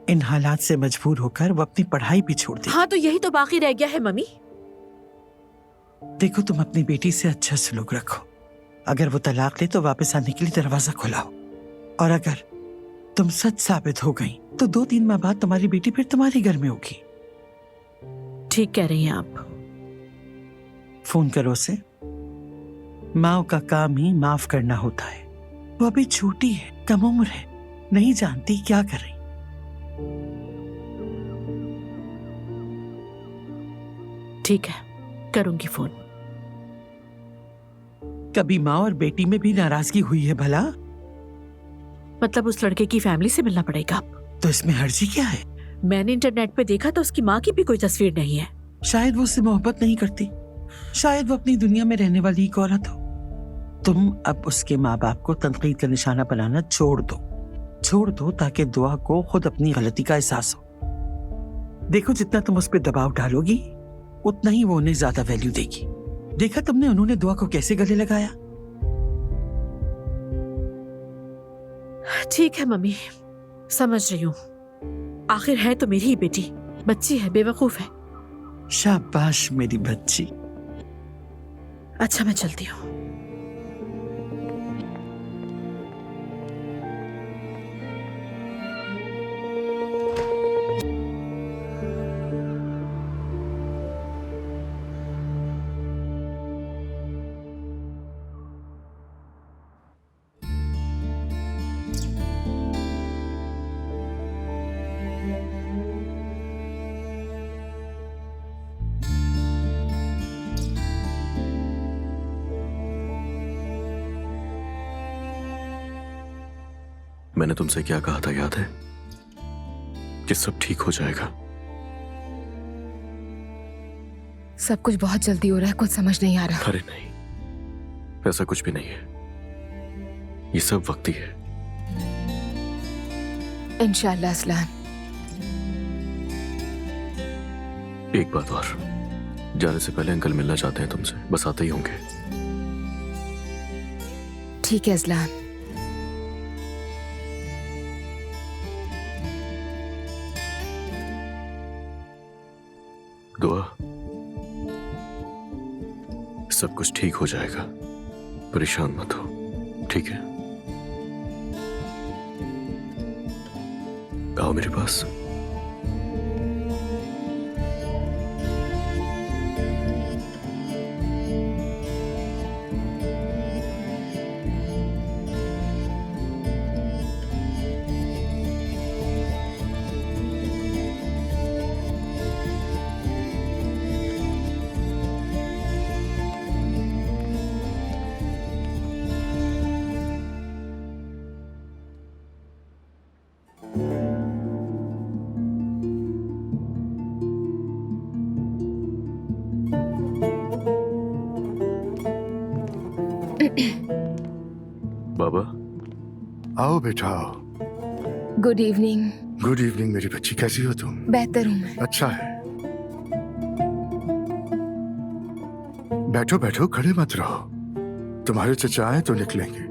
इन हालात से मजबूर होकर वो अपनी पढ़ाई भी छोड़ दे। हाँ, तो यही तो बाकी रह गया है मम्मी। देखो, तुम अपनी बेटी से अच्छा सलूक रखो। अगर वो तलाक ले तो वापस आने के लिए दरवाजा खुलाओ, और अगर तुम सच साबित हो गई तो 2-3 माह बाद तुम्हारी बेटी फिर तुम्हारे घर में होगी। ठीक कह रही हैं आप। फोन करो उसे। माँ का काम ही माफ करना होता है। वो अभी छोटी है, कम उम्र है, नहीं जानती क्या कर रही। ठीक है, करूंगी फोन। कभी माँ और बेटी में भी नाराजगी हुई है भला? मतलब उस लड़के की फैमिली से मिलना पड़ेगा। तो इसमें हर्जी क्या है? मैंने इंटरनेट पे देखा तो उसकी माँ की भी कोई तस्वीर नहीं है। शायद वो उससे मोहब्बत नहीं करती, शायद वो अपनी दुनिया में रहने वाली एक औरत हो। तुम अब उसके माँ बाप को तनकीद का निशाना बनाना छोड़ दो ताकि दुआ को खुद अपनी गलती का एहसास हो। देखो, जितना तुम उस पर दबाव डालोगी उतना ही वो उन्हें ज्यादा वैल्यू देगी। देखा तुमने उन्होंने दुआ को कैसे गले लगाया? ठीक है मम्मी, समझ रही हूँ। आखिर है तो मेरी ही बेटी, बच्ची है, बेवकूफ है। शाबाश मेरी बच्ची। अच्छा, मैं चलती हूँ। मैंने तुमसे क्या कहा था याद है? कि सब ठीक हो जाएगा। सब कुछ बहुत जल्दी हो रहा है, कुछ समझ नहीं आ रहा। अरे नहीं, ऐसा कुछ भी नहीं है। ये सब वक्ती है। इंशाअल्लाह असलान। एक बात और, जाने से पहले अंकल मिलना चाहते हैं तुमसे, बस आते ही होंगे। ठीक है असलान। दुआ, सब कुछ ठीक हो जाएगा, परेशान मत हो, ठीक है? आओ मेरे पास। बाबा आओ बेटा आओ। Good evening. गुड इवनिंग मेरी बच्ची, कैसी हो तुम? बेहतर हूँ मैं। अच्छा है, बैठो बैठो, खड़े मत रहो। तुम्हारे चचा आए तो निकलेंगे।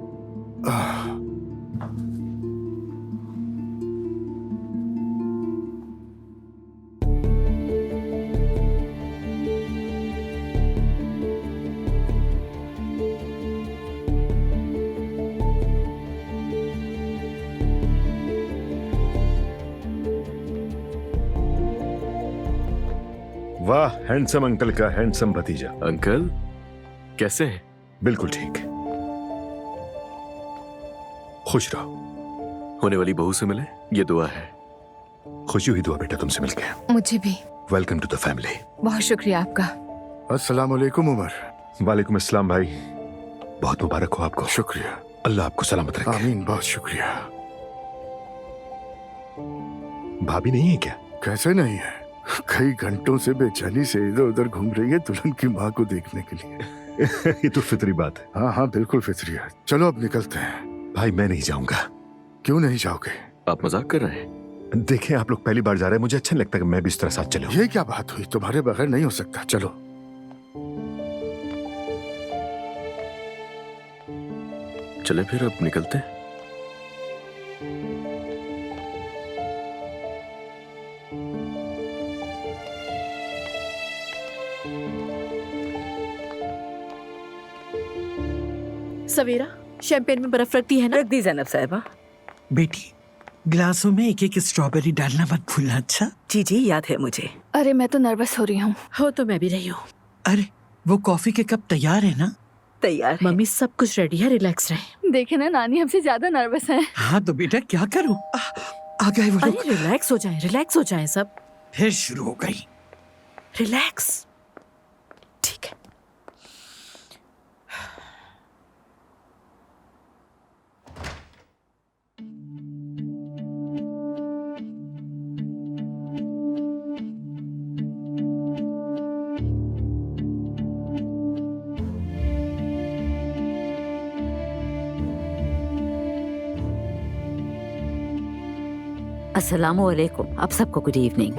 वाह, हैंडसम अंकल का हैंडसम भतीजा। अंकल कैसे हैं? बिल्कुल ठीक। खुश रहो। होने वाली बहू से मिले, ये दुआ है। खुशी हुई दुआ बेटा तुमसे मिलके। मुझे भी। Welcome to the family. बहुत शुक्रिया आपका। अस्सलाम वालेकुम उमर। वालेकुम अस्सलाम भाई, बहुत मुबारक हो आपको। शुक्रिया। अल्लाह आपको सलामत रखे। आमीन, बहुत शुक्रिया। भाभी नहीं है क्या? कैसे नहीं है, कई घंटों से बेचैनी से इधर उधर घूम रही है दुल्हन की माँ को देखने के लिए। ये तो फितरी बात है। हाँ हाँ बिल्कुल फितरी है। चलो अब निकलते हैं। भाई मैं नहीं जाऊंगा। क्यों नहीं जाओगे? आप मजाक कर रहे हैं? देखें, आप लोग पहली बार जा रहे हैं, मुझे अच्छा नहीं लगता कि मैं भी इस तरह साथ चलूं। ये क्या बात हुई, तुम्हारे बगैर नहीं हो सकता। चलो चले फिर, अब निकलते हैं। सवेरा, शैंपेन में बर्फ रखती है ना? रख दी जैनब साहिबा। बेटी, ग्लासों में एक एक स्ट्रॉबेरी डालना मत भूलना। अच्छा? जी जी याद है मुझे। अरे मैं तो नर्वस हो रही हूँ। हो तो मैं भी रही हूँ। अरे वो कॉफी के कप तैयार है ना? तैयार। मम्मी सब कुछ रेडी है, रिलैक्स रहे। देखे ना, नानी हमसे ज्यादा नर्वस है। हाँ तो बेटा क्या करूँ, आ गए वो लोग। अरे रिलैक्स हो जाएं, रिलैक्स हो जाएं सब। फिर शुरू हो गई। रिलैक्स। ठीक है। अस्सलामुअलैकुम। आप सबको गुड इवनिंग।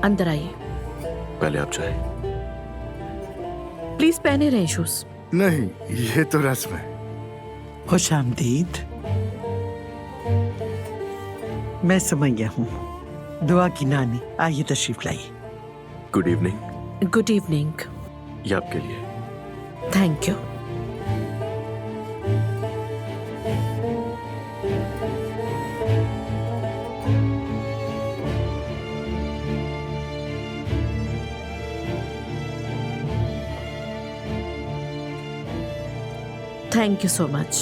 अंदर आइए। पहले आप चाहे। प्लीज पहने रहे शूज। नहीं, ये तो रस्म है। खुश आमदीद। मैं समझ गया हूँ। दुआ की नानी, आइए तशरीफ लाइए। Good evening. Good evening. ये आपके लिए। Thank you. Thank you so much.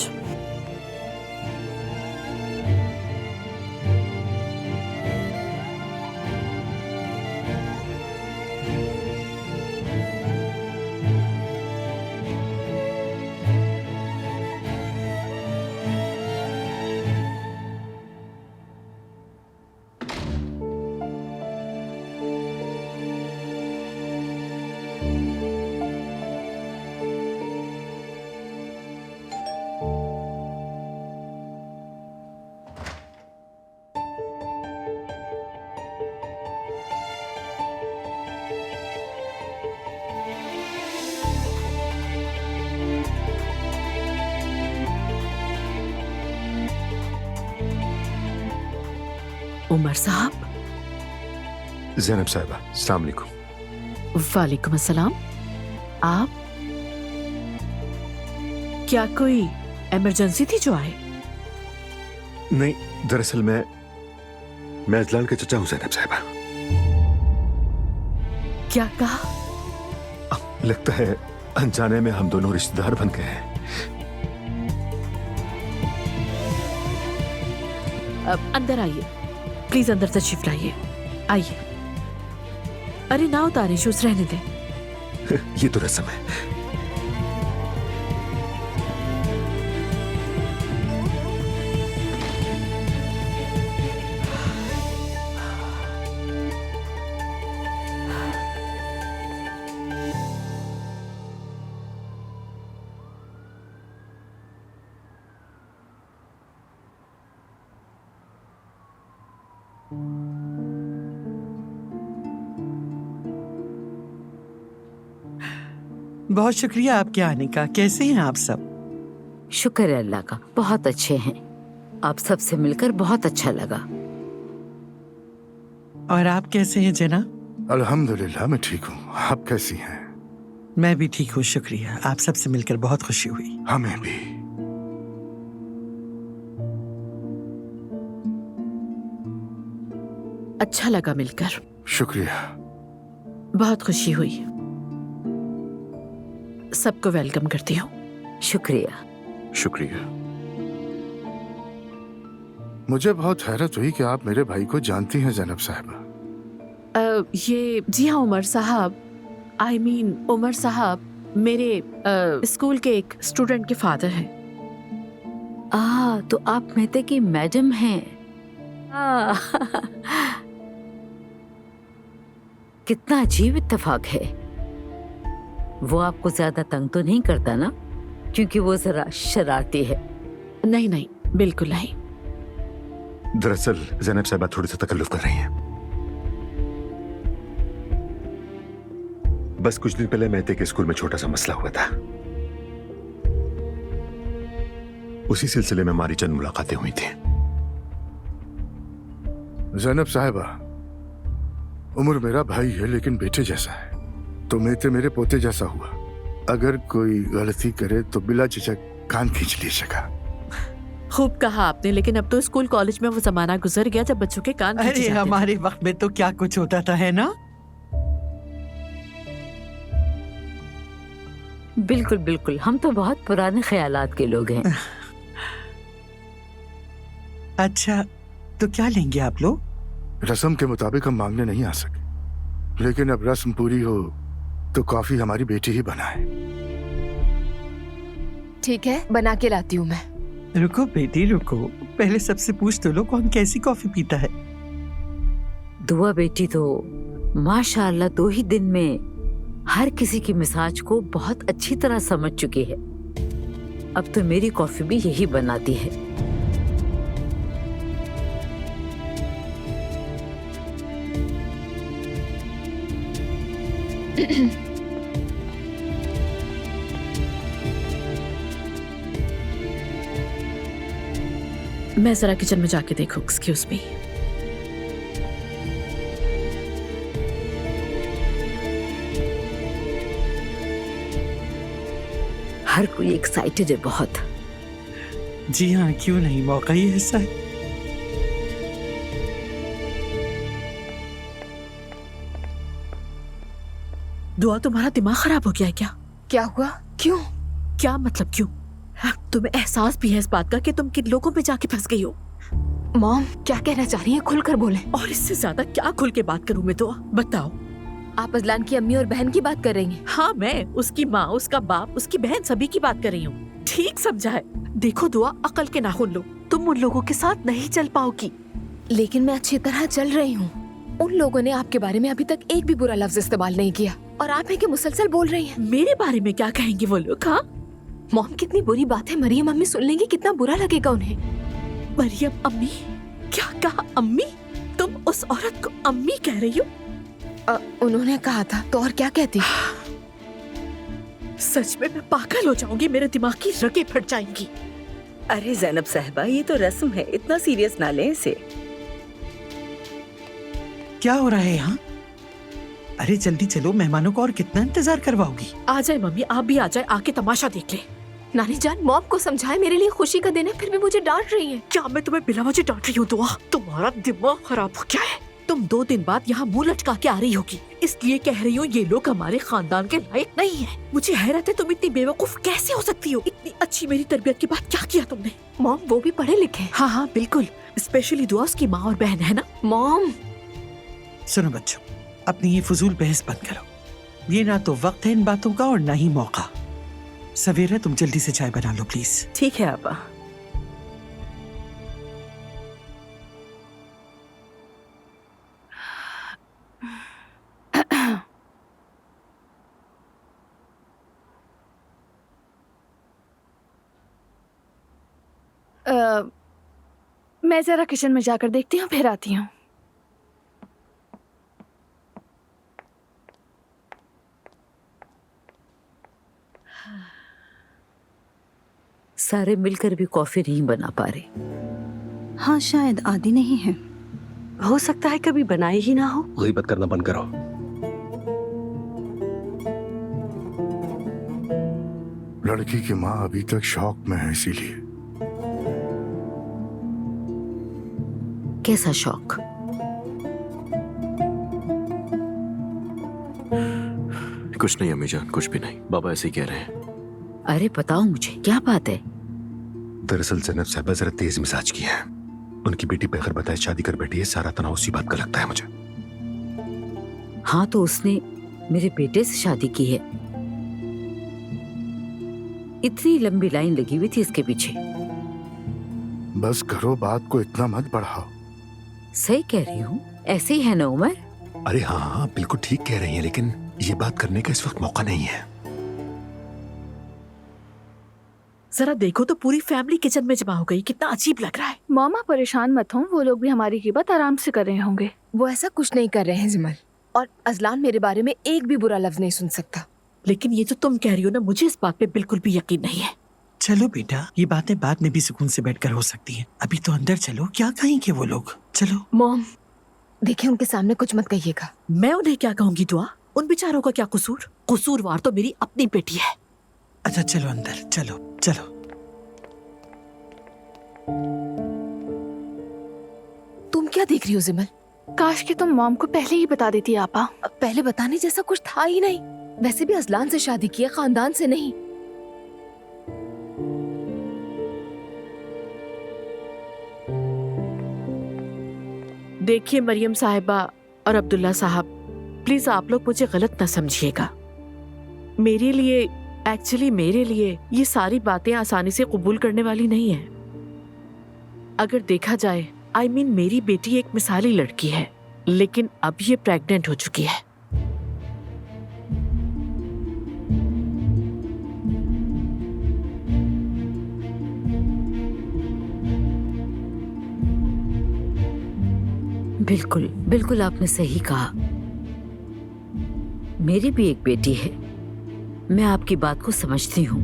Umar साहब। ज़ैनब साहिबा, अस्सलाम वालेकुम। वालेकुम अस्सलाम। आप? क्या कोई इमरजेंसी थी जो आए? नहीं, दरअसल मैं अजलान के चचा हूँ ज़ैनब साहिबा। क्या कहा? लगता है अनजाने में हम दोनों रिश्तेदार बन गए हैं। अब अंदर आइए, प्लीज अंदर तशरीफ लाइए, आइए। अरे ना उतारे शूज, रहने दें। ये तो रस्म है। बहुत शुक्रिया आपके आने का। कैसे हैं आप सब? शुक्र है अल्लाह का, बहुत अच्छे हैं। आप सबसे मिलकर बहुत अच्छा लगा। और आप कैसे हैं जना? अल्हम्दुलिल्लाह मैं ठीक हूँ। आप कैसी हैं? मैं भी ठीक हूँ, शुक्रिया। आप सबसे मिलकर बहुत खुशी हुई। हमें भी। अच्छा लगा मिलकर। शुक्रिया। बहुत खुशी हुई। सबको वेलकम करती हूँ। शुक्रिया। शुक्रिया। मुझे बहुत हैरत हुई कि आप मेरे भाई को जानती हैं ज़ैनब साहिबा। ये जी हाँ उमर साहब, आई मीन उमर साहब मेरे स्कूल के एक स्टूडेंट के फादर हैं। तो आप मेहते की मैडम हैं। कितना अजीब इत्तेफाक है। वो आपको ज्यादा तंग तो नहीं करता ना? क्योंकि वो जरा शरारती है। नहीं नहीं, बिल्कुल नहीं। दरअसल ज़ैनब साहिबा थोड़ी सा तकल्लुफ कर रही हैं। बस कुछ दिन पहले मेहते के स्कूल में छोटा सा मसला हुआ था। उसी सिलसिले में हमारी चंद मुलाकातें हुई थी। ज़ैनब साहिबा, उमर मेरा भाई है लेकिन बेटे जैसा है, तो मेहते मेरे पोते जैसा हुआ। अगर कोई गलती करे तो बिला झिझक कान खींच लीजिएगा। खूब कहा आपने, लेकिन अब तो स्कूल कॉलेज में वो जमाना गुजर गया जब बच्चों के कान खींचे अरे जाते हमारे वक्त में तो क्या कुछ होता था, है ना? बिल्कुल बिल्कुल, हम तो बहुत पुराने ख्यालात के लोग हैं। अच्छा, तो क्या लेंगे आप लोग? रस्म के मुताबिक हम मांगने नहीं आ सके, लेकिन अब रस्म पूरी हो तो कॉफी हमारी बेटी ही बनाए। ठीक है, बना के लाती हूँ मैं। रुको बेटी रुको, पहले सबसे पूछ तो लो कौन कैसी कॉफी पीता है। दुआ बेटी तो माशाअल्लाह 2 ही दिन में हर किसी की मिजाज को बहुत अच्छी तरह समझ चुकी है। अब तो मेरी कॉफी भी यही बनाती है। मैं जरा किचन में जाके देखूं। Excuse me. हर कोई एक्साइटेड है बहुत। जी हाँ, क्यों नहीं, मौका ही ऐसा है। दुआ, तुम्हारा दिमाग खराब हो गया है क्या? क्या हुआ? क्यों? क्या मतलब क्यों? तुम्हें एहसास भी है इस बात का कि तुम किन लोगों पे जाके फंस गई हो? मॉम क्या कहना चाह रही हैं? खुलकर बोले। और इससे ज्यादा क्या खुल के बात करूं मैं? तो बताओ। आप अजलान की अम्मी और बहन की बात कर रही हैं? हाँ, मैं उसकी माँ, उसका बाप, उसकी बहन, सभी की बात कर रही हूँ। ठीक समझा है। देखो दुआ, अकल के नाखून लो। तुम उन लोगों के साथ नहीं चल पाओगी। लेकिन मैं अच्छी तरह चल रही हूँ। उन लोगों ने आपके बारे में अभी तक एक भी बुरा लफ्ज इस्तेमाल नहीं किया, और आप है कि मुसलसल बोल रही हैं। मेरे बारे में क्या कहेंगे वो लोग? हाँ मॉम, कितनी बुरी बात है। मरियम अम्मी सुन लेंगी, कितना बुरा लगेगा उन्हें। मरियम अम्मी? क्या कहा? अम्मी? तुम उस औरत को अम्मी कह रही हो? उन्होंने कहा था तो और क्या कहती? सच में मैं पागल हो जाऊंगी, मेरे दिमाग की रगें फट जाएंगी। अरे ज़ैनब साहिबा, ये तो रस्म है, इतना सीरियस ना लें इसे। क्या हो रहा है यहाँ? अरे जल्दी चलो, मेहमानों को और कितना इंतजार करवाओगी? आ जाए मम्मी, आप भी आ जाए, आके तमाशा देख ले। नानी जान, मॉम को समझाए, मेरे लिए खुशी का दिन है, फिर भी मुझे डांट रही है। क्या मैं तुम्हें बिना वजह डांट रही हूँ? दुआ, तुम्हारा दिमाग खराब हो गया है। तुम 2 दिन बाद यहाँ मुंह लटका के आ रही होगी, इसलिए कह रही हूँ ये लोग हमारे खानदान के लायक नहीं है। मुझे हैरत है तुम इतनी बेवकूफ कैसे हो सकती हो। इतनी अच्छी मेरी तरबियत के बाद क्या किया तुमने? मॉम वो भी पढ़े लिखे। हाँ हाँ बिल्कुल, स्पेशली दुआ उसकी माँ और बहन है ना। मॉम सुनो बच्चों, अपनी ये फजूल बहस बंद करो। ये ना तो वक्त है इन बातों का और ना ही मौका। सवेरा तुम जल्दी से चाय बना लो प्लीज। ठीक है आपा। मैं जरा किचन में जाकर देखती हूँ, फिर आती हूँ। सारे मिलकर भी कॉफी नहीं बना पा रहे। हाँ शायद आदि नहीं है, हो सकता है कभी बनाए ही ना हो। गीबत करना बंद करो। लड़की की माँ अभी तक शौक में है, इसीलिए। कैसा शौक? कुछ नहीं अम्मी जान, कुछ भी नहीं। बाबा ऐसे ही कह रहे हैं। अरे बताओ मुझे, क्या बात है? दरअसल जैनब साहबा जरा तेज मिजाज की है। उनकी बेटी बगैर बताए शादी कर बैठी है। सारा तनाव उसी बात का लगता है मुझे। हाँ तो उसने मेरे बेटे से शादी की है। इतनी लंबी लाइन लगी हुई थी इसके पीछे। बस करो, बात को इतना मत बढ़ाओ। सही कह रही हूँ, ऐसे ही है ना उमर? अरे हाँ हाँ बिल्कुल ठीक कह रही हैं, लेकिन ये बात करने का इस वक्त मौका नहीं है। जरा देखो तो पूरी फैमिली किचन में जमा हो गई, कितना अजीब लग रहा है। मामा परेशान मत हो, वो लोग भी हमारी कीमत आराम से कर रहे होंगे। वो ऐसा कुछ नहीं कर रहे हैं जिमल, और अजलान मेरे बारे में एक भी बुरा लफ्ज नहीं सुन सकता। लेकिन ये जो तुम कह रही हो ना, मुझे इस बात पे बिल्कुल भी यकीन नहीं है। चलो बेटा, ये बातें बाद में भी सुकून से बैठकर हो सकती हैं। अभी तो अंदर चलो, क्या कहेंगे वो लोग। चलो। मॉम देखिए, उनके सामने कुछ मत कहिएगा। मैं उन्हें क्या कहूंगी दुआ? उन बेचारों का क्या कसूर? कसूरवार तो मेरी अपनी बेटी है। अच्छा चलो अंदर, चलो चलो। तुम क्या देख रही हो जिमल? काश कि तुम मॉम को पहले ही बता देती आपा। पहले बताने जैसा कुछ था ही नहीं। वैसे भी अजलान से शादी की है, खानदान से नहीं। देखिए मरियम साहिबा और अब्दुल्ला साहब, प्लीज आप लोग मुझे गलत ना समझिएगा। मेरे लिए ये सारी बातें आसानी से कबूल करने वाली नहीं है। अगर देखा जाए, मेरी बेटी एक मिसाली लड़की है, लेकिन अब ये प्रेग्नेंट हो चुकी है। बिल्कुल बिल्कुल आपने सही कहा। मेरी भी एक बेटी है, मैं आपकी बात को समझती हूँ,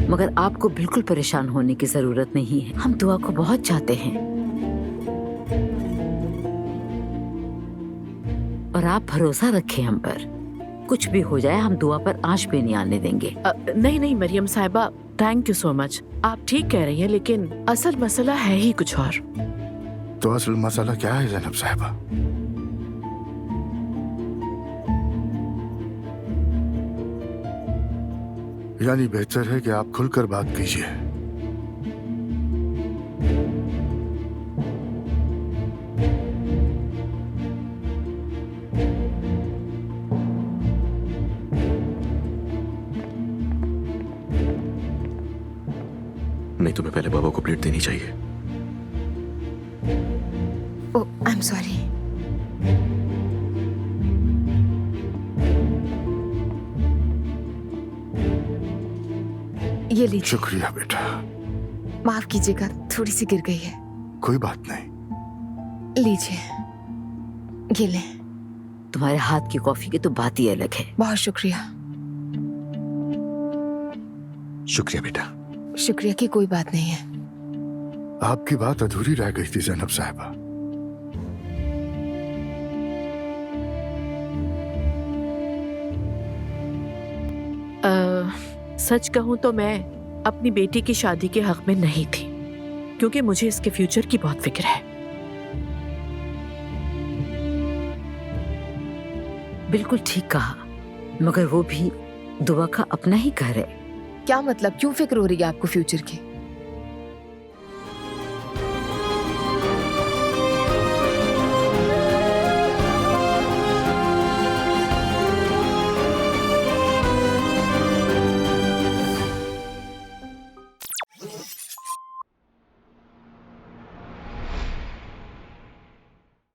मगर आपको बिल्कुल परेशान होने की जरूरत नहीं है। हम दुआ को बहुत चाहते हैं और आप भरोसा रखें हम पर। कुछ भी हो जाए, हम दुआ पर आंच भी नहीं आने देंगे। नहीं मरियम साहिबा, थैंक यू सो मच। आप ठीक कह रही हैं, लेकिन असल मसला है ही कुछ और। तो असल मसला क्या है जैनब साहिबा? यानी बेहतर है कि आप खुलकर बात कीजिए। नहीं, तुम्हें पहले बाबा को प्लेट देनी चाहिए। ओह, आई एम सॉरी। ये लीजिए। शुक्रिया बेटा। माफ कीजिएगा, थोड़ी सी गिर गई है। कोई बात नहीं। लीजिए, ये ले। तुम्हारे हाथ की कॉफी की तो बात ही अलग है। बहुत शुक्रिया। शुक्रिया बेटा। शुक्रिया की कोई बात नहीं है। आपकी बात अधूरी रह गई थी जैनब साहिबा। सच कहूं तो मैं अपनी बेटी की शादी के हक में नहीं थी, क्योंकि मुझे इसके फ्यूचर की बहुत फिक्र है। बिल्कुल ठीक कहा, मगर वो भी दुआ का अपना ही घर है। क्या मतलब, क्यों फिक्र हो रही है आपको फ्यूचर की?